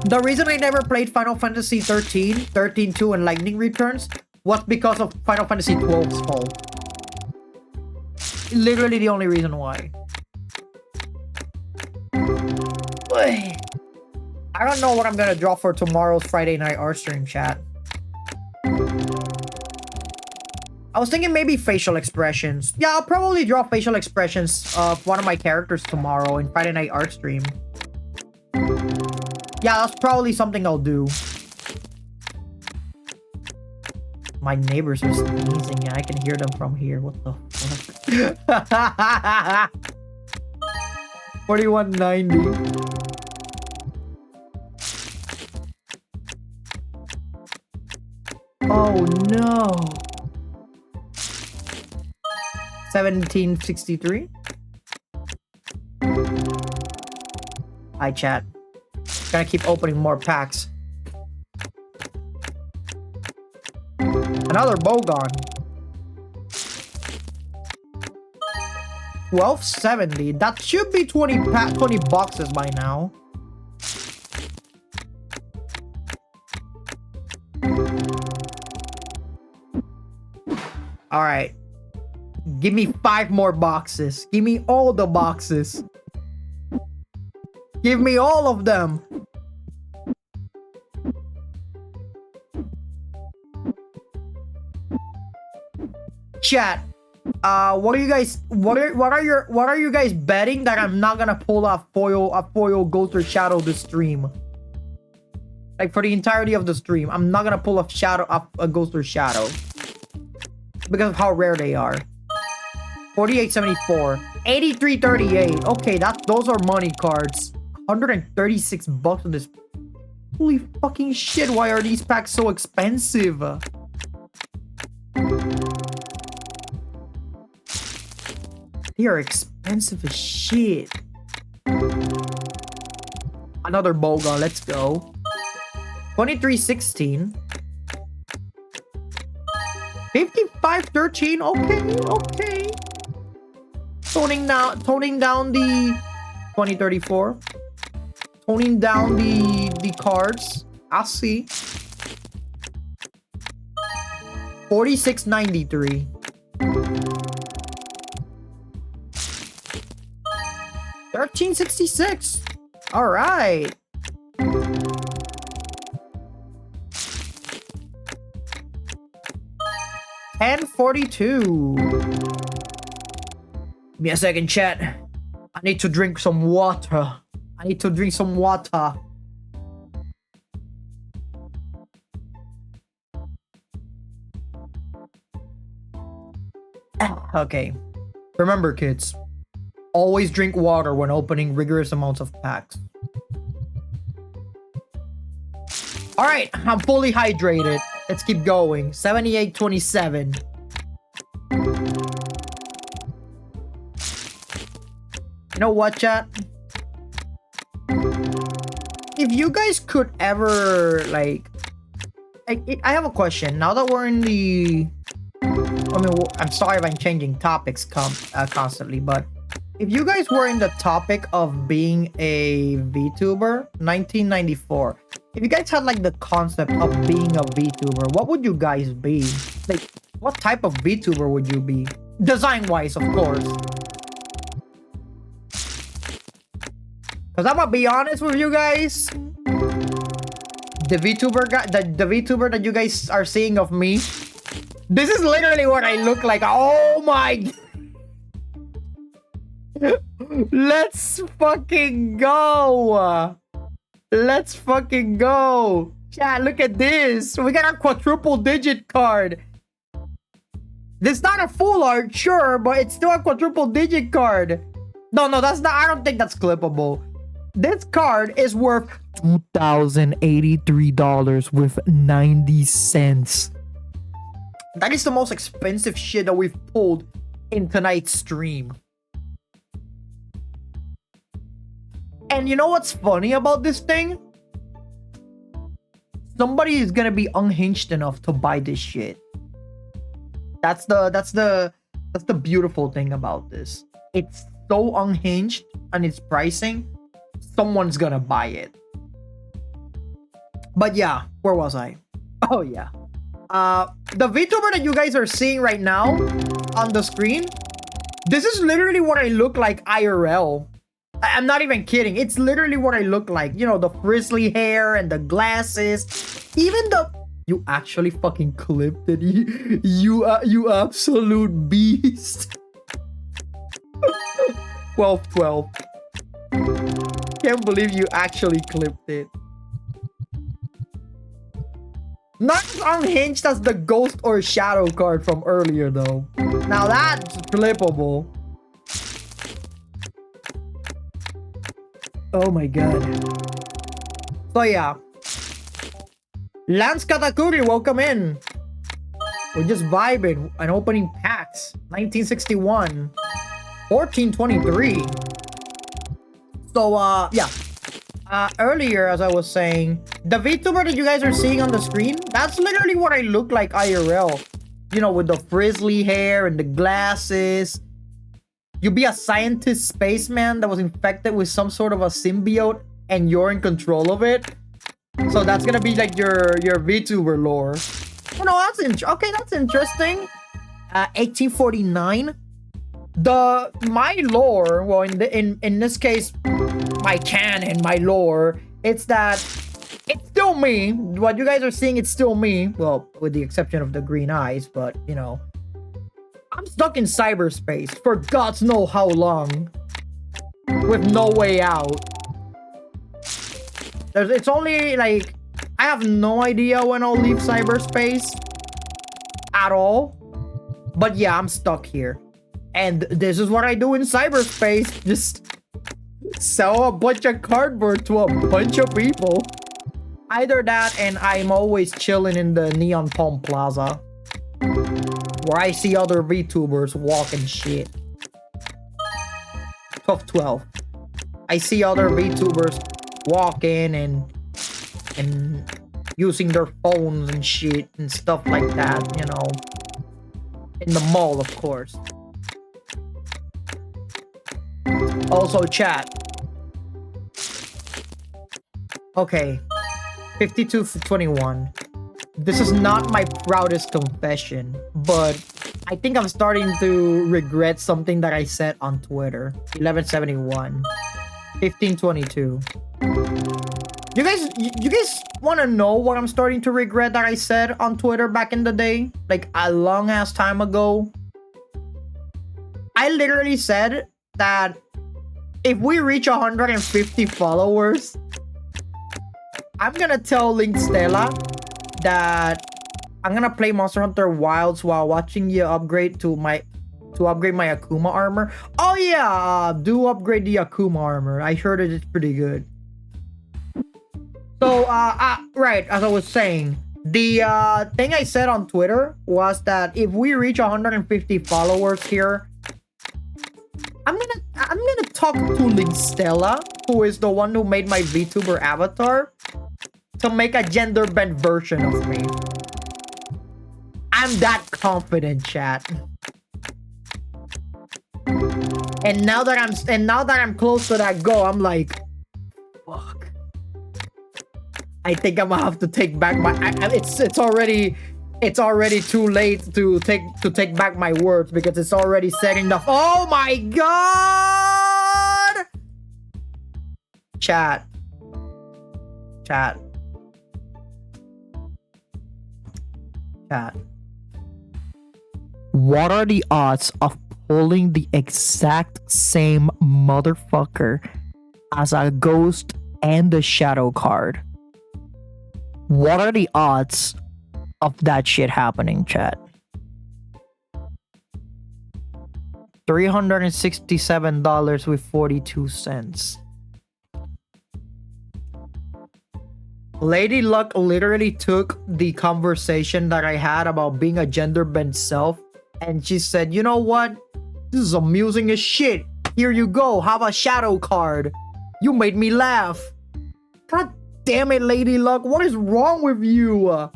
The reason I never played Final Fantasy 13, 13-2, and Lightning Returns was because of Final Fantasy 12's fault. Literally the only reason why. I don't know what I'm gonna draw for tomorrow's Friday night art stream, chat. I was thinking maybe facial expressions. Yeah, I'll probably draw facial expressions of one of my characters tomorrow in Friday night art stream. Yeah, that's probably something I'll do. My neighbors are sneezing and I can hear them from here. What the fuck? 4190. Oh no. 1763. Hi, chat. Gonna keep opening more packs. Another Bowgun. 1270. That should be 20 boxes by now. All right. Give me 5 more boxes. Give me all the boxes. Give me all of them. Chat. What are you guys? What are you guys betting that I'm not gonna pull a foil ghost or shadow this stream? Like for the entirety of the stream, I'm not gonna pull a ghost or shadow because of how rare they are. 48.74, 83.38. Okay, those are money cards. 136 bucks on this. Holy fucking shit! Why are these packs so expensive? They are expensive as shit. Another Boga, let's go. 23.16. 55.13. Okay. Toning down the 2034. Toning down the cards. I'll see. 46.93. 13.66. All right. $10.42. Give me a second, chat. I need to drink some water. Okay. Remember, kids. Always drink water when opening rigorous amounts of packs. All right, I'm fully hydrated. Let's keep going. 78.27. You know what, chat? If you guys could ever, like I have a question. Now that we're in the... I mean, I'm sorry if I'm changing topics constantly, but if you guys were in the topic of being a VTuber, 1994, if you guys had like the concept of being a VTuber, what would you guys be? Like, what type of VTuber would you be? Design-wise, of course. Because I'm gonna be honest with you guys, the VTuber that you guys are seeing of me, this is literally what I look like. Oh my... Let's fucking go. Let's fucking go. Chat, look at this. We got a quadruple digit card. This is not a full art, sure, but it's still a quadruple digit card. No, that's not. I don't think that's clippable. This card is worth $2,083 with 90 cents. That is the most expensive shit that we've pulled in tonight's stream. And you know what's funny about this thing? Somebody is gonna be unhinged enough to buy this shit. That's the beautiful thing about this. It's so unhinged on its pricing. Someone's gonna buy it. But yeah, where was I? Oh yeah. The VTuber that you guys are seeing right now on the screen, this is literally what I look like IRL. I'm not even kidding. It's literally what I look like. You know, the frizzly hair and the glasses. Even the... You actually fucking clipped it. You absolute beast. 12. Can't believe you actually clipped it. Not as unhinged as the ghost or shadow card from earlier, though. Now that's clippable. Oh my god. So yeah. Lance Katakuri, welcome in. We're just vibing and opening packs. 1961. 1423. So yeah. Earlier, as I was saying, the VTuber that you guys are seeing on the screen, that's literally what I look like IRL. You know, with the frizzly hair and the glasses. You be a scientist spaceman that was infected with some sort of a symbiote and you're in control of it. So that's gonna be like your VTuber lore. Oh no, that's interesting. 1849. My lore, well, in this case, my canon, my lore, it's that it's still me. What you guys are seeing, it's still me. Well, with the exception of the green eyes, but you know, I'm stuck in cyberspace for God's know how long, with no way out. It's only like I have no idea when I'll leave cyberspace at all. But yeah, I'm stuck here. And this is what I do in cyberspace. Just sell a bunch of cardboard to a bunch of people. Either that and I'm always chilling in the Neon Palm Plaza, where I see other VTubers walking shit. 12-12. I see other VTubers walking and using their phones and shit and stuff like that, you know. In the mall, of course. Also, chat. Okay. 52-21. This is not my proudest confession, but I think I'm starting to regret something that I said on Twitter. 1171. 1522. You guys want to know what I'm starting to regret that I said on Twitter back in the day? Like a long ass time ago. I literally said that if we reach 150 followers, I'm gonna tell Link Stella that I'm gonna play Monster Hunter Wilds while watching you upgrade to upgrade my Akuma armor. Oh yeah, do upgrade the Akuma armor. I heard it is pretty good. So, right, as I was saying, the thing I said on Twitter was that if we reach 150 followers here, I'm gonna talk to Link Stella, who is the one who made my VTuber avatar, to make a gender bent version of me. I'm that confident, chat. And now that I'm close to that goal, I'm like, fuck. I think I'm gonna have to take back my. It's already too late to take back my words because it's already setting the. Oh my god! Chat. What are the odds of pulling the exact same motherfucker as a ghost and the shadow card? What are the odds of that shit happening, chat? $367 with 42 cents. Lady Luck literally took the conversation that I had about being a gender bent self and she said, you know what? This is amusing as shit. Here you go. Have a shadow card. You made me laugh. God damn it, Lady Luck. What is wrong with you?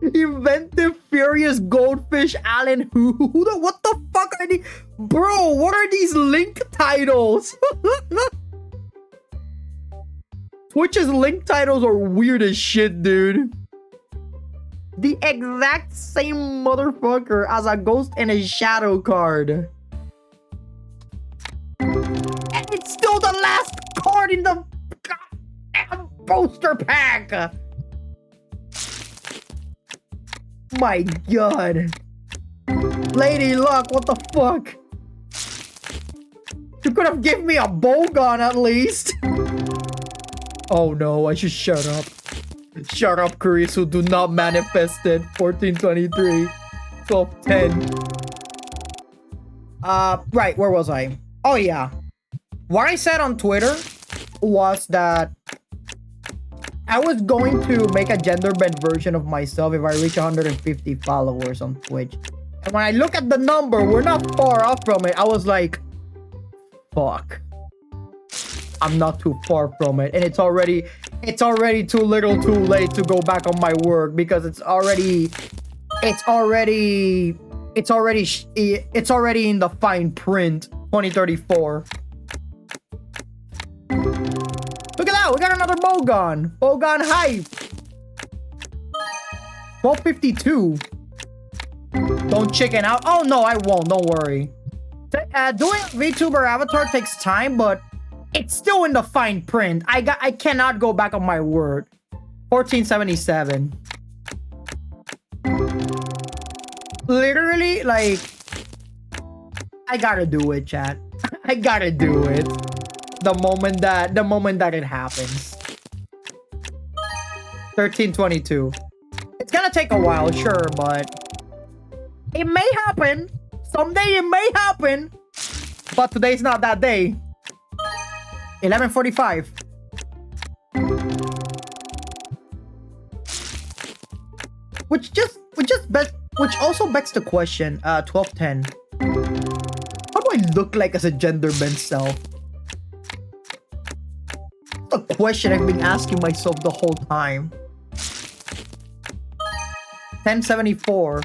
Inventive Furious Goldfish Allen Who? What the fuck are these? Bro, what are these link titles? Twitch's link titles are weird as shit, dude. The exact same motherfucker as a ghost and a shadow card. And it's still the last card in the goddamn booster pack. My god. Lady Luck, what the fuck? You could have given me a bow gun at least. Oh no, I should shut up. Shut up, Kurisu. Do not manifest it. 1423. 1210. Right, where was I? Oh yeah. What I said on Twitter was that I was going to make a gender bent version of myself if I reach 150 followers on Twitch. And when I look at the number, we're not far off from it. I was like, fuck. I'm not too far from it. And it's already too little too late to go back on my word because it's already in the fine print. 2034. Look at that, we got another Bogon. Bogon hype. 1252. Don't chicken out. Oh, no, I won't. Don't worry. Doing VTuber avatar takes time, but it's still in the fine print. I cannot go back on my word. 1477. Literally, like, I gotta do it, chat. I gotta do it. The moment that it happens. 1322. It's gonna take a while, sure, but it may happen. Someday it may happen. But today's not that day. 11:45. Which also begs the question. 12:10. How do I look like as a gender bent self? That's a question I've been asking myself the whole time. 1074.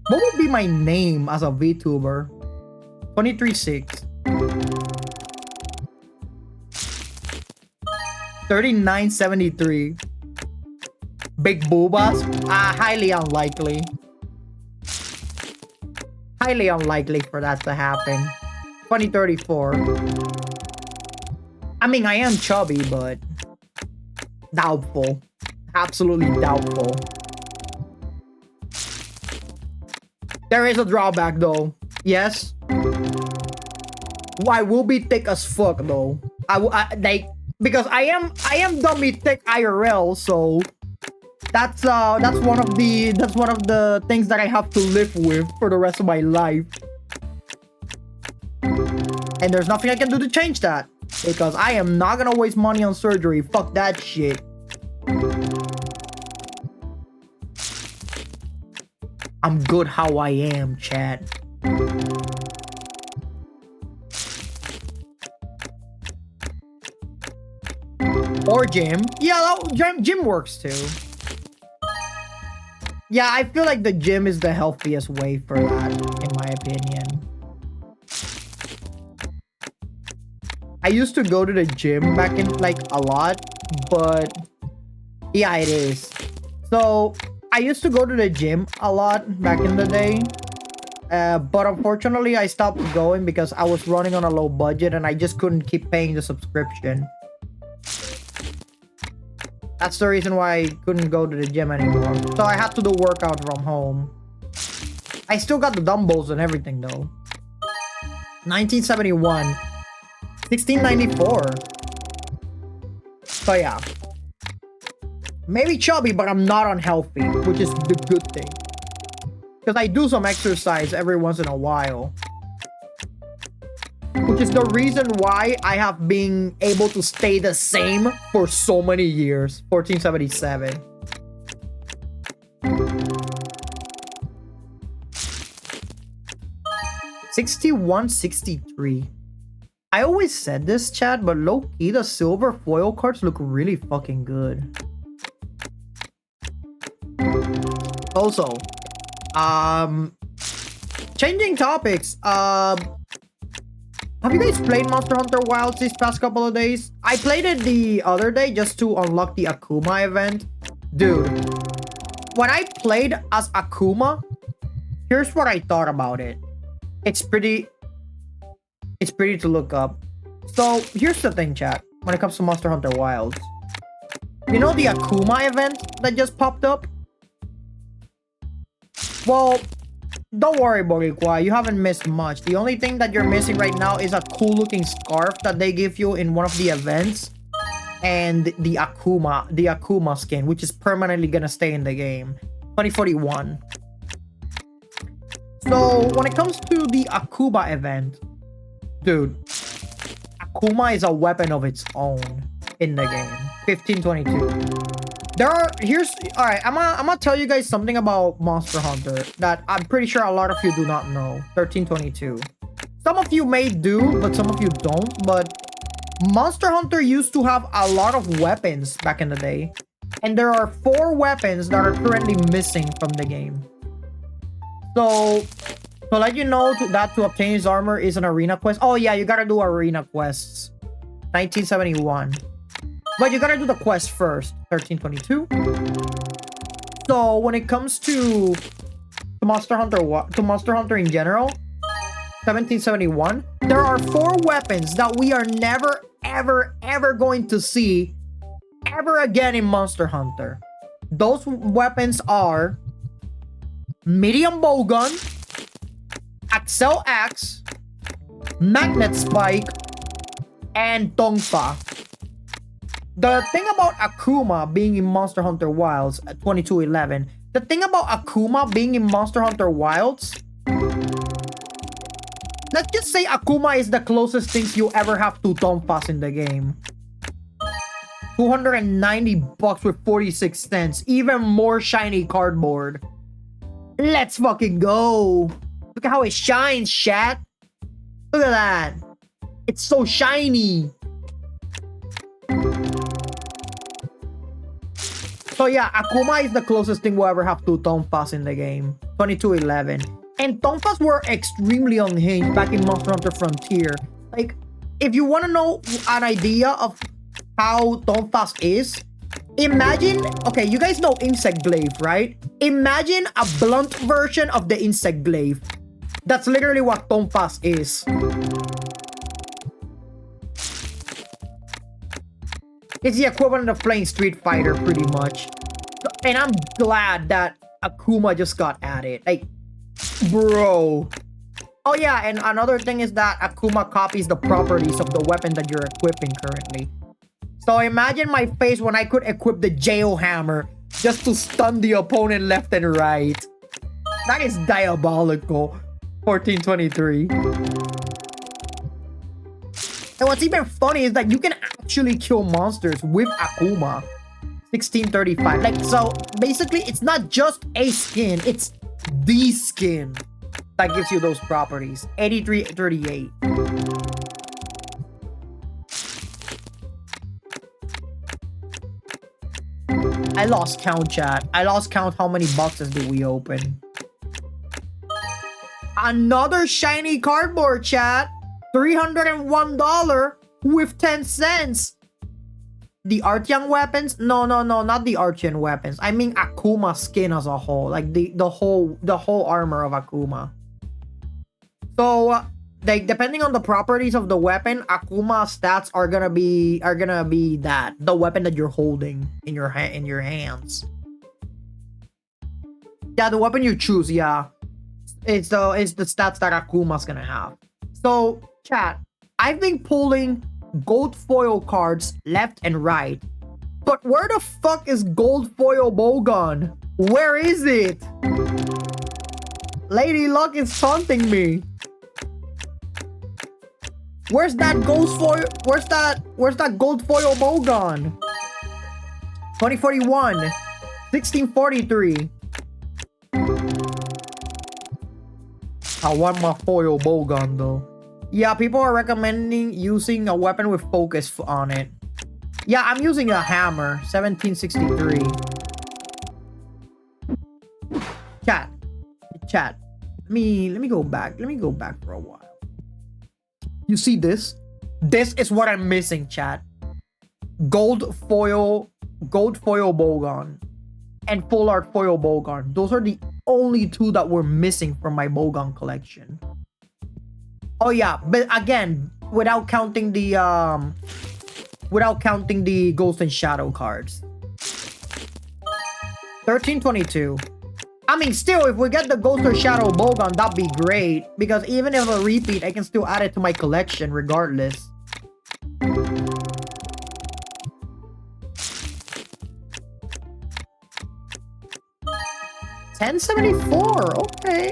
What would be my name as a VTuber? 23:6. 3973. Big boobas? Highly unlikely. Highly unlikely for that to happen. 2034. I mean, I am chubby, but doubtful. Absolutely doubtful. There is a drawback, though. Yes. I will be thick as fuck, though. Because I am dummy thick IRL, so that's one of the things that I have to live with for the rest of my life. And there's nothing I can do to change that, because I am not gonna waste money on surgery. Fuck that shit. I'm good how I am, chat. Or gym. Yeah, gym works too. Yeah, I feel like the gym is the healthiest way for that, in my opinion. I used to go to the gym back in, like, a lot, but yeah, it is. So, I used to go to the gym a lot back in the day. But unfortunately, I stopped going because I was running on a low budget and I just couldn't keep paying the subscription. That's the reason why I couldn't go to the gym anymore. So I had to do workout from home. I still got the dumbbells and everything though. 1971. 1694. So yeah. Maybe chubby, but I'm not unhealthy, which is the good thing. Because I do some exercise every once in a while. Which is the reason why I have been able to stay the same for so many years. 1477. $61.63. I always said this, chat, but low-key, the silver foil cards look really fucking good. Also, changing topics. Have you guys played Monster Hunter Wilds these past couple of days? I played it the other day just to unlock the Akuma event. Dude, when I played as Akuma, here's what I thought about it. It's pretty to look up. So, here's the thing, chat, when it comes to Monster Hunter Wilds. You know the Akuma event that just popped up? Well, don't worry, Boricua, you haven't missed much. The only thing that you're missing right now is a cool looking scarf that they give you in one of the events. And the Akuma skin, which is permanently gonna stay in the game. 2041. So, when it comes to the Akuma event, dude, Akuma is a weapon of its own in the game. 1522. Alright, I'm gonna tell you guys something about Monster Hunter that I'm pretty sure a lot of you do not know. 1322. Some of you may do, but some of you don't. But Monster Hunter used to have a lot of weapons back in the day. And there are 4 weapons that are currently missing from the game. So, to let you know that to obtain his armor is an arena quest. Oh yeah, you gotta do arena quests. 1971. But you gotta do the quest first. 1322. So when it comes to to Monster Hunter to Monster Hunter in general, 1771, there are 4 weapons that we are never, ever going to see ever again in Monster Hunter. Those weapons are Medium Bowgun, Axel Axe, Magnet Spike, and Tongfa. The thing about Akuma being in Monster Hunter Wilds at 2211, the thing about Akuma being in Monster Hunter Wilds, let's just say Akuma is the closest things you ever have to Tongfas in the game. $290 with 46 cents. Even more shiny cardboard. Let's fucking go. Look at how it shines, chat. Look at that. It's so shiny. So yeah, Akuma is the closest thing we'll ever have to Tongfas in the game. 2211. And Tongfas were extremely unhinged back in Monster Hunter Frontier. Like, if you want to know an idea of how Tongfas is, imagine, okay, you guys know Insect Glaive, right? Imagine a blunt version of the Insect Glaive. That's literally what Tongfas is. It's the equivalent of playing Street Fighter, pretty much. And I'm glad that Akuma just got added. Like, bro. Oh yeah, and another thing is that Akuma copies the properties of the weapon that you're equipping currently. So imagine my face when I could equip the Jail Hammer just to stun the opponent left and right. That is diabolical. 1423. And what's even funny is that you can actually kill monsters with Akuma. 1635. Like, so basically it's not just a skin, it's the skin that gives you those properties. 8338. I lost count, chat. I lost count how many boxes did we open. Another shiny cardboard, chat. $301 with 10 cents. The Artian weapons? No, not the Artian weapons. I mean Akuma skin as a whole. Like the whole armor of Akuma. So like depending on the properties of the weapon, Akuma stats are gonna be that the weapon that you're holding in your hands. Yeah, the weapon you choose, yeah. It's the stats that Akuma's gonna have. So chat, I've been pulling gold foil cards left and right, but where the fuck is gold foil Bowgun? Where is it? Lady Luck is taunting me. Where's that gold foil? Where's that gold foil Bowgun? 2041, 1643. I want my foil Bowgun though. Yeah, people are recommending using a weapon with focus on it. Yeah, I'm using a hammer. 1763. Chat. Let me go back. Let me go back for a while. You see this? This is what I'm missing, chat. Gold foil Bowgun and full art foil Bowgun. Those are the only two that were missing from my Bowgun collection. Oh yeah, but again, without counting the Ghost and Shadow cards. 1322. I mean, still, if we get the Ghost or Shadow Bowgun, that'd be great. Because even if a repeat, I can still add it to my collection regardless. $10.74. Okay.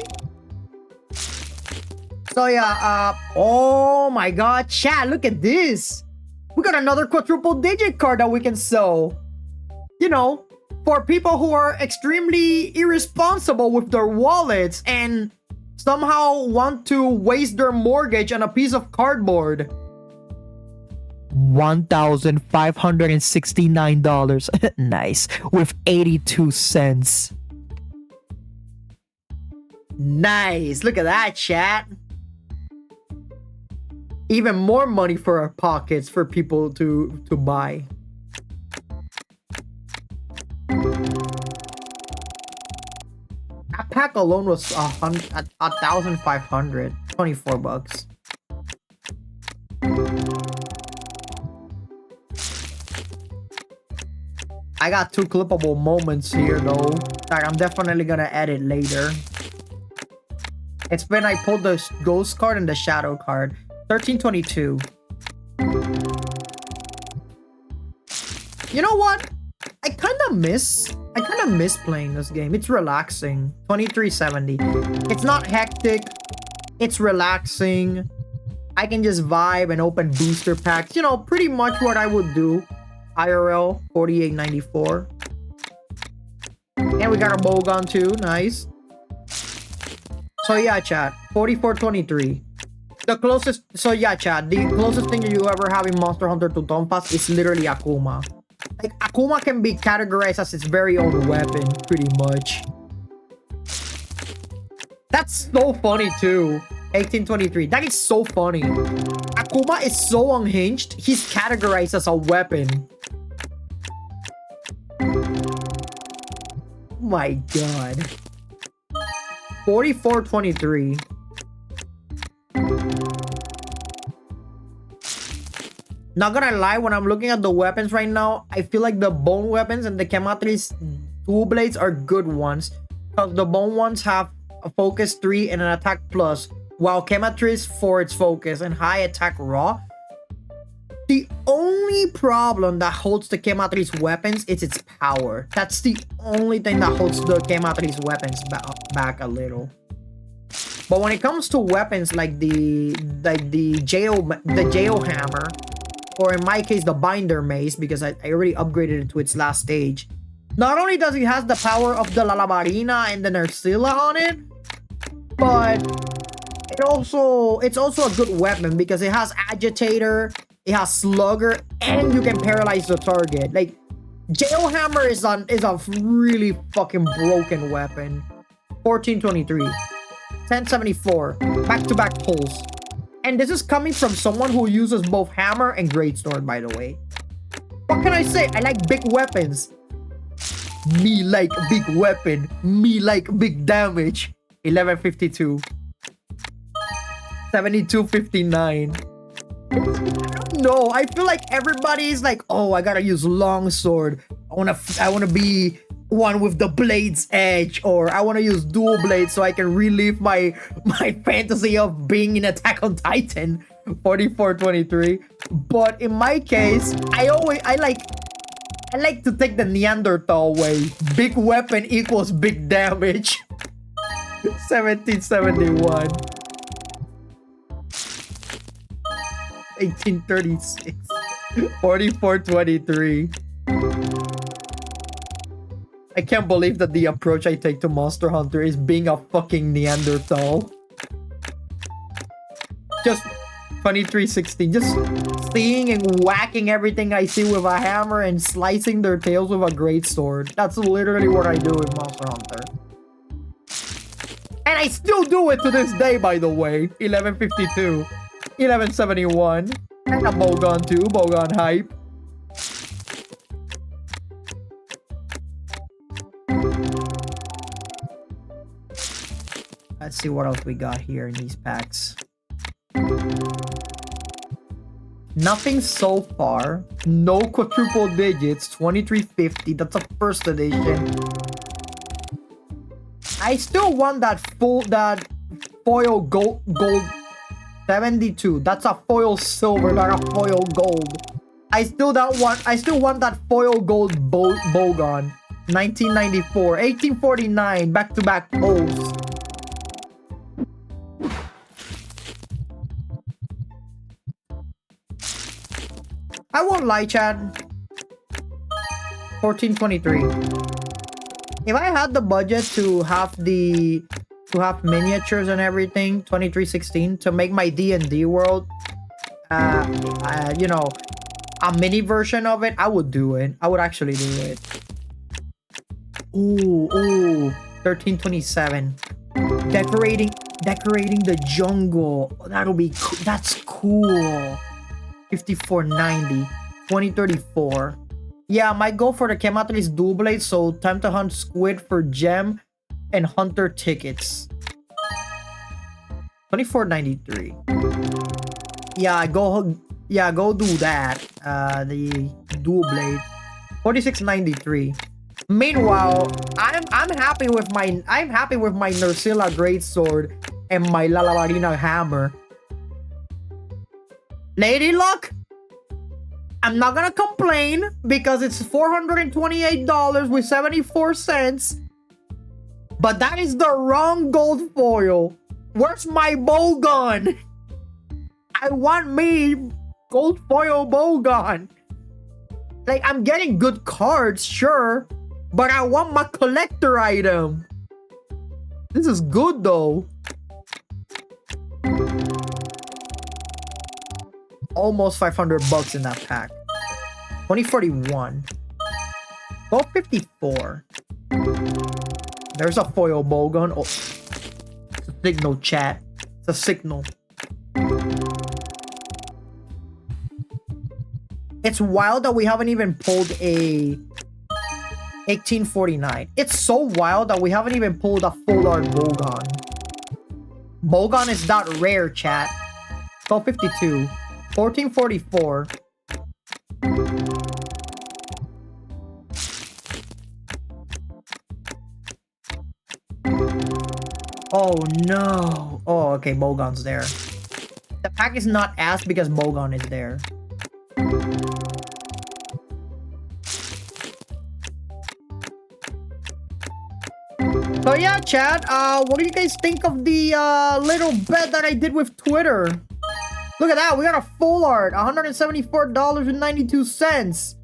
So yeah, oh my god, chat, look at this. We got another quadruple digit card that we can sell. You know, for people who are extremely irresponsible with their wallets and somehow want to waste their mortgage on a piece of cardboard. $1,569. Nice. With 82 cents. Nice. Look at that, chat. Even more money for our pockets for people to buy. A pack alone was 1,500. 24 bucks. I got 2 clippable moments here though that I'm definitely gonna edit later. It's when I pulled the ghost card and the shadow card. 1322. You know what? I kind of miss playing this game. It's relaxing. 2370. It's not hectic. It's relaxing. I can just vibe and open booster packs. You know, pretty much what I would do. IRL 4894. And we got a bow gun too. Nice. So yeah, chat. 4423. The closest. So yeah, chat. The closest thing you ever have in Monster Hunter to Tonpas is literally Akuma. Like, Akuma can be categorized as its very own weapon, pretty much. That's so funny too. 1823. That is so funny. Akuma is so unhinged. He's categorized as a weapon. Oh my god. 4423. Not gonna lie, when I'm looking at the weapons right now, I feel like the bone weapons and the Kematri's dual blades are good ones. Because the bone ones have a focus 3 and an attack plus, while Kematri's for its focus and high attack raw. The only problem that holds the Kematri's weapons is its power. That's the only thing that holds the Kematri's weapons back a little. But when it comes to weapons like the Jail Hammer, or in my case the Binder Mace, because I already upgraded it to its last stage. Not only does it has the power of the Lalabarina and the Nerscylla on it, but it's also a good weapon because it has Agitator, it has Slugger, and you can paralyze the target. Like, Jail Hammer is a really fucking broken weapon. 1423. 1074. Back-to-back pulls. And this is coming from someone who uses both Hammer and Greatsword, by the way. What can I say? I like big weapons. Me like big weapon. Me like big damage. 1152. 7259. No, I feel like everybody is like, oh, I gotta use longsword. I wanna be one with the blade's edge, or I wanna use dual blades so I can relive my fantasy of being in Attack on Titan. 4423. But in my case, I like to take the Neanderthal way. Big weapon equals big damage. 1771. 1836. 4423. I can't believe that the approach I take to Monster Hunter is being a fucking Neanderthal. Just 2316. Just seeing and whacking everything I see with a hammer and slicing their tails with a greatsword. That's literally what I do in Monster Hunter. And I still do it to this day, by the way. 1152. 1171. And a bowgun too. Bowgun hype. Let's see what else we got here in these packs. Nothing so far. No quadruple digits. 2350. That's a first edition. I still want that foil gold 72. That's a foil silver, not a foil gold. I still want that foil gold bowgun. 1994, 1849, back-to-back pulls. I won't lie, Chad. 1423. If I had the budget to have miniatures and everything, 2316, to make my D&D world, you know, a mini version of it, I would do it. I would actually do it. Ooh, 1327. Decorating the jungle. That'll be cool. That's cool. 5490. 2034. Yeah, I might go for the Kematri's dual blade, so time to hunt squid for gem. and Hunter tickets. 24.93. Yeah, go do that. The dual blade. 46.93. Meanwhile, I'm happy with my Nursilla greatsword and my Lalabarina hammer. Lady Luck, I'm not gonna complain because it's $428 with 74 cents. But that is the wrong gold foil. Where's my bow gun? I want me gold foil bow gun. Like, I'm getting good cards, sure, but I want my collector item. This is good though. Almost 500 bucks in that pack. 2041. 1254. There's a foil bow gun. Oh, it's a signal, chat. It's a signal. It's wild that we haven't even pulled a 1849. It's so wild that we haven't even pulled a full art Bogon. Bogon is that rare, chat. 1252. 1444. Oh no. Oh, okay, Bogon's there. The pack is not asked because Bogon is there. So yeah, chat, what do you guys think of the little bet that I did with Twitter? Look at that, we got a full art, $174.92.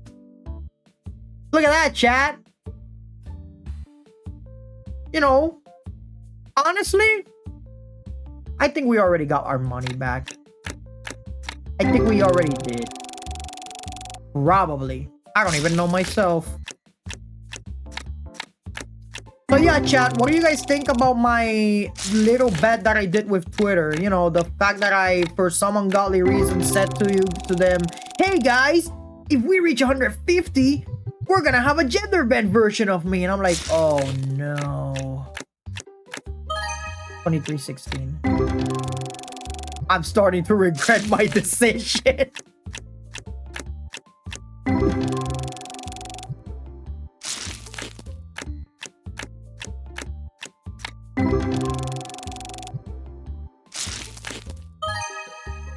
Look at that, chat. You know, honestly, I think we already got our money back. I think we already did. Probably. I don't even know myself. So yeah, chat, what do you guys think about my little bet that I did with Twitter? You know, the fact that I, for some ungodly reason, said to them, hey guys, if we reach 150, we're gonna have a gender bent version of me. And I'm like, oh no. 2316. I'm starting to regret my decision.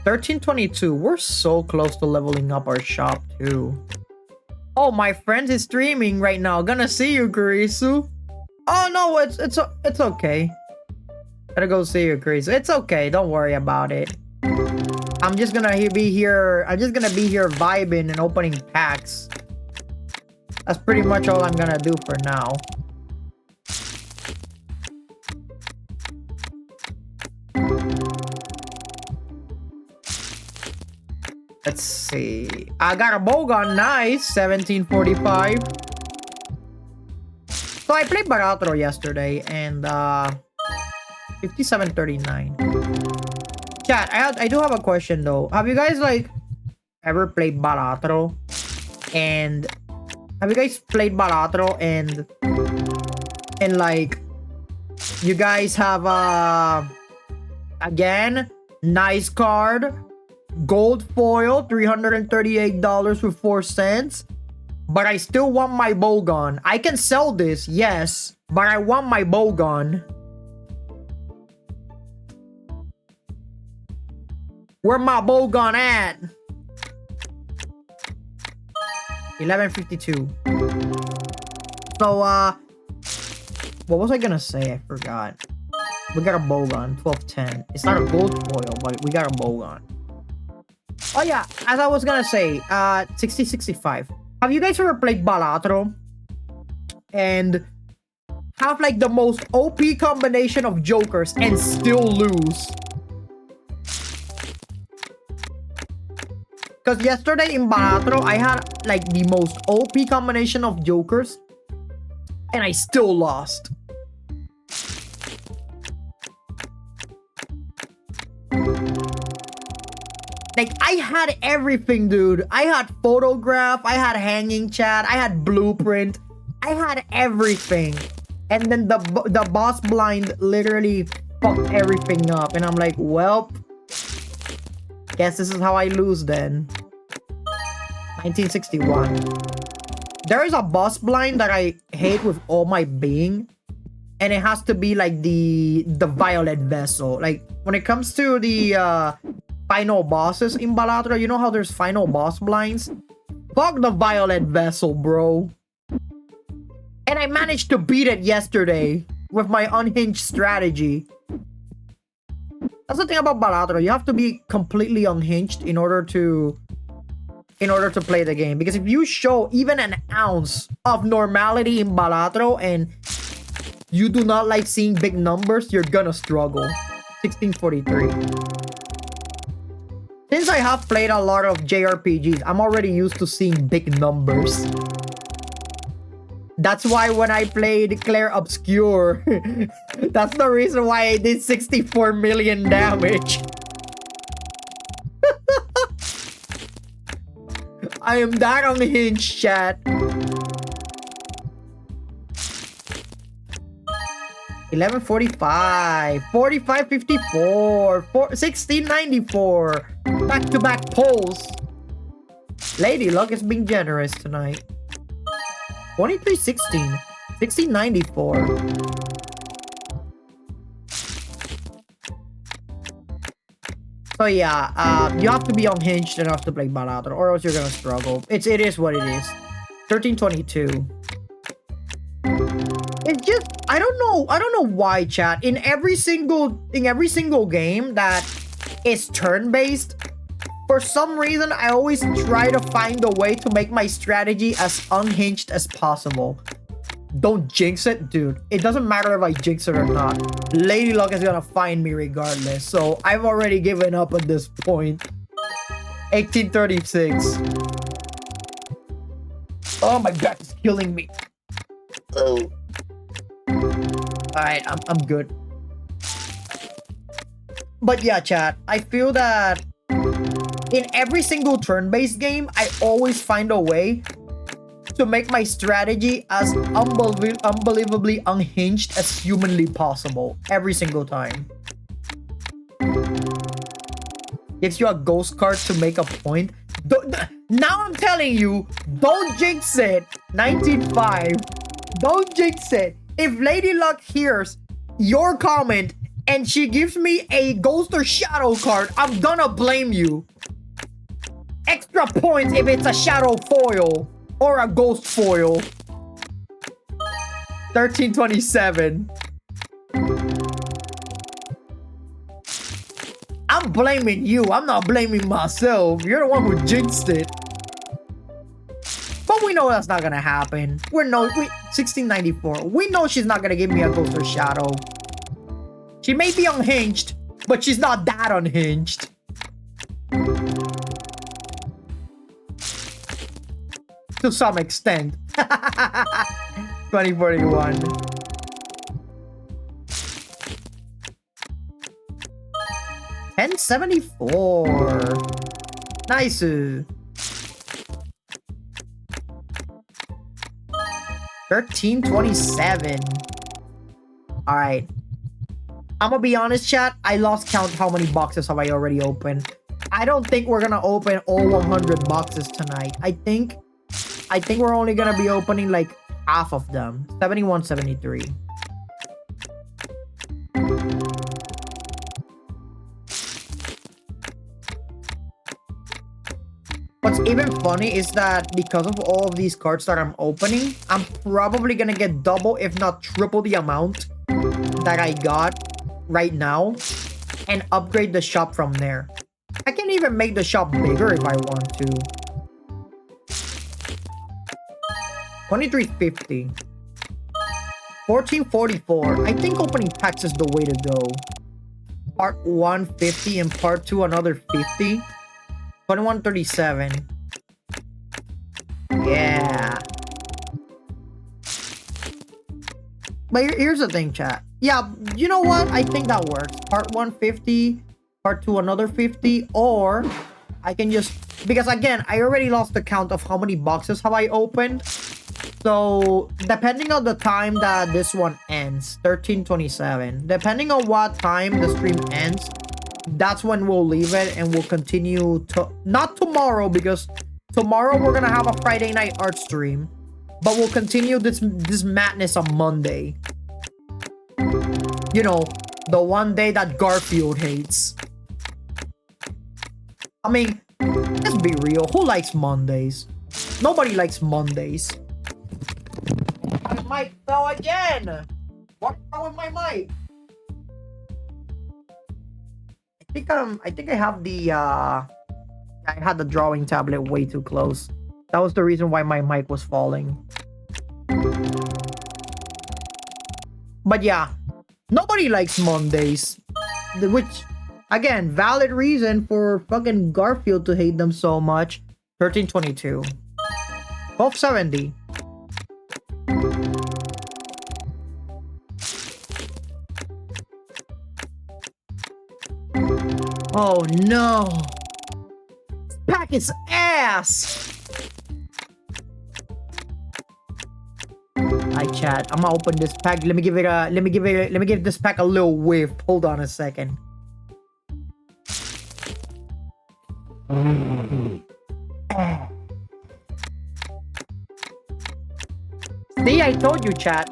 $13.22. We're so close to leveling up our shop too. Oh, my friend is streaming right now. Gonna see you, Kurisu. Oh no, it's okay. Gotta go see you, Kurisu. It's okay. Don't worry about it. I'm just gonna be here. I'm just gonna be here vibing and opening packs. That's pretty much all I'm gonna do for now. Let's see. I got a Bogon. Nice. 1745. So I played Baratro yesterday and 5739. Chat, I do have a question though. Have you guys like ever played Baratro? And have you guys played Baratro and like you guys have again, nice card, gold foil, $338 with 4 cents. But I still want my Bogon. I can sell this, yes, but I want my Bogon. Where my Bogon at? 1152. So, what was I gonna say? I forgot. We got a Bogon, 1210. It's not a gold foil, but we got a Bogon. Oh yeah, as I was gonna say, 6065. Have you guys ever played Balatro? And have like the most OP combination of jokers and still lose? Because yesterday in Balatro, I had like the most OP combination of jokers and I still lost. Like, I had everything, dude. I had photograph, I had hanging chat, I had blueprint, I had everything. And then the boss blind literally fucked everything up. And I'm like, well, guess this is how I lose then. 1961. There is a boss blind that I hate with all my being. And it has to be like the violet vessel. Like when it comes to the final bosses in Balatro, you know how there's final boss blinds? Fuck the violet vessel, bro. And I managed to beat it yesterday with my unhinged strategy. That's the thing about Balatro. You have to be completely unhinged in order to play the game. Because if you show even an ounce of normality in Balatro and you do not like seeing big numbers, you're gonna struggle. 1643. Since I have played a lot of JRPGs, I'm already used to seeing big numbers. That's why when I played Claire Obscure, that's the reason why I did 64 million damage. I am that unhinged, chat. 1145, 4554, 1694. Back-to-back polls. Lady Luck is being generous tonight. 2316, 1694. So yeah, you have to be unhinged enough to play Balatro, or else you're gonna struggle. It is what it is. 1322. It's just I don't know why, chat. In every single game that is turn-based, for some reason I always try to find a way to make my strategy as unhinged as possible. Don't jinx it, dude. It doesn't matter if I jinx it or not. Lady Luck is gonna find me regardless. So I've already given up at this point. 1836. Oh, my back is killing me. Oh. Alright, I'm good. But yeah, chat, I feel that in every single turn-based game, I always find a way to make my strategy as unbelievably unhinged as humanly possible. Every single time. Gives you a ghost card to make a point. Now I'm telling you, don't jinx it. 19.5. Don't jinx it. If Lady Luck hears your comment and she gives me a ghost or shadow card, I'm gonna blame you. Extra points if it's a shadow foil or a ghost foil. 1327. I'm blaming you. I'm not blaming myself. You're the one who jinxed it. But we know that's not gonna happen. 1694. We know she's not gonna give me a ghost or shadow. She may be unhinged, but she's not that unhinged. To some extent. 2041. $10.74. Nice. 13.27. All right. I'm gonna be honest, chat. I lost count how many boxes have I already opened. I don't think we're gonna open all 100 boxes tonight. I think we're only gonna be opening like half of them. 71, 73. What's even funny is that because of all of these cards that I'm opening, I'm probably gonna get double, if not triple the amount that I got right now and upgrade the shop from there. I can even make the shop bigger if I want to. 2350. 1444. I think opening packs is the way to go. Part 1 50 and part 2 another 50. 2137. Yeah. But here's the thing, chat. Yeah, you know what? I think that works. Part 1 50, part 2 another 50, or I can just, because again, I already lost the count of how many boxes have I opened. So depending on the time that this one ends, 13:27, depending on what time the stream ends, that's when we'll leave it, and we'll continue to, not tomorrow, because tomorrow we're gonna have a Friday night art stream, but we'll continue this madness on Monday. You know, the one day that Garfield hates. I mean, let's be real, who likes Mondays? Nobody likes Mondays. My mic fell again. What's wrong with my mic? I think I have the I had the drawing tablet way too close. That was the reason why my mic was falling. But yeah, nobody likes Mondays, which again, valid reason for fucking Garfield to hate them so much. 13:22, 12:70. Oh no! This pack is ass! Hi chat, I'm gonna open this pack. Let me give this pack a little whiff. Hold on a second. See, I told you, chat.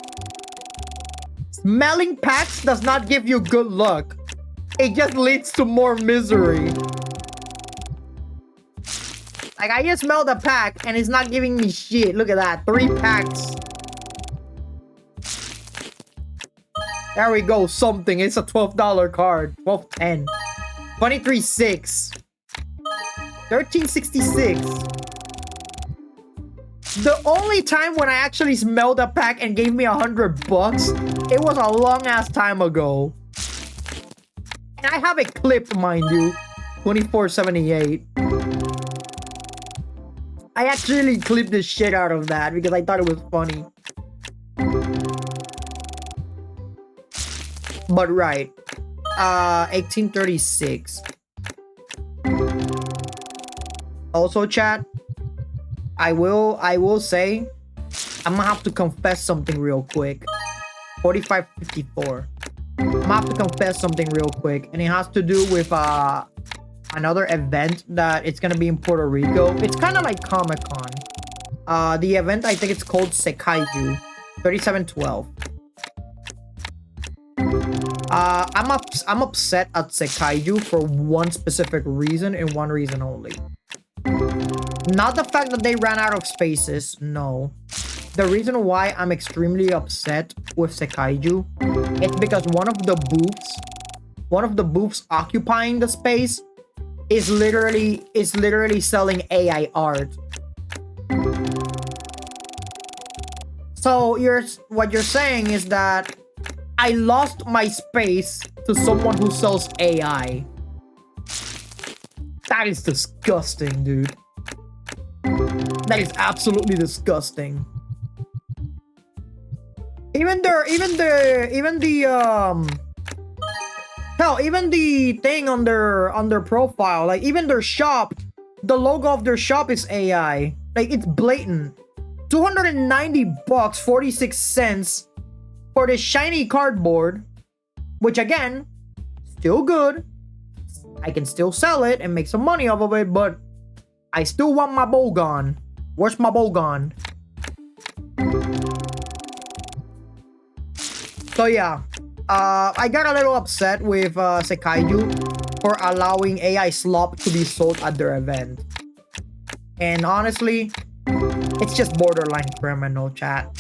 Smelling packs does not give you good luck. It just leads to more misery. Like, I just smelled a pack and it's not giving me shit. Look at that. 3 packs. There we go. Something. It's a $12 card. 12.10. 23.6. 13.66. The only time when I actually smelled a pack and gave me $100, it was a long ass time ago. And I have it clipped, mind you. 24.78. I actually clipped the shit out of that because I thought it was funny. But right. 1836. Also, chat, I will say I'm gonna have to confess something real quick. 45.54. I'm gonna have to confess something real quick, and it has to do with another event that it's gonna be in Puerto Rico. It's kind of like Comic-Con. The event, I think it's called Sekaiju. 3712. I'm upset at Sekaiju for one specific reason and one reason only. Not the fact that they ran out of spaces, no. The reason why I'm extremely upset with Sekaiju is because one of the booths occupying the space is literally selling AI art. So what you're saying is that I lost my space to someone who sells AI. That is disgusting, dude. That is absolutely disgusting. Even the thing on their profile, like even their shop, the logo of their shop is AI. Like, it's blatant. $290, 46 cents for this shiny cardboard, which again, still good. I can still sell it and make some money off of it, but I still want my Bogon. Where's my Bogon? So yeah, I got a little upset with Sekaiju for allowing AI slop to be sold at their event. And honestly, it's just borderline criminal, chat.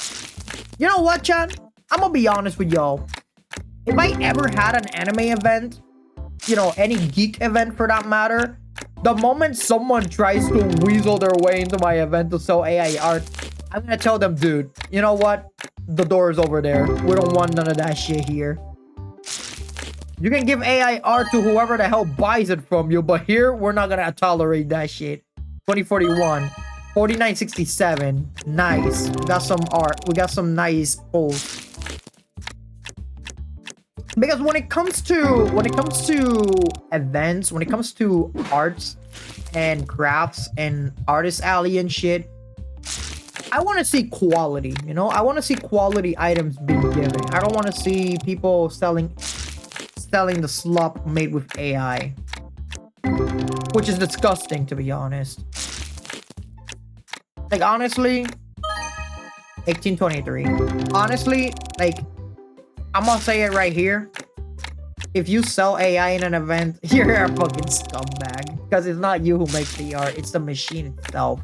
You know what, chat? I'm gonna be honest with y'all. If I ever had an anime event, you know, any geek event for that matter, the moment someone tries to weasel their way into my event to sell AI art, I'm gonna tell them, dude, you know what? The door is over there. We don't want none of that shit here. You can give AI art to whoever the hell buys it from you, but here, we're not gonna tolerate that shit. 2041. 4967. Nice. We got some art. We got some nice pulls. Because when it comes to events, when it comes to arts and crafts and artist alley and shit, I want to see quality, you know? I want to see quality items being given. I don't want to see people selling the slop made with AI. Which is disgusting, to be honest. Like, honestly, 1823. Honestly, like, I'm gonna say it right here. If you sell AI in an event, you're a fucking scumbag. Because it's not you who makes the art, it's the machine itself.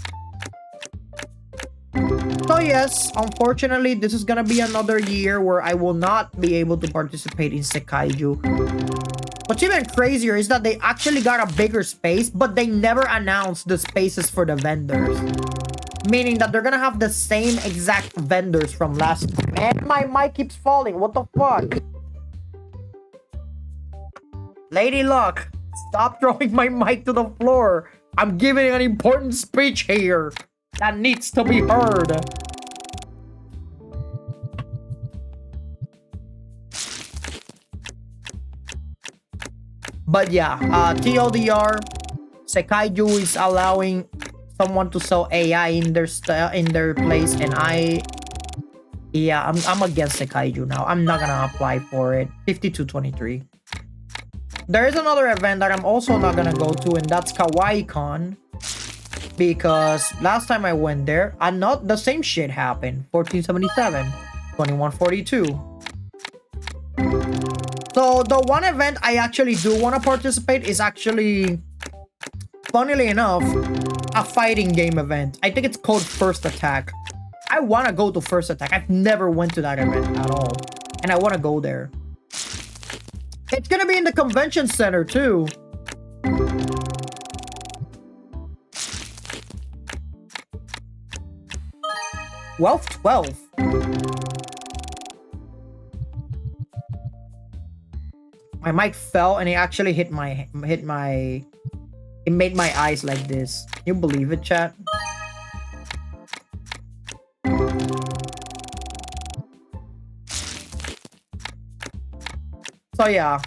So yes, unfortunately, this is gonna be another year where I will not be able to participate in Sekaiju. What's even crazier is that they actually got a bigger space, but they never announced the spaces for the vendors. Meaning that they're gonna have the same exact vendors from last time. And my mic keeps falling, what the fuck? Lady Luck, stop throwing my mic to the floor. I'm giving an important speech here that needs to be heard. But yeah, TLDR, Sekaiju is allowing someone to sell AI in their place, and I'm against Sekaiju now. I'm not gonna apply for it. 5223. There is another event that I'm also not gonna go to, and that's KawaiiCon. Because last time I went there, the same shit happened. 1477, 2142. So the one event I actually do want to participate is actually, funnily enough, a fighting game event. I think it's called First Attack. I want to go to First Attack. I've never went to that event at all, and I want to go there. It's gonna be in the convention center too. Wealth 12. My mic fell and it actually it made my eyes like this. Can you believe it, chat? So yeah.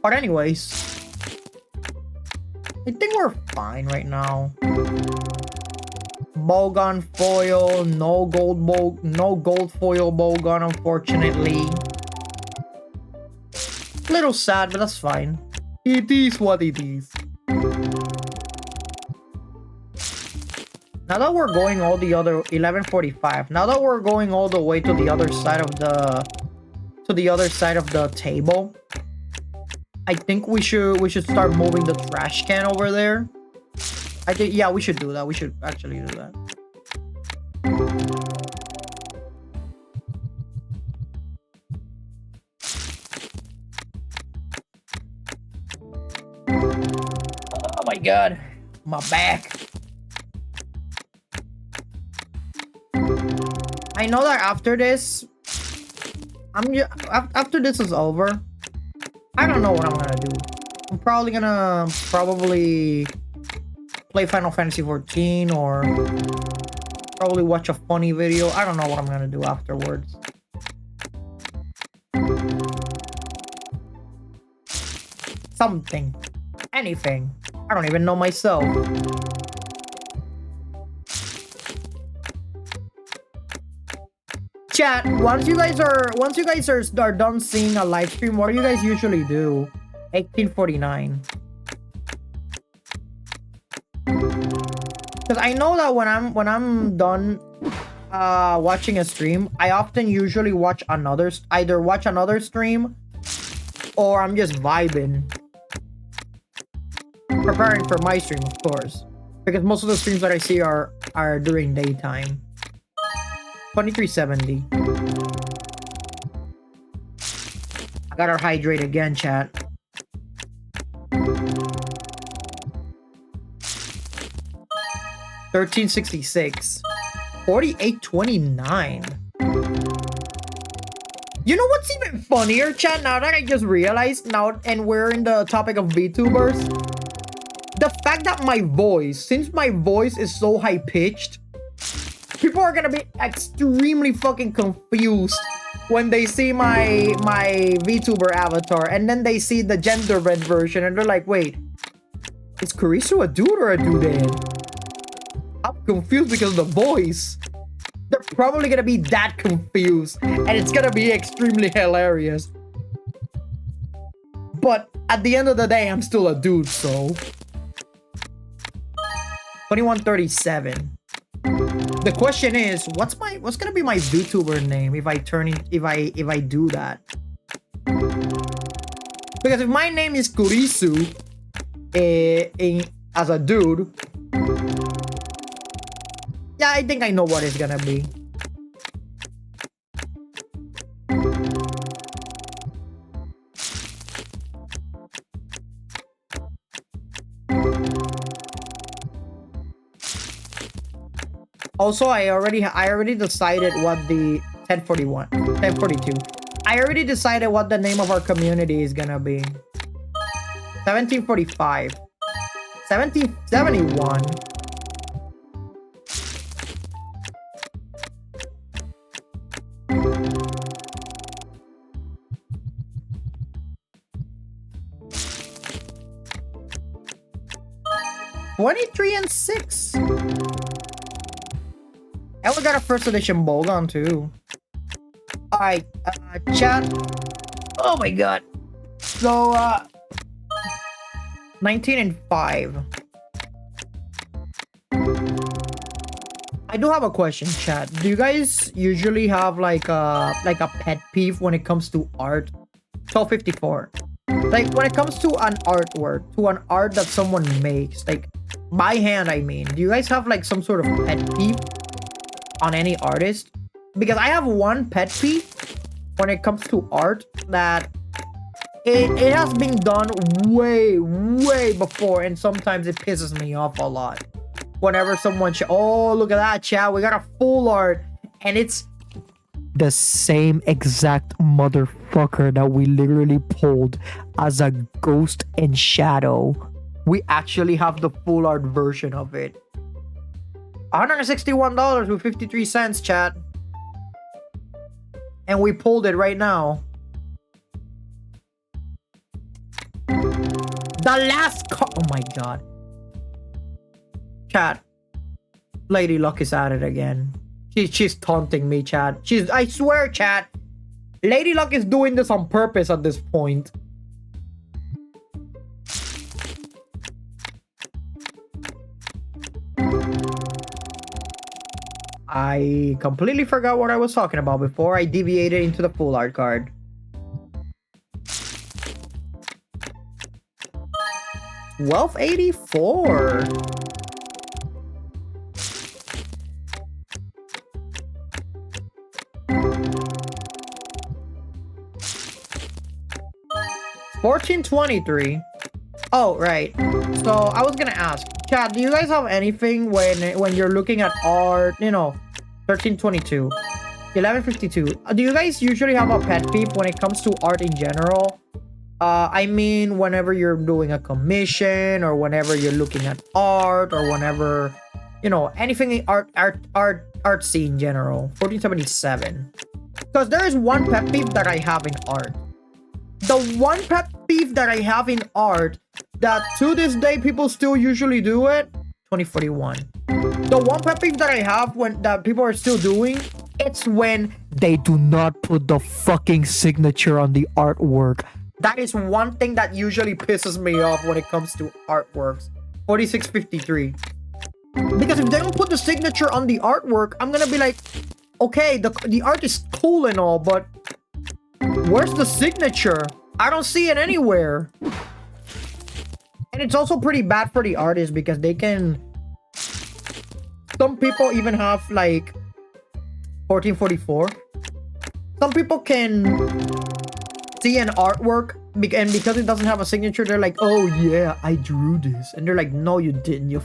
But anyways, I think we're fine right now. Bowgun foil, no gold foil bowgun, unfortunately. Little sad, but that's fine. It is what it is. Now that we're going all the other 1145, now that we're going all the way to the other side of the table, I think we should start moving the trash can over there. I think, yeah, we should do that. We should actually do that. Oh my god, my back. I know that after this, after this is over, I don't know what I'm gonna do. I'm probably gonna play Final Fantasy 14 or probably watch a funny video. I don't know what I'm gonna do afterwards. Something. Anything. I don't even know myself. Chat, once you guys are done seeing a live stream, what do you guys usually do? 1849. Because I know that when I'm done watching a stream, I often usually either watch another stream or I'm just vibing. Preparing for my stream, of course. Because most of the streams that I see are during daytime. 2370. I gotta hydrate again, chat. $13.66. $48.29. You know what's even funnier, chat? Now that I just realized, now and we're in the topic of VTubers, the fact that since my voice is so high-pitched, people are gonna be extremely fucking confused when they see my VTuber avatar and then they see the gender bend version and they're like, wait, is Karisu a dude or a dudette? I'm confused because of the voice. They're probably gonna be that confused, and it's gonna be extremely hilarious. But at the end of the day, I'm still a dude, so 2137. The question is, what's gonna be my VTuber name if I do that? Because if my name is Kurisu, as a dude, yeah, I think I know what it's gonna be. Also, I already decided what the 1042. I already decided what the name of our community is gonna be. 1745. 1771. $23 and $6. And we got a first edition Bolgon too. Alright, chat. Oh my god. So, 19 and 5. I do have a question, chat. Do you guys usually have like a pet peeve when it comes to art? 1254. Like when it comes to an artwork, to an art that someone makes, like by hand, I mean. Do you guys have like some sort of pet peeve on any artist? Because I have one pet peeve when it comes to art that it has been done way before, and sometimes it pisses me off a lot. Whenever someone oh, look at that, chat, we got a full art, and it's the same exact motherfucker that we literally pulled as a ghost and shadow. We actually have the full art version of it. $161 with 53 cents, chat. And we pulled it right now. The last oh my god. Chat. Lady Luck is at it again. She's taunting me, chat. I swear, chat. Lady Luck is doing this on purpose at this point. I completely forgot what I was talking about before I deviated into the full art card. $12.84. $14.23. Oh, right. So I was gonna ask, chat, do you guys have anything when you're looking at art, you know, 1322, 1152? Do you guys usually have a pet peeve when it comes to art in general? I mean, whenever you're doing a commission, or whenever you're looking at art, or whenever, you know, anything in artsy in general. 1477. Because there is one pet peeve that I have in art. The one pet peeve that I have in art that to this day people still usually do it, 2041. The one pet peeve that I have that people are still doing, it's when they do not put the fucking signature on the artwork. That is one thing that usually pisses me off when it comes to artworks. 4653. Because if they don't put the signature on the artwork, I'm gonna be like, okay, the art is cool and all, but where's the signature? I don't see it anywhere. And it's also pretty bad for the artist because they can... Some people even have like 1444. Some people can see an artwork and because it doesn't have a signature, they're like, oh yeah, I drew this. And they're like, no, you didn't. You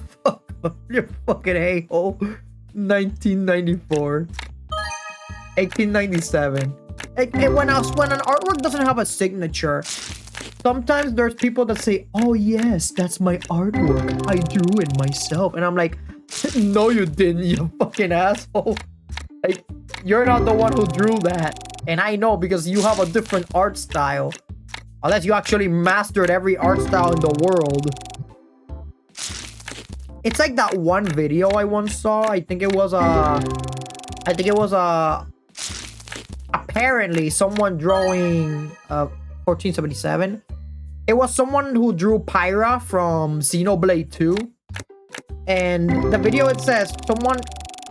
fucking a-hole. 1994. 1897. And when an artwork doesn't have a signature, sometimes there's people that say, oh yes, that's my artwork. I drew it myself. And I'm like, no, you didn't, you fucking asshole. Like, you're not the one who drew that. And I know because you have a different art style. Unless you actually mastered every art style in the world. It's like that one video I once saw. I think it was apparently someone drawing 1477. It was someone who drew Pyra from Xenoblade 2. And the video, it says, someone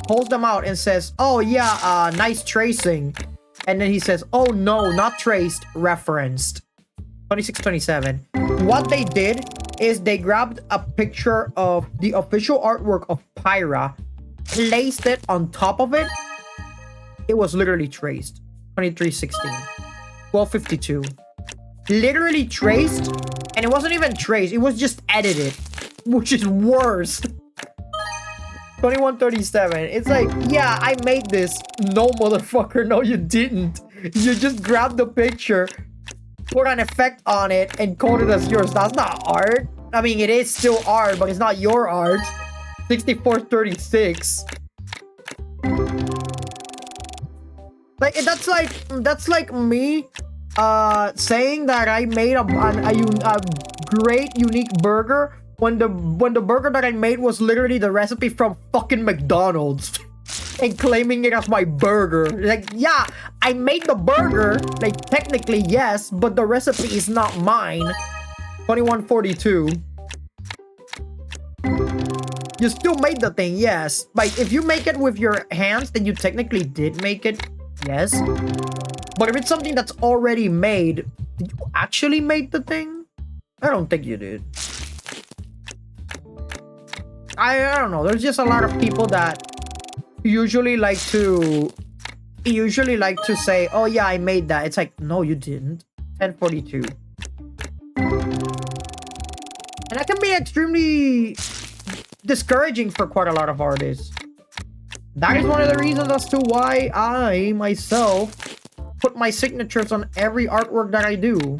pulls them out and says, oh yeah, nice tracing. And then he says, oh no, not traced, referenced. 2627. What they did is they grabbed a picture of the official artwork of Pyra, placed it on top of it. It was literally traced. 2316. 1252. Literally traced, and it wasn't even traced, it was just edited, which is worse. 2137. It's like, yeah, I made this. No, motherfucker, no, you didn't. You just grabbed the picture, put an effect on it, and called it as yours. That's not art. I mean, it is still art, but it's not your art. 6436. Like, that's like me saying that I made a great unique burger when the burger that I made was literally the recipe from fucking McDonald's and claiming it as my burger. Like, yeah, I made the burger, like technically yes, but the recipe is not mine. 2142. You still made the thing, yes. Like, if you make it with your hands, then you technically did make it, yes. But if it's something that's already made, did you actually make the thing? I don't think you did. I don't know. There's just a lot of people that usually like to say, oh yeah, I made that. It's like, no, you didn't. 1042. And that can be extremely discouraging for quite a lot of artists. That is one of the reasons as to why I myself put my signatures on every artwork that I do.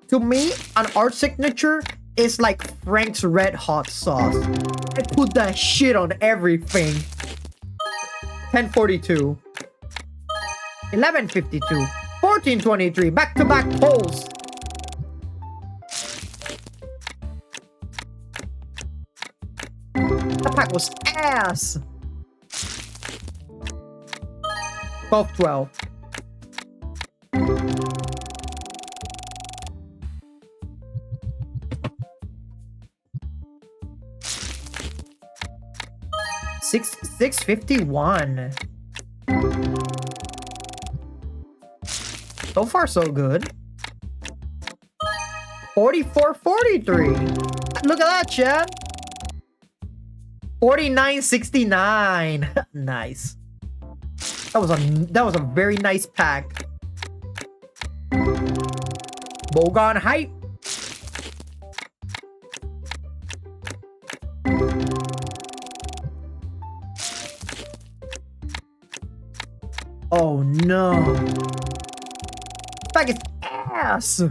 To me, an art signature is like Frank's Red Hot sauce. I put that shit on everything. 1042. 1152. 1423. Back-to-back polls. That pack was ass. 1212. Six 51. So far, so good. 4443. Look at that, Chad. 4969. Nice. That was a very nice pack. Bogon hype. Oh no. This pack is ass.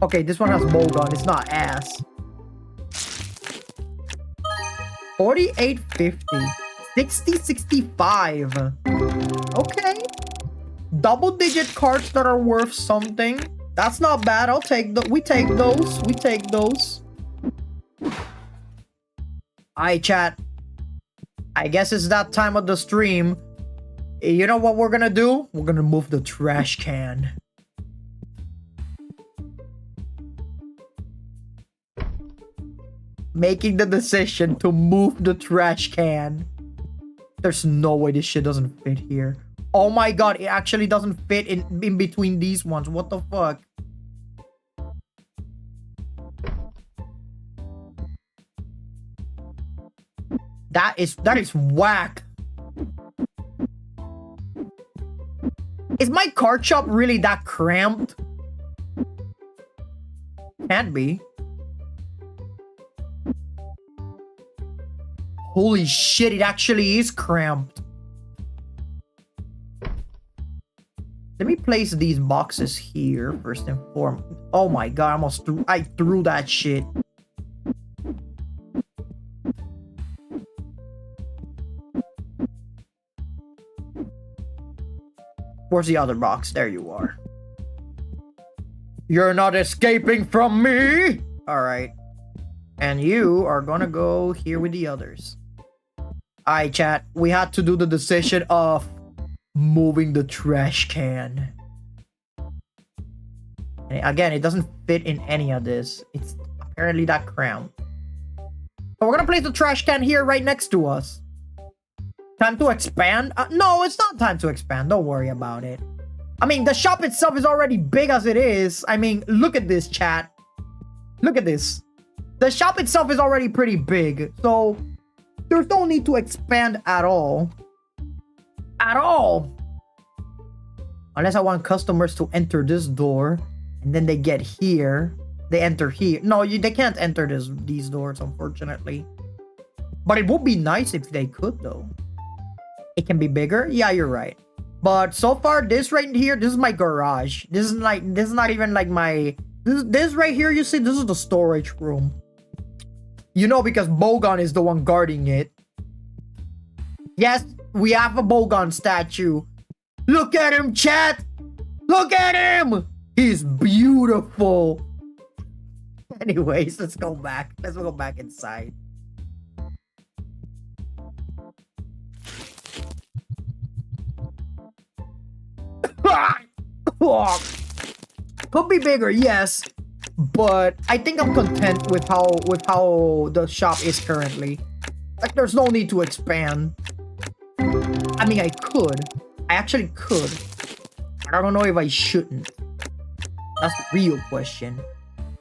Okay, this one has Bogon. It's not ass. 4850. 6065. Okay. Double-digit cards that are worth something. That's not bad. I'll take the. We take those. We take those. Alright, chat. I guess it's that time of the stream. You know what we're gonna do? We're gonna move the trash can. Making the decision to move the trash can. There's no way this shit doesn't fit here. Oh my god, it actually doesn't fit in between these ones. What the fuck? That is whack. Is my card shop really that cramped? Can't be. Holy shit, it actually is cramped. Let me place these boxes here first and foremost. Oh my god, I threw that shit. Where's the other box? There you are. You're not escaping from me! Alright. And you are gonna go here with the others. Alright, chat. We had to do the decision of moving the trash can. And again, it doesn't fit in any of this. It's apparently that cramped. So we're gonna place the trash can here right next to us. Time to expand? No, it's not time to expand. Don't worry about it. I mean, the shop itself is already big as it is. I mean, look at this, chat. Look at this. The shop itself is already pretty big. So, there's no need to expand at all. At all. Unless I want customers to enter this door. And then they get here. They enter here. No, they can't enter these doors, unfortunately. But it would be nice if they could, though. It can be bigger? Yeah, you're right. But so far, this right here, this is my garage. This is not even like my... This right here, you see, this is the storage room. You know, because Bogon is the one guarding it. Yes, we have a Bogon statue. Look at him, chat! Look at him! He's beautiful. Anyways, let's go back. Let's go back inside. Could be bigger, yes, but I think I'm content with how the shop is currently. Like, there's no need to expand. I mean, I could. I actually could. I don't know if I shouldn't. That's the real question.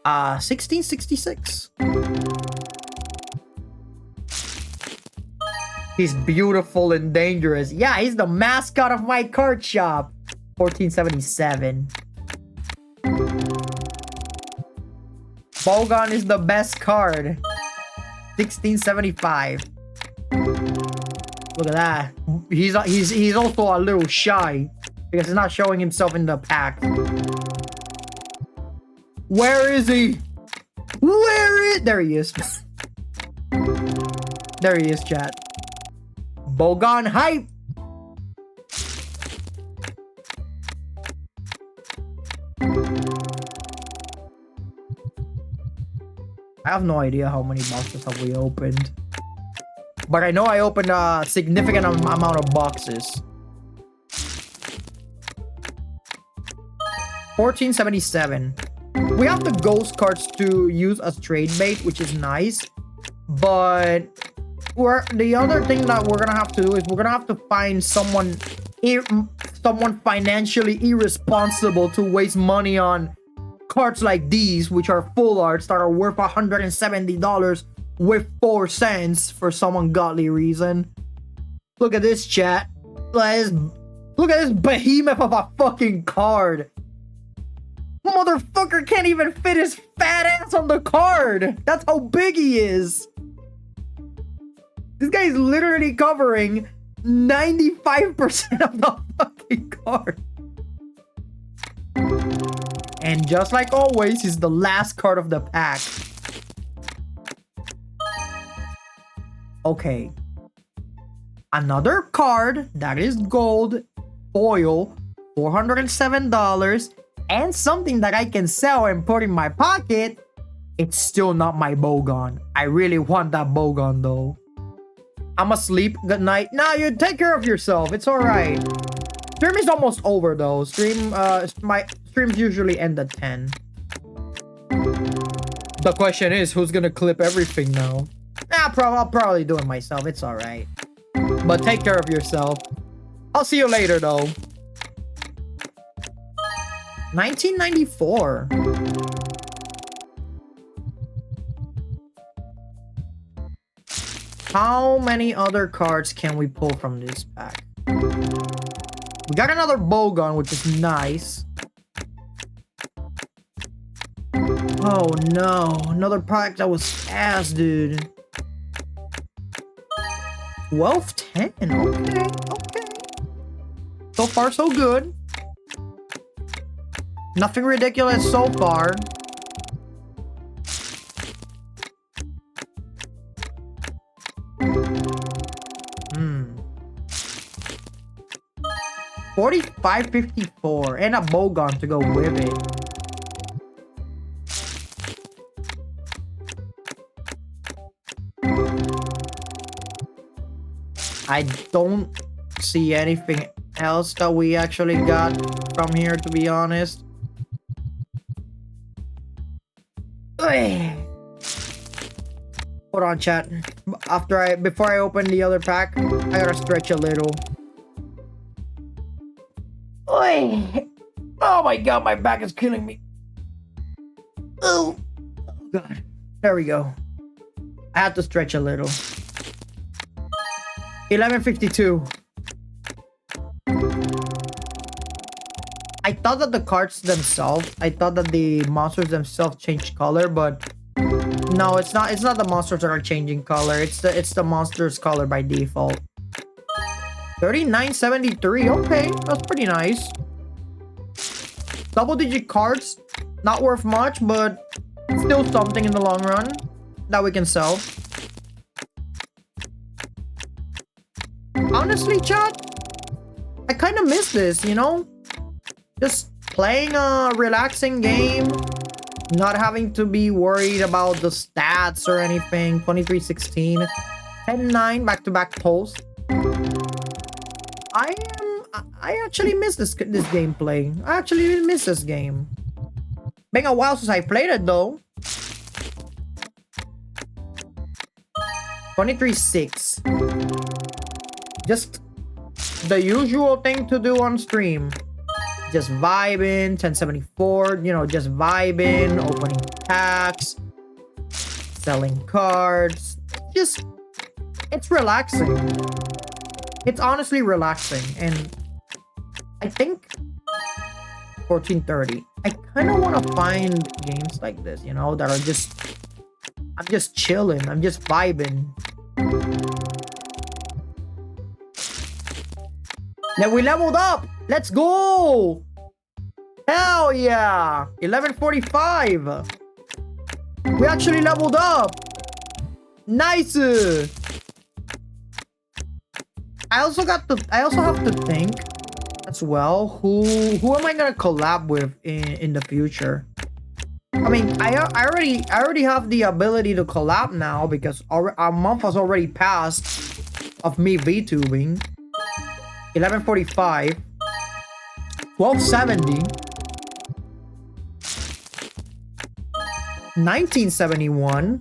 1666. He's beautiful and dangerous. Yeah, he's the mascot of my card shop. 1477. Bogon is the best card. 1675. Look at that. He's also a little shy because he's not showing himself in the pack. Where is he? There he is. There he is, chat. Bogon hype. I have no idea how many boxes have we opened. But I know I opened a significant amount of boxes. 1477. We have the ghost cards to use as trade bait, which is nice. But the other thing that we're gonna have to do is we're gonna have to find someone financially irresponsible to waste money on cards like these, which are full arts that are worth $170 with 4 cents for some ungodly reason. Look at this, chat. Look at this behemoth of a fucking card. Motherfucker can't even fit his fat ass on the card. That's how big he is. This guy is literally covering 95% of the fucking card. And just like always, he's the last card of the pack. Okay. Another card that is gold, foil, $407, and something that I can sell and put in my pocket. It's still not my Bogon. I really want that Bogon though. I'm asleep. Good night. Nah, you take care of yourself. It's alright. Stream is almost over though. My streams usually end at 10. The question is, who's gonna clip everything now? Nah, I'll probably do it myself. It's alright. But take care of yourself. I'll see you later though. 1994. How many other cards can we pull from this pack? We got another Bogon, which is nice. Oh no, another pack that was ass, dude. 1210. Okay. So far, so good. Nothing ridiculous so far. $45.54 and a Bogon to go with it. I don't see anything else that we actually got from here, to be honest. Ugh. Hold on, chat. Before I open the other pack, I gotta stretch a little. Ugh. Oh my god, my back is killing me. Oh god. There we go. I had to stretch a little. 1152. I thought that the cards themselves, I thought that the monsters themselves changed color, but no, it's not. It's not the monsters that are changing color. It's the monsters' color by default. 3973. Okay, that's pretty nice. Double-digit cards, not worth much, but still something in the long run that we can sell. Honestly, chat, I kind of miss this, you know? Just playing a relaxing game, not having to be worried about the stats or anything. 2316, 10-9 back-to-back pulls. I actually miss this gameplay. I actually miss this game. Been a while since I played it though. 23-6. Just the usual thing to do on stream. Just vibing, 1074, you know, just vibing, opening packs, selling cards. Just, it's relaxing. It's honestly relaxing, and I think 1430. I kind of want to find games like this, you know, that are just, I'm just chilling, I'm just vibing. Then we leveled up. Let's go. Hell yeah. 1145. We actually leveled up. Nice. I also have to think as well who am I gonna collab with in the future. I mean, I already have the ability to collab now because our month has already passed of me VTubing. 1145, 1270, 1971.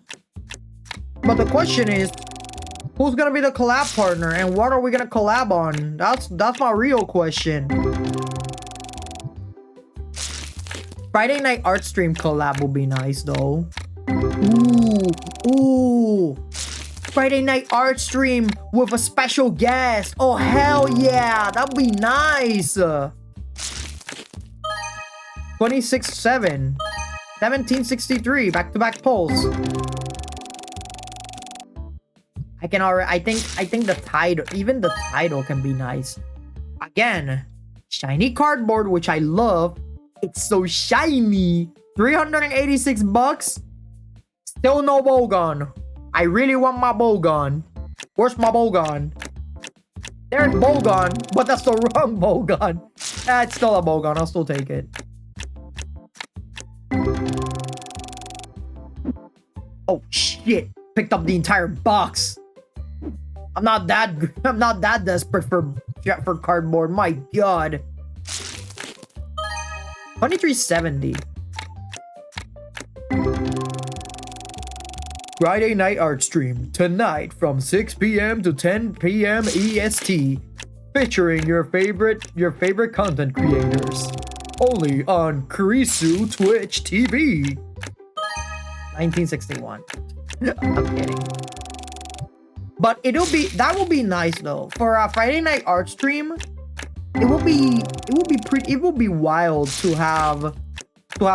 But the question is, who's gonna be the collab partner and what are we gonna collab on? That's my real question. Friday night art stream collab will be nice though. Ooh. Friday night art stream with a special guest. Oh hell yeah, that'd be nice. 26-7, 1763, back-to-back polls. I think the title, even the title can be nice. Again, shiny cardboard, which I love. It's so shiny. 386 bucks. Still no Bogon. I really want my Bogon. Where's my Bogon? There's Bogon, but that's the wrong Bogon. It's still a Bogon. I'll still take it. Oh shit! Picked up the entire box. I'm not that desperate for cardboard. My god. 2370. Friday night art stream tonight from 6 p.m. to 10 p.m. EST, featuring your favorite content creators. Only on Kurisu Twitch TV. 1961. I'm kidding. But that will be nice though. For a Friday night art stream, it will be wild to have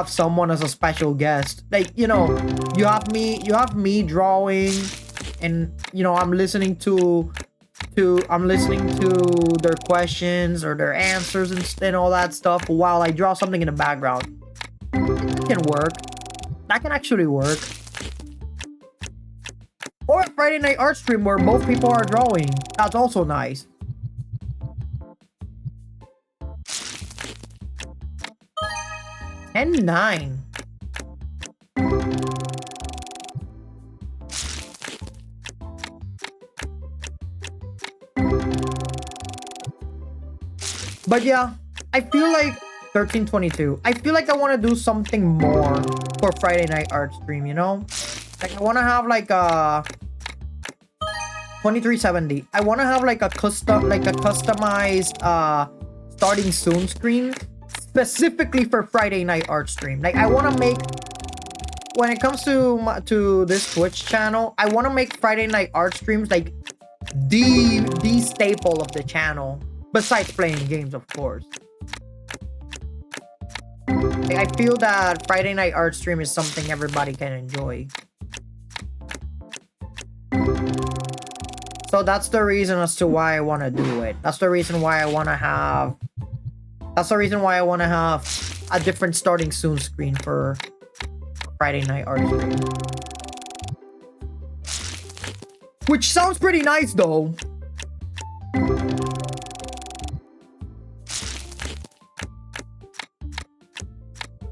someone as a special guest. Like, you know, you have me drawing, and you know, I'm listening to their questions or their answers and all that stuff while I draw something in the background. That can work. That can actually work. Or a Friday night art stream where both people are drawing. That's also nice. And 9. But yeah, I feel like 1322. I feel like I want to do something more for Friday night art stream, you know? Like I want to have like a 2370. I want to have like a customized starting soon screen specifically for Friday night art stream. Like I want to make, when it comes to this Twitch channel, I want to make Friday night art streams like the staple of the channel, besides playing games, of course. Like, I feel that Friday night art stream is something everybody can enjoy. So that's the reason as to why I want to do it. That's the reason why I want to have a different starting soon screen for Friday night art stream. Which sounds pretty nice though.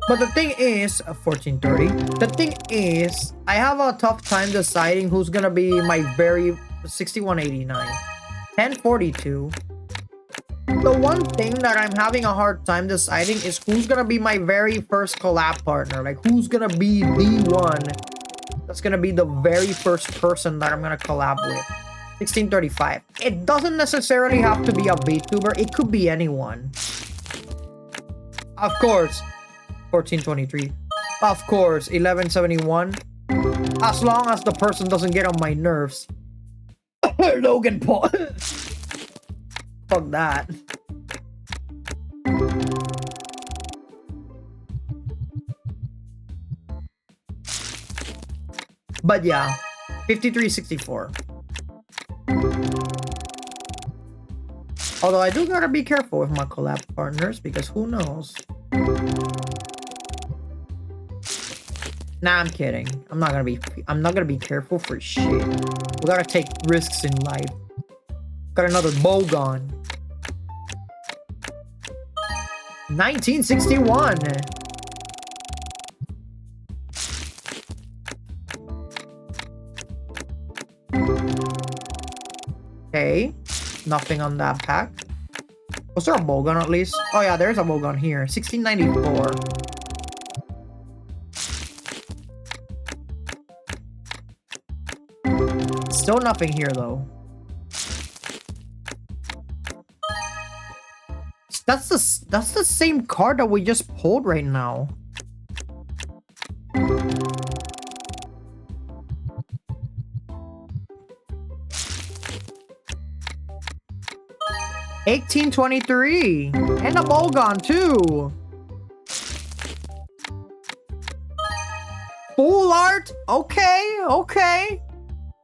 But the thing is, 1430. The thing is, I have a tough time deciding who's gonna be my very 6189, 1042. The one thing that I'm having a hard time deciding is who's gonna be my very first collab partner. Like who's gonna be the one that's gonna be the very first person that I'm gonna collab with. 1635. It doesn't necessarily have to be a VTuber. It could be anyone. Of course, 1423. Of course, 1171. As long as the person doesn't get on my nerves. Logan Paul. Fuck that. But yeah, 5364. Although I do gotta be careful with my collab partners because who knows? Nah, I'm kidding. I'm not gonna be careful for shit. We gotta take risks in life. Got another Bogon. 1961. Okay, nothing on that pack. Was there a Bogon at least? Oh yeah, there's a Bogon here. 1694. Still nothing here though. That's the same card that we just pulled right now. $18.23 and a Bogon too. Full art. Okay.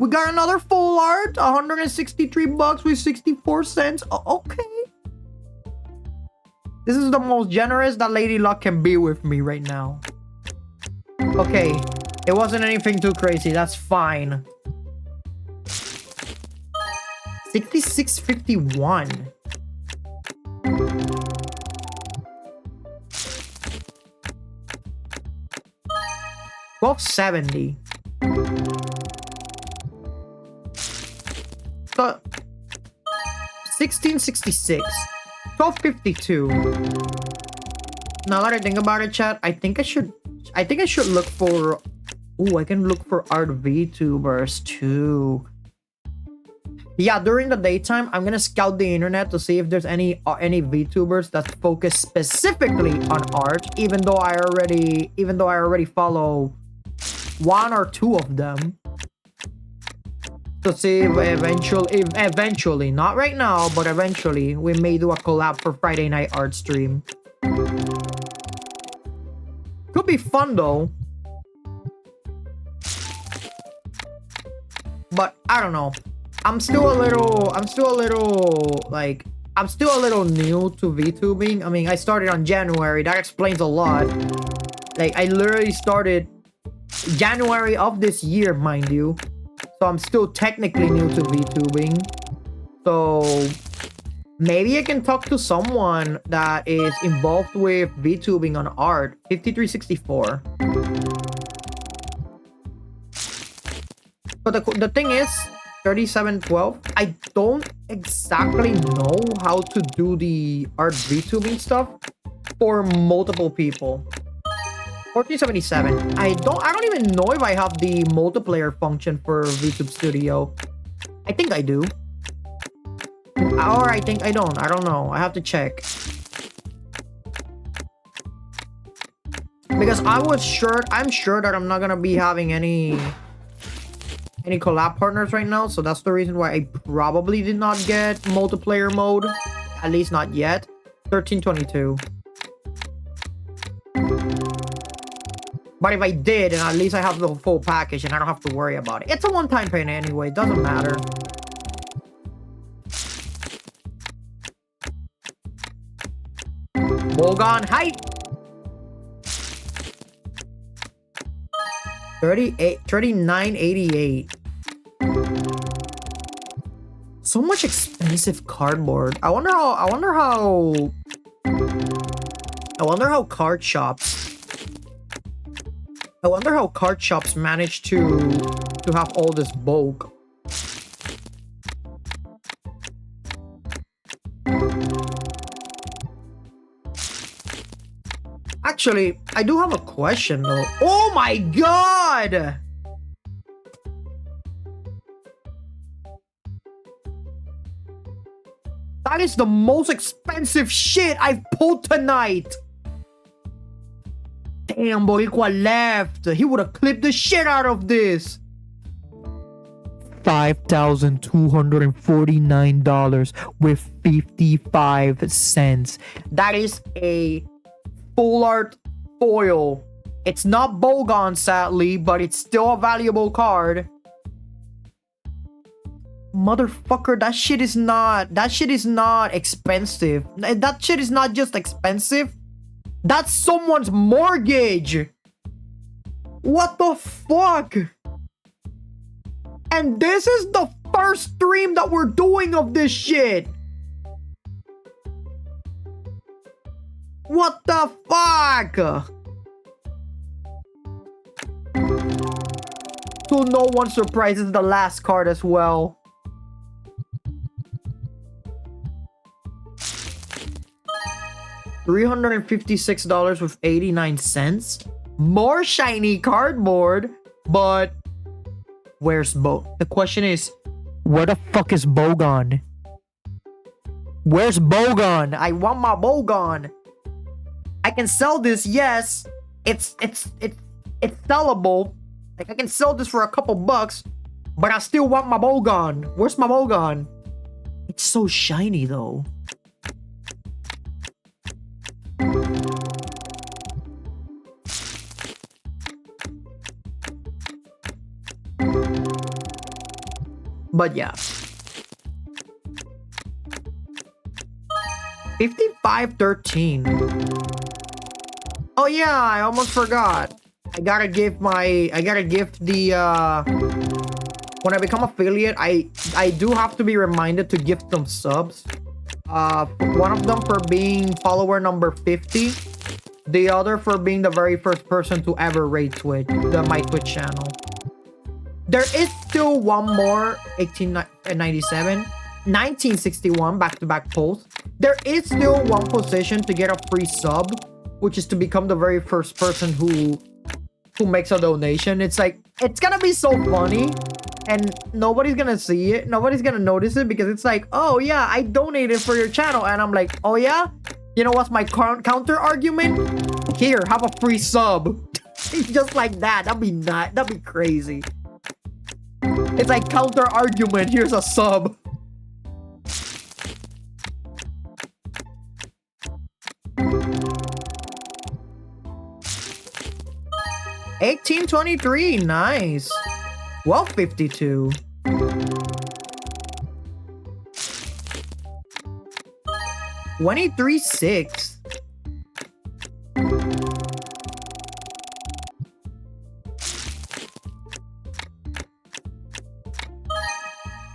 We got another full art. 163 bucks with 64 cents. Okay. This is the most generous that Lady Luck can be with me right now. Okay. It wasn't anything too crazy. That's fine. 6651. $12.70. So, 1666. $12.52. Now that I think about it, chat, I think I should look for. Ooh, I can look for art VTubers too. Yeah, during the daytime, I'm gonna scout the internet to see if there's any VTubers that focus specifically on art. Even though I already follow one or two of them. To see if eventually, not right now, but eventually, we may do a collab for Friday night art stream. Could be fun though. But I don't know. I'm still a little new to VTubing. I mean, I started on January. That explains a lot. Like, I literally started January of this year, mind you. So I'm still technically new to VTubing. So maybe I can talk to someone that is involved with VTubing on art. 5364. But the thing is, 3712. I don't exactly know how to do the art VTubing stuff for multiple people. 1477. I don't even know if I have the multiplayer function for VTube Studio. I think I do. Or I think I don't. I don't know. I have to check. Because I'm sure that I'm not gonna be having any collab partners right now, so that's the reason why I probably did not get multiplayer mode, at least not yet. 1322. But if I did, and at least I have the full package and I don't have to worry about it. It's a one-time payment anyway, it doesn't matter. Bogon height. 3988. So much expensive cardboard. I wonder how card shops manage to have all this bulk. Actually, I do have a question though. Oh my god! That is the most expensive shit I've pulled tonight. Damn, Boricua left. He would have clipped the shit out of this. $5,249 with 55 cents. That is a full art foil. It's not Bogon, sadly, but it's still a valuable card. Motherfucker, that shit is not expensive. That shit is not just expensive. That's someone's mortgage. What the fuck? And this is the first stream that we're doing of this shit. What the fuck? To no one's surprise, it's the last card as well. $356 with 89 cents. More shiny cardboard, but where's the question is, where the fuck is Bogon? Where's Bogon? I want my Bogon. I can sell this, yes. It's sellable. Like, I can sell this for a couple bucks, but I still want my Bogon. Where's my Bogon? It's so shiny though. But yeah. 5513. Oh yeah, I almost forgot. I gotta give the when I become affiliate, I do have to be reminded to gift them subs. One of them for being follower number 50. The other for being the very first person to ever raid Twitch, my Twitch channel. There is still one more 1897, 1961 back-to-back polls. There is still one position to get a free sub, which is to become the very first person who makes a donation. It's like, it's gonna be so funny, and nobody's gonna see it. Nobody's gonna notice it because it's like, oh yeah, I donated for your channel, and I'm like, oh yeah, you know what's my counter argument? Here, have a free sub. Just like that. That'd be not. That'd be crazy. It's like counter argument. Here's a sub. $18.23, nice. $12.52. $23.6.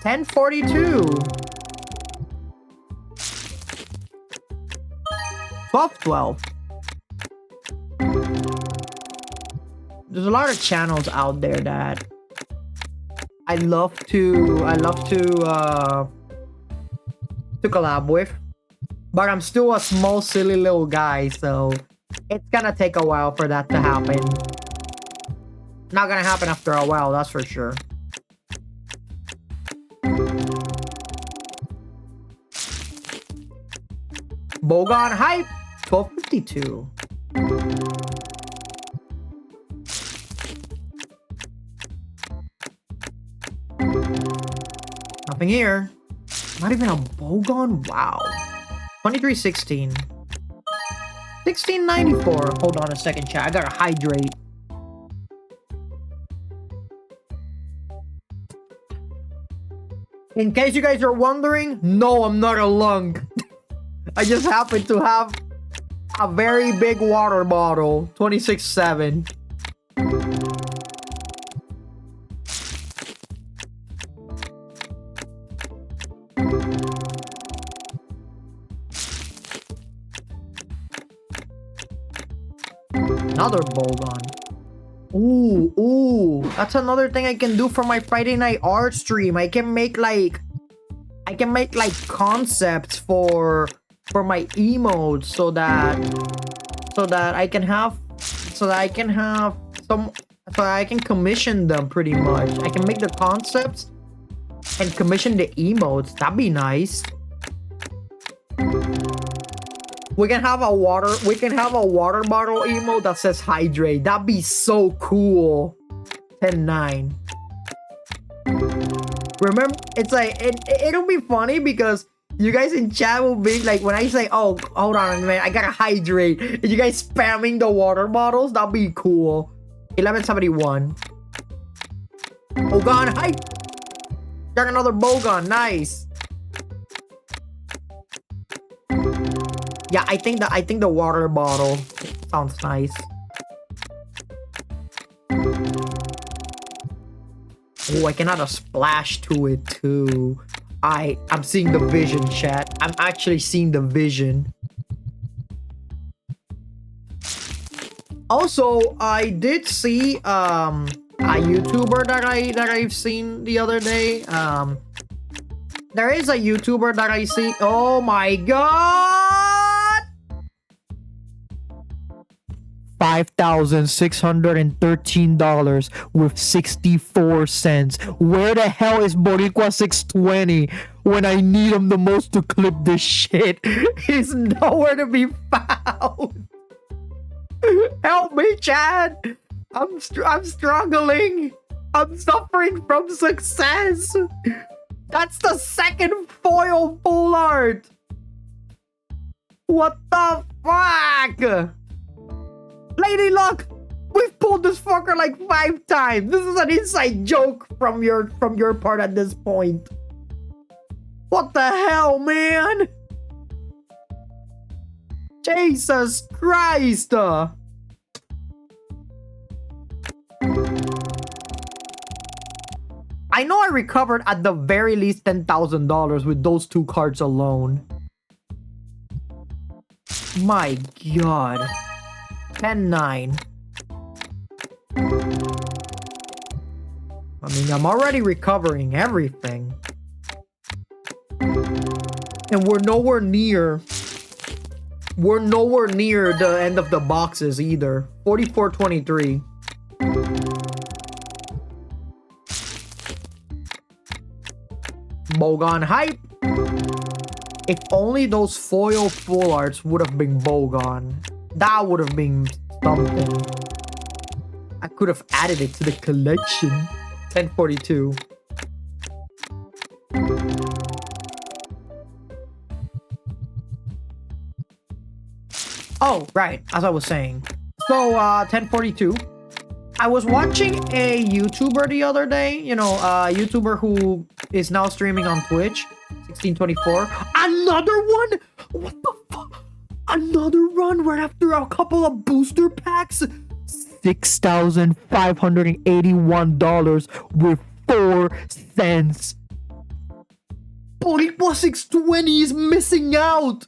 $10.42. $12.12. There's a lot of channels out there that I love to collab with, but I'm still a small silly little guy, so it's gonna take a while for that to happen. Not gonna happen after a while, that's for sure. Bogon hype 1252. Nothing here. Not even a Bogon? Wow. 2316. 1694. Hold on a second, chat. I gotta hydrate. In case you guys are wondering, no, I'm not a lung. I just happen to have a very big water bottle. 26.7. Another Bogon. Ooh, that's another thing I can do for my Friday night art stream. I can make like concepts for my emotes so that I can commission them pretty much. I can make the concepts and commission the emotes. That'd be nice. We can have a water bottle emote that says hydrate. That'd be so cool. 10-9. Remember, it's like it'll be funny because you guys in chat will be like, when I say, oh, hold on a minute, I gotta hydrate, and you guys spamming the water bottles. That'd be cool. 1171. Bogon hype. Got another Bogon. Nice. Yeah, I think the water bottle sounds nice. Oh, I can add a splash to it too. I'm seeing the vision, chat. I'm actually seeing the vision. Also, I did see a YouTuber that I've seen the other day. There is a YouTuber that I see. Oh my god! $5,613 with 64 cents. Where the hell is Boricua 620 when I need him the most to clip this shit? He's nowhere to be found. Help me, Chad. I'm struggling. I'm suffering from success. That's the second foil full art. What the fuck? Lady Luck, we've pulled this fucker like 5 times. This is an inside joke from your part at this point. What the hell, man? Jesus Christ. I know I recovered at the very least $10,000 with those 2 cards alone. My god. 10-9. I mean, I'm already recovering everything. And we're nowhere near the end of the boxes either. 44.23. Bogon hype. If only those foil full arts would have been Bogon. That would have been something. I could have added it to the collection. 1042. Oh, right. As I was saying. So, 1042. I was watching a YouTuber the other day. You know, a YouTuber who is now streaming on Twitch. 1624. Another one? What the fuck? Another run right after a couple of booster packs? $6,581 with 4 cents. Boricua 620 is missing out.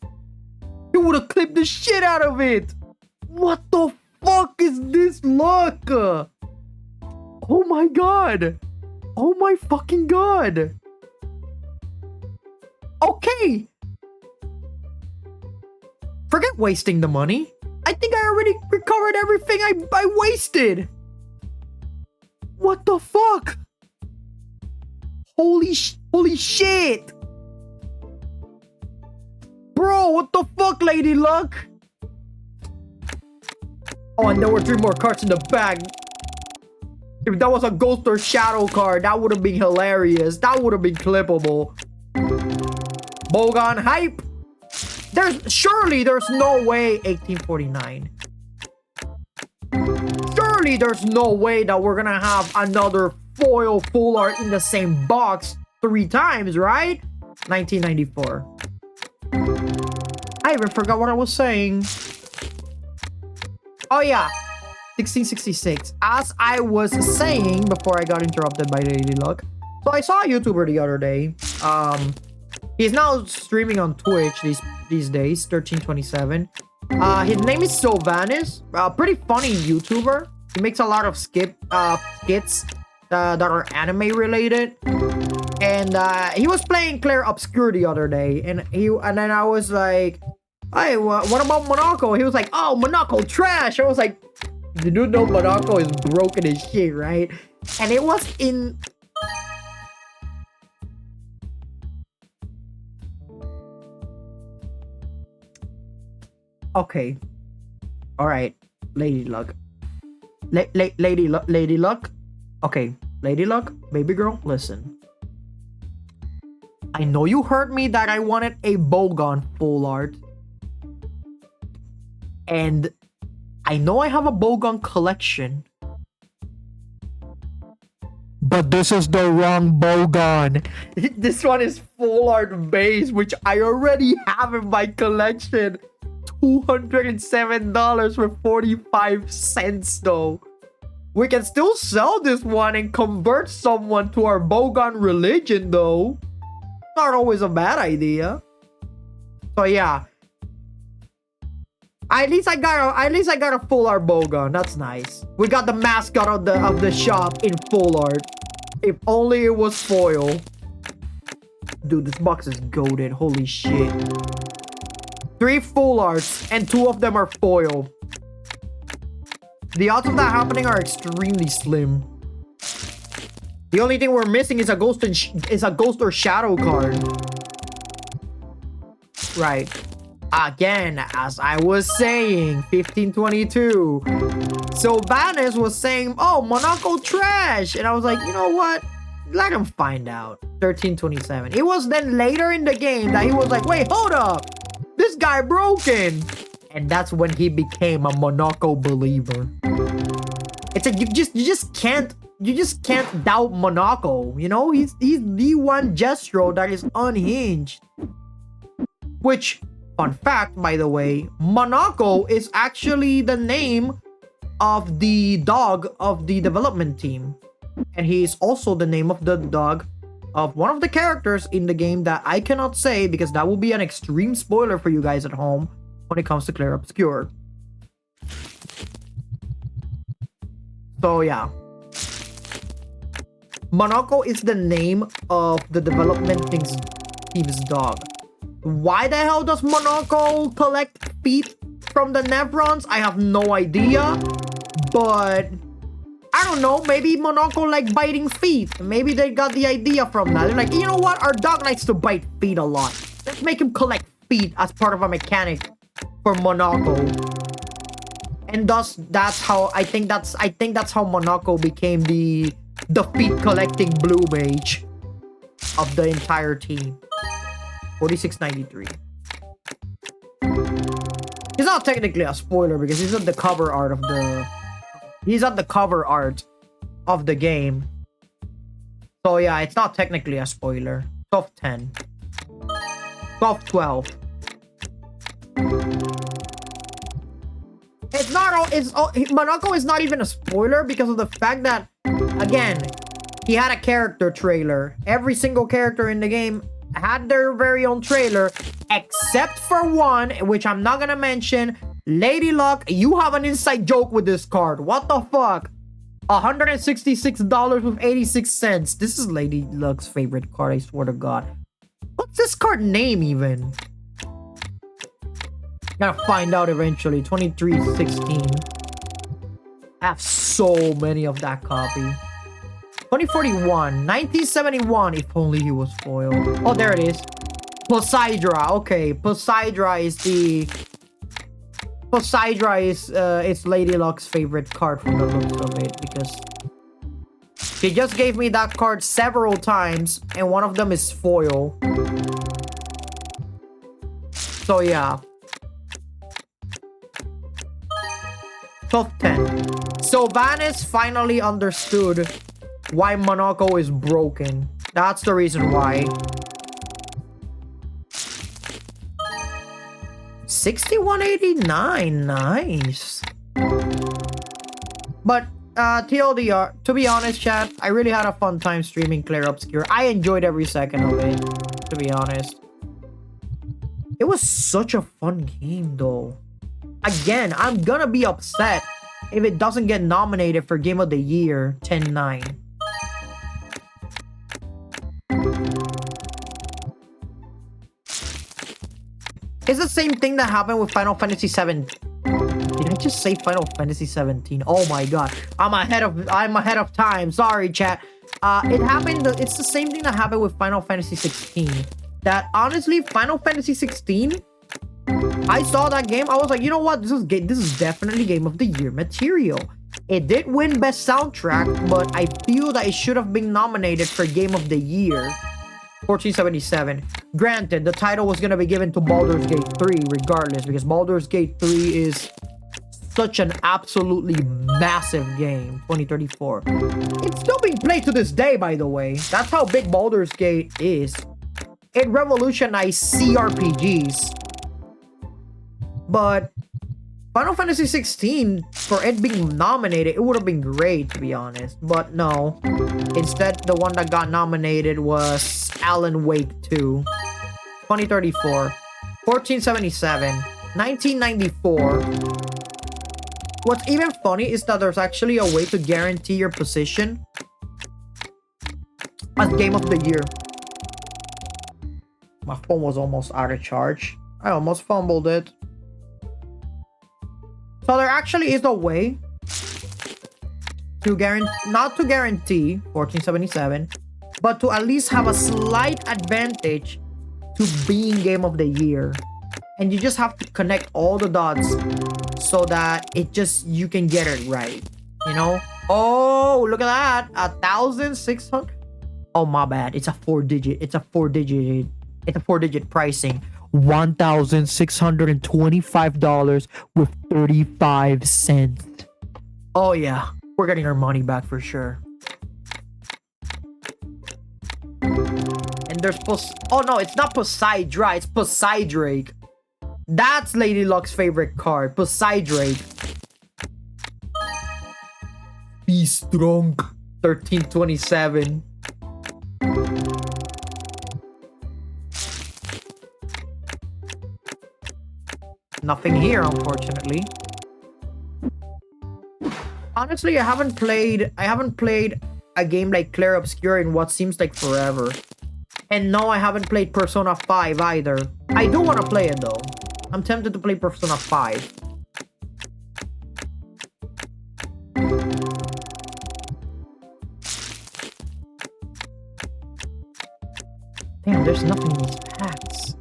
He would have clipped the shit out of it. What the fuck is this luck? Oh my god. Oh my fucking god. Okay. Forget wasting the money. I think I already recovered everything I wasted. What the fuck? Holy shit. Bro, what the fuck, Lady Luck? Oh, and there were 3 more cards in the bag. If that was a ghost or shadow card, that would have been hilarious. That would have been clippable. Bogon hype. Surely there's no way 1849. Surely there's no way that we're gonna have another foil full art in the same box 3 times, right? 1994. I even forgot what I was saying. Oh yeah, 1666. As I was saying before I got interrupted by Lady Luck. So I saw a YouTuber the other day. He's now streaming on Twitch these days, 1327. His name is Sylvanus. Pretty funny YouTuber. He makes a lot of skits that are anime related. And he was playing Clair Obscur the other day, and then I was like, "Hey, what about Monaco?" He was like, "Oh, Monaco trash." I was like, "You do know Monaco is broken as shit, right?" And it was in. Okay, all right, Lady Luck, Lady Luck. Okay, Lady Luck, baby girl, listen. I know you heard me that I wanted a Bogon full art. And I know I have a Bogon collection. But this is the wrong Bogon. This one is full art base, which I already have in my collection. $207 for 45 cents though. We can still sell this one and convert someone to our Bogon religion though. Not always a bad idea. So yeah. At least I got a full art Bogon. That's nice. We got the mascot of the shop in full art. If only it was foil. Dude, this box is goated. Holy shit. 3 full arts and 2 of them are foil. The odds of that happening are extremely slim. The only thing we're missing is a ghost or shadow card. Right. Again, as I was saying, 1522. Sylvanus was saying, "Oh, Monaco trash." And I was like, you know what? Let him find out. 1327. It was then later in the game that he was like, wait, hold up. This guy broken. And that's when he became a Monaco believer. It's like you just can't doubt Monaco. You know, he's the one Jestro that is unhinged. Which, fun fact, by the way, Monaco is actually the name of the dog of the development team. And he is also the name of the dog of one of the characters in the game that I cannot say because that will be an extreme spoiler for you guys at home when it comes to Clair Obscur. So yeah. Monaco is the name of the development team's dog. Why the hell does Monaco collect feet from the Nevrons? I have no idea. But I don't know. Maybe Monaco like biting feet. Maybe they got the idea from that. They're like, you know what? Our dog likes to bite feet a lot. Let's make him collect feet as part of a mechanic for Monaco. And thus, that's how I think that's how Monaco became the feet collecting blue mage of the entire team. 4693. He's not technically a spoiler because he's at the cover art of the game. So yeah, it's not technically a spoiler. 1210. 1212. Monaco is not even a spoiler because of the fact that, again, he had a character trailer. Every single character in the game had their very own trailer, except for one, which I'm not gonna mention. Lady Luck, you have an inside joke with this card. What the fuck? $166 with 86 cents. This is Lady Luck's favorite card, I swear to God. What's this card name even? Gotta find out eventually. 2316. I have so many of that copy. 2041. 1971. If only he was foiled. Oh, there it is. Poseidra. Okay, Poseidra is the... Poseidra is it's Lady Luck's favorite card from the looks of it, because she just gave me that card several times and one of them is foil. So yeah. 12-10. Sylvanas finally understood why Monaco is broken. That's the reason why. 6189, nice. But TLDR, to be honest, chat, I really had a fun time streaming Clear Obscure. I enjoyed every second of it, to be honest. It was such a fun game, though. Again, I'm gonna be upset if it doesn't get nominated for Game of the Year 10-9. It's the same thing that happened with Final Fantasy 7. Did I just say Final Fantasy 17? Oh my god. I'm ahead of time. Sorry, chat. It's the same thing that happened with Final Fantasy 16. That honestly, Final Fantasy 16, I saw that game, I was like, you know what? This is definitely Game of the Year material. It did win Best Soundtrack, but I feel that it should have been nominated for Game of the Year. 1477. Granted, the title was gonna be given to Baldur's Gate 3 regardless, because Baldur's Gate 3 is such an absolutely massive game. 2034. It's still being played to this day, by the way. That's how big Baldur's Gate is. It revolutionized CRPGs. But Final Fantasy 16, for it being nominated, it would have been great, to be honest. But no. Instead, the one that got nominated was Alan Wake 2. 2034. 1477. 1994. What's even funny is that there's actually a way to guarantee your position as Game of the Year. My phone was almost out of charge. I almost fumbled it. So there actually is a way to not to guarantee 1477, but to at least have a slight advantage to being Game of the Year. And you just have to connect all the dots so that you can get it right, you know? Oh, look at that. 1,600. Oh, my bad. It's a four digit pricing. $1,625 with 35 cents. Oh yeah, we're getting our money back for sure. And there's oh no, it's not Poseidra, it's Poseidrake. That's Lady Luck's favorite card, Poseidrake. Be strong. 1327. Nothing here, unfortunately. Honestly, I haven't played a game like Clair Obscur in what seems like forever. And no, I haven't played Persona 5 either. I do want to play it though. I'm tempted to play Persona 5. Damn, there's nothing in these packs.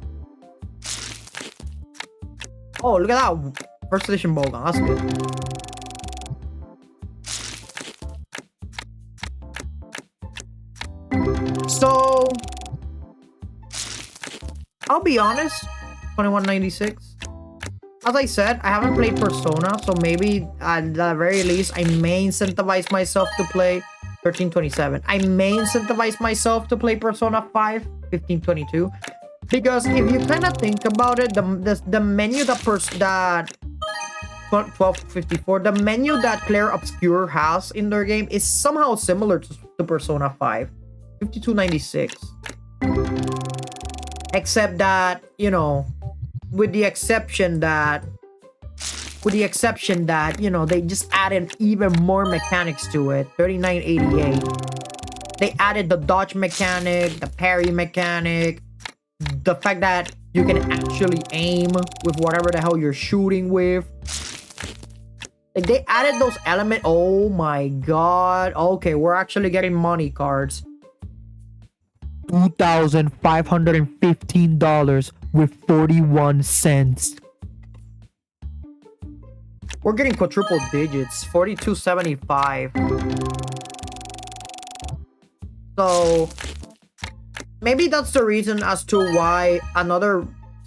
Oh, look at that. First edition Bogan. That's good. So, I'll be honest. 2196. As I said, I haven't played Persona, so maybe at the very least, I may incentivize myself to play 1327. I may incentivize myself to play Persona 5, 1522. Because if you kind of think about it, the menu that 1254, the menu that Clair Obscur has in their game is somehow similar to Persona 5, 5296. Except that, you know, with the exception that with the exception that, you know, they just added even more mechanics to it. 3988. They added the dodge mechanic, the parry mechanic, the fact that you can actually aim with whatever the hell you're shooting with. Like, they added those elements. Oh my god. Okay, we're actually getting money cards. $2,515 with 41 cents. We're getting quadruple digits. 4275. So maybe that's the reason as to why another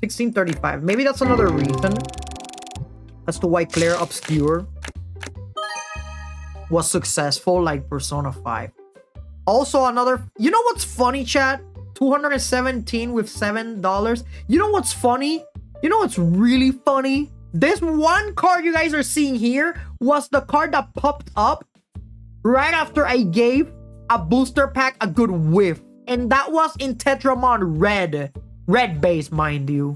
1635. Maybe that's another reason as to why Clair Obscur was successful like Persona 5. Also another, you know what's funny, chat? 217 with $7. You know what's funny? You know what's really funny? This one card you guys are seeing here was the card that popped up right after I gave a booster pack a good whiff. And that was in TETRAMON Red. Red base, mind you.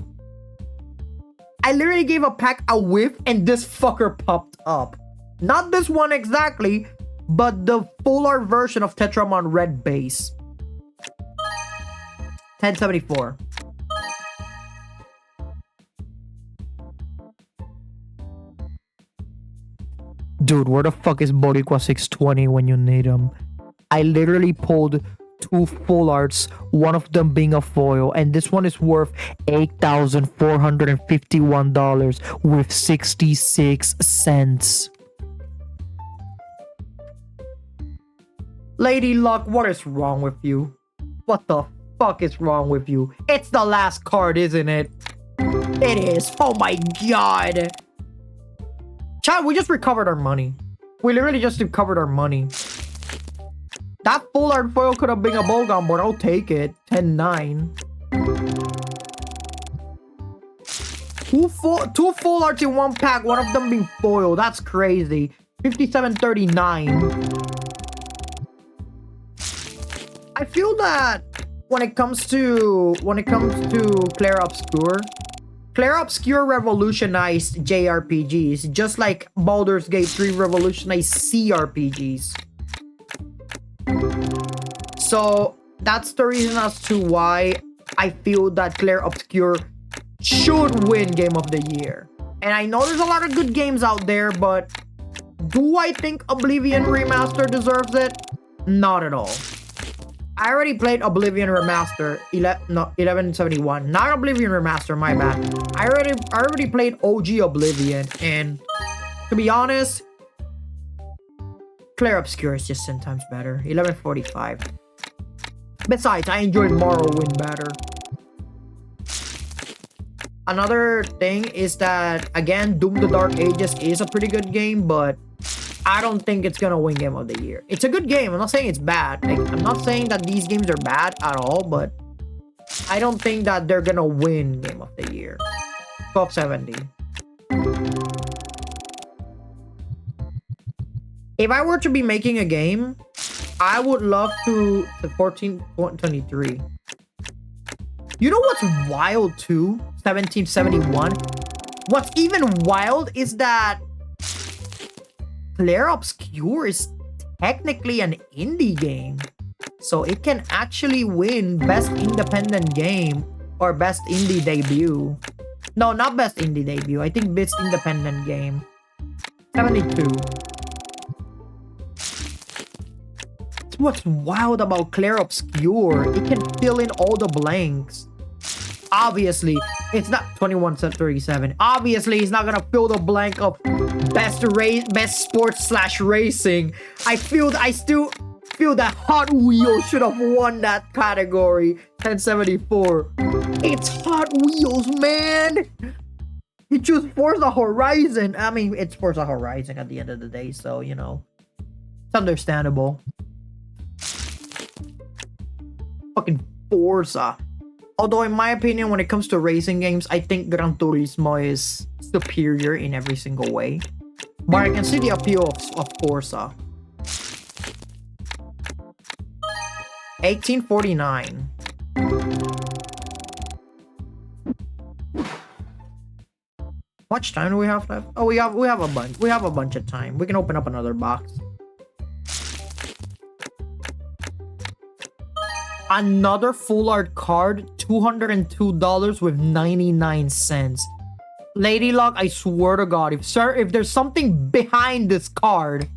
I literally gave a pack a whiff and this fucker popped up. Not this one exactly, but the full art version of TETRAMON Red base. 1074. Dude, where the fuck is Boricua 620 when you need him? I literally pulled 2 full arts, one of them being a foil, and this one is worth $8,451 with 66 cents. Lady Luck, what is wrong with you? What the fuck is wrong with you? It's the last card, isn't it? It is. Oh my god. Chat, we just recovered our money. We literally just recovered our money. That full art foil could have been a Bolgon, but I'll take it. 10-9. Two full arts in one pack, one of them being foil. That's crazy. 5739. I feel that when it comes to Clair Obscur, Clair Obscur revolutionized JRPGs, just like Baldur's Gate 3 revolutionized CRPGs. So that's the reason as to why I feel that Clair Obscur should win Game of the Year. And I know there's a lot of good games out there, but do I think Oblivion Remaster deserves it? Not at all. I already played Oblivion Remaster 1171. Not Oblivion Remaster, my bad. I already played OG Oblivion, and to be honest, Clair Obscur is just 10 times better. 1145. Besides, I enjoyed Morrowind better. Another thing is that, again, Doom the Dark Ages is a pretty good game, but I don't think it's gonna win Game of the Year. It's a good game. I'm not saying it's bad. Like, I'm not saying that these games are bad at all, but I don't think that they're gonna win Game of the Year. 1270. If I were to be making a game, I would love to the 1423. You know what's wild too? 1771. What's even wild is that Clair Obscur is technically an indie game. So it can actually win Best Independent Game or Best Indie Debut. No, not Best Indie Debut. I think Best Independent Game. 72. What's wild about Clair Obscur? It can fill in all the blanks. Obviously, it's not 2137. Obviously, it's not gonna fill the blank of best sports / racing. I still feel that Hot Wheels should have won that category. 1074. It's Hot Wheels, man. You choose Forza Horizon. I mean, it's Forza Horizon at the end of the day, so you know, it's understandable. Fucking Forza. Although, in my opinion, when it comes to racing games, I think Gran Turismo is superior in every single way. But I can see the appeal of Forza. 1849. much time do we have left? Oh, we have a bunch. We have a bunch of time. We can open up another box. Another full art card, $202 with 99 cents. Lady Luck, I swear to God, if there's something behind this card.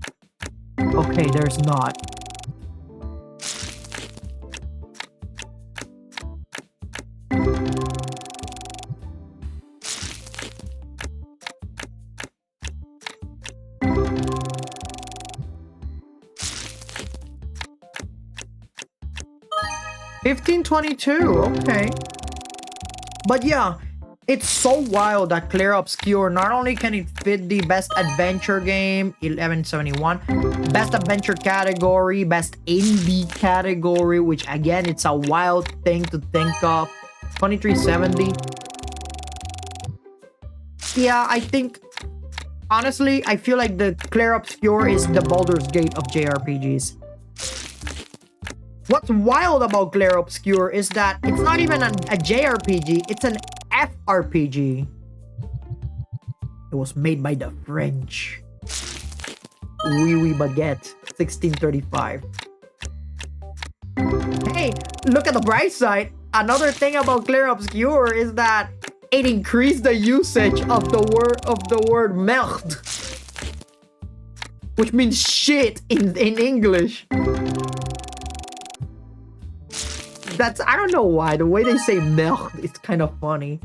Okay, there's not. $15.22, okay. But yeah, it's so wild that Clear Obscure, not only can it fit the best adventure game, 1171, best adventure category, best indie category, which again, it's a wild thing to think of, 2370. Yeah, I think, honestly, I feel like the Clear Obscure is the Baldur's Gate of JRPGs. What's wild about Clear Obscure is that it's not even a JRPG, it's an FRPG. It was made by the French. Oui, oui, baguette. 1635. Hey, look at the bright side. Another thing about Clear Obscure is that it increased the usage of the word merde, which means shit in English. I don't know why. The way they say merde is kind of funny.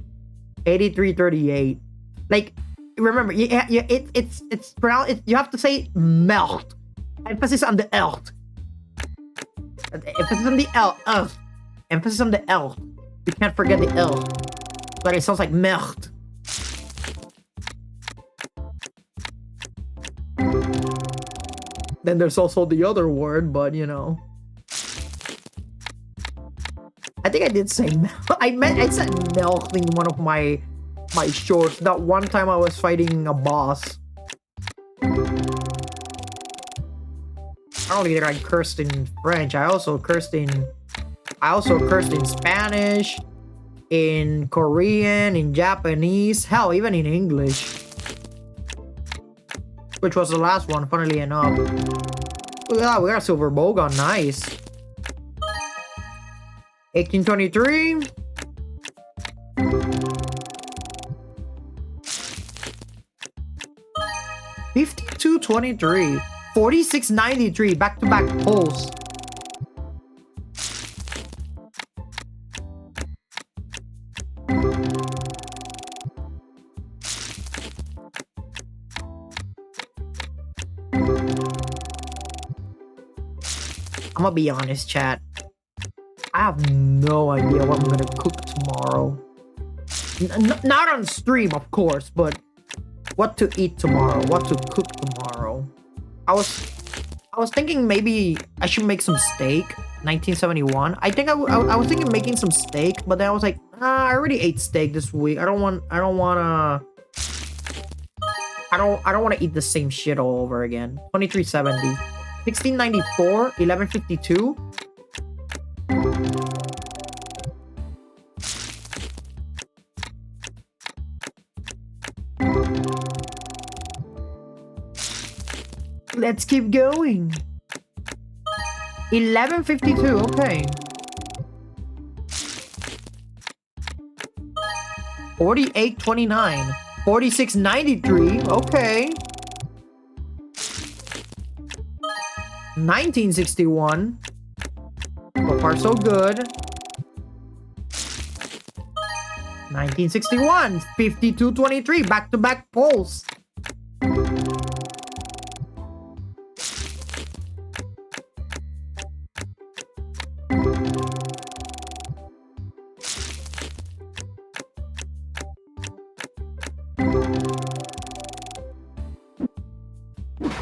8338. Like, remember, it's pronounced. You have to say merde. Emphasis on the L. Emphasis on the L. Emphasis on the L. You can't forget the L. But it sounds like merde. Then there's also the other word, but you know. I think I did say I said melt in one of my shorts. That one time I was fighting a boss. Not only did I cursed in French, I also cursed in Spanish, in Korean, in Japanese, hell, even in English. Which was the last one, funnily enough. Look at that, we got a silver bowgun, nice. 1823. $52.23. $46.93. Back-to-back pulls. I'm gonna be honest, chat. I have no idea what I'm gonna cook tomorrow. Not on stream, of course, but what to eat tomorrow, what to cook tomorrow. I was thinking maybe I should make some steak. 1971. I think I was thinking making some steak, but then I was like, I already ate steak this week. I don't want to eat the same shit all over again. 2370. 1694. 1152. Let's keep going. 1152, okay. 4829. 4693, okay. 1961. So far so good. 1961. 5223. Back-to-back pulls.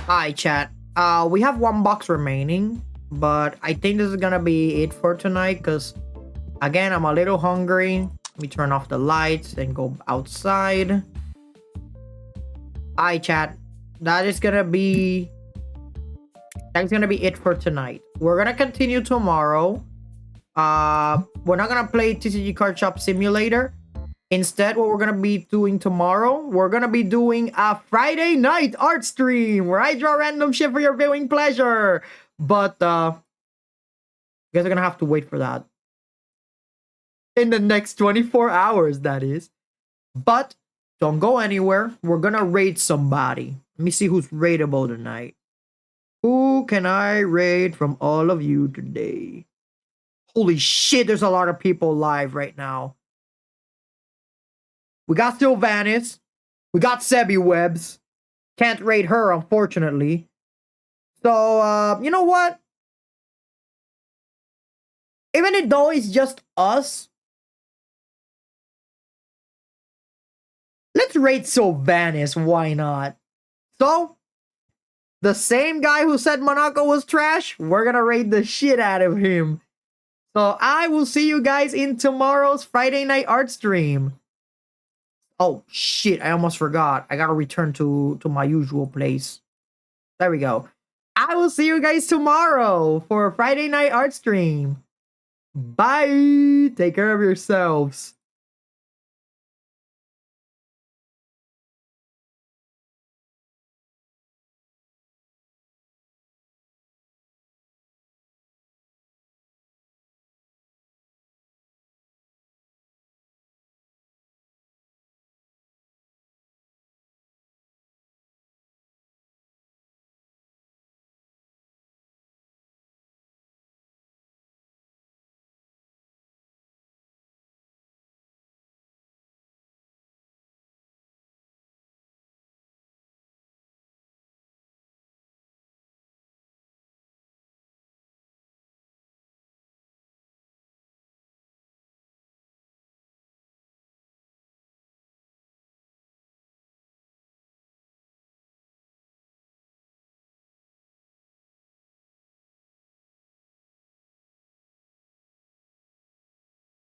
Hi, chat. We have one box remaining, but I think this is gonna be it for tonight because, again, I'm a little hungry. Let me turn off the lights and go outside. Hi, chat. That's gonna be it for tonight. We're gonna continue tomorrow. We're not gonna play TCG Card Shop Simulator. Instead, what we're gonna be doing tomorrow, we're gonna be doing a Friday night art stream where I draw random shit for your viewing pleasure. But you guys are gonna have to wait for that. In the next 24 hours, that is. But don't go anywhere. We're gonna raid somebody. Let me see who's raidable tonight. Who can I raid from all of you today? Holy shit, there's a lot of people live right now. We got Sylvanis. We got Sebi Webs. Can't raid her, unfortunately. So, you know what? Even though it's just us, let's raid Sylvanis. Why not? So, the same guy who said Monaco was trash, we're gonna raid the shit out of him. So, I will see you guys in tomorrow's Friday night art stream. Oh, shit, I almost forgot. I gotta return to my usual place. There we go. I will see you guys tomorrow for Friday night art stream. Bye. Take care of yourselves.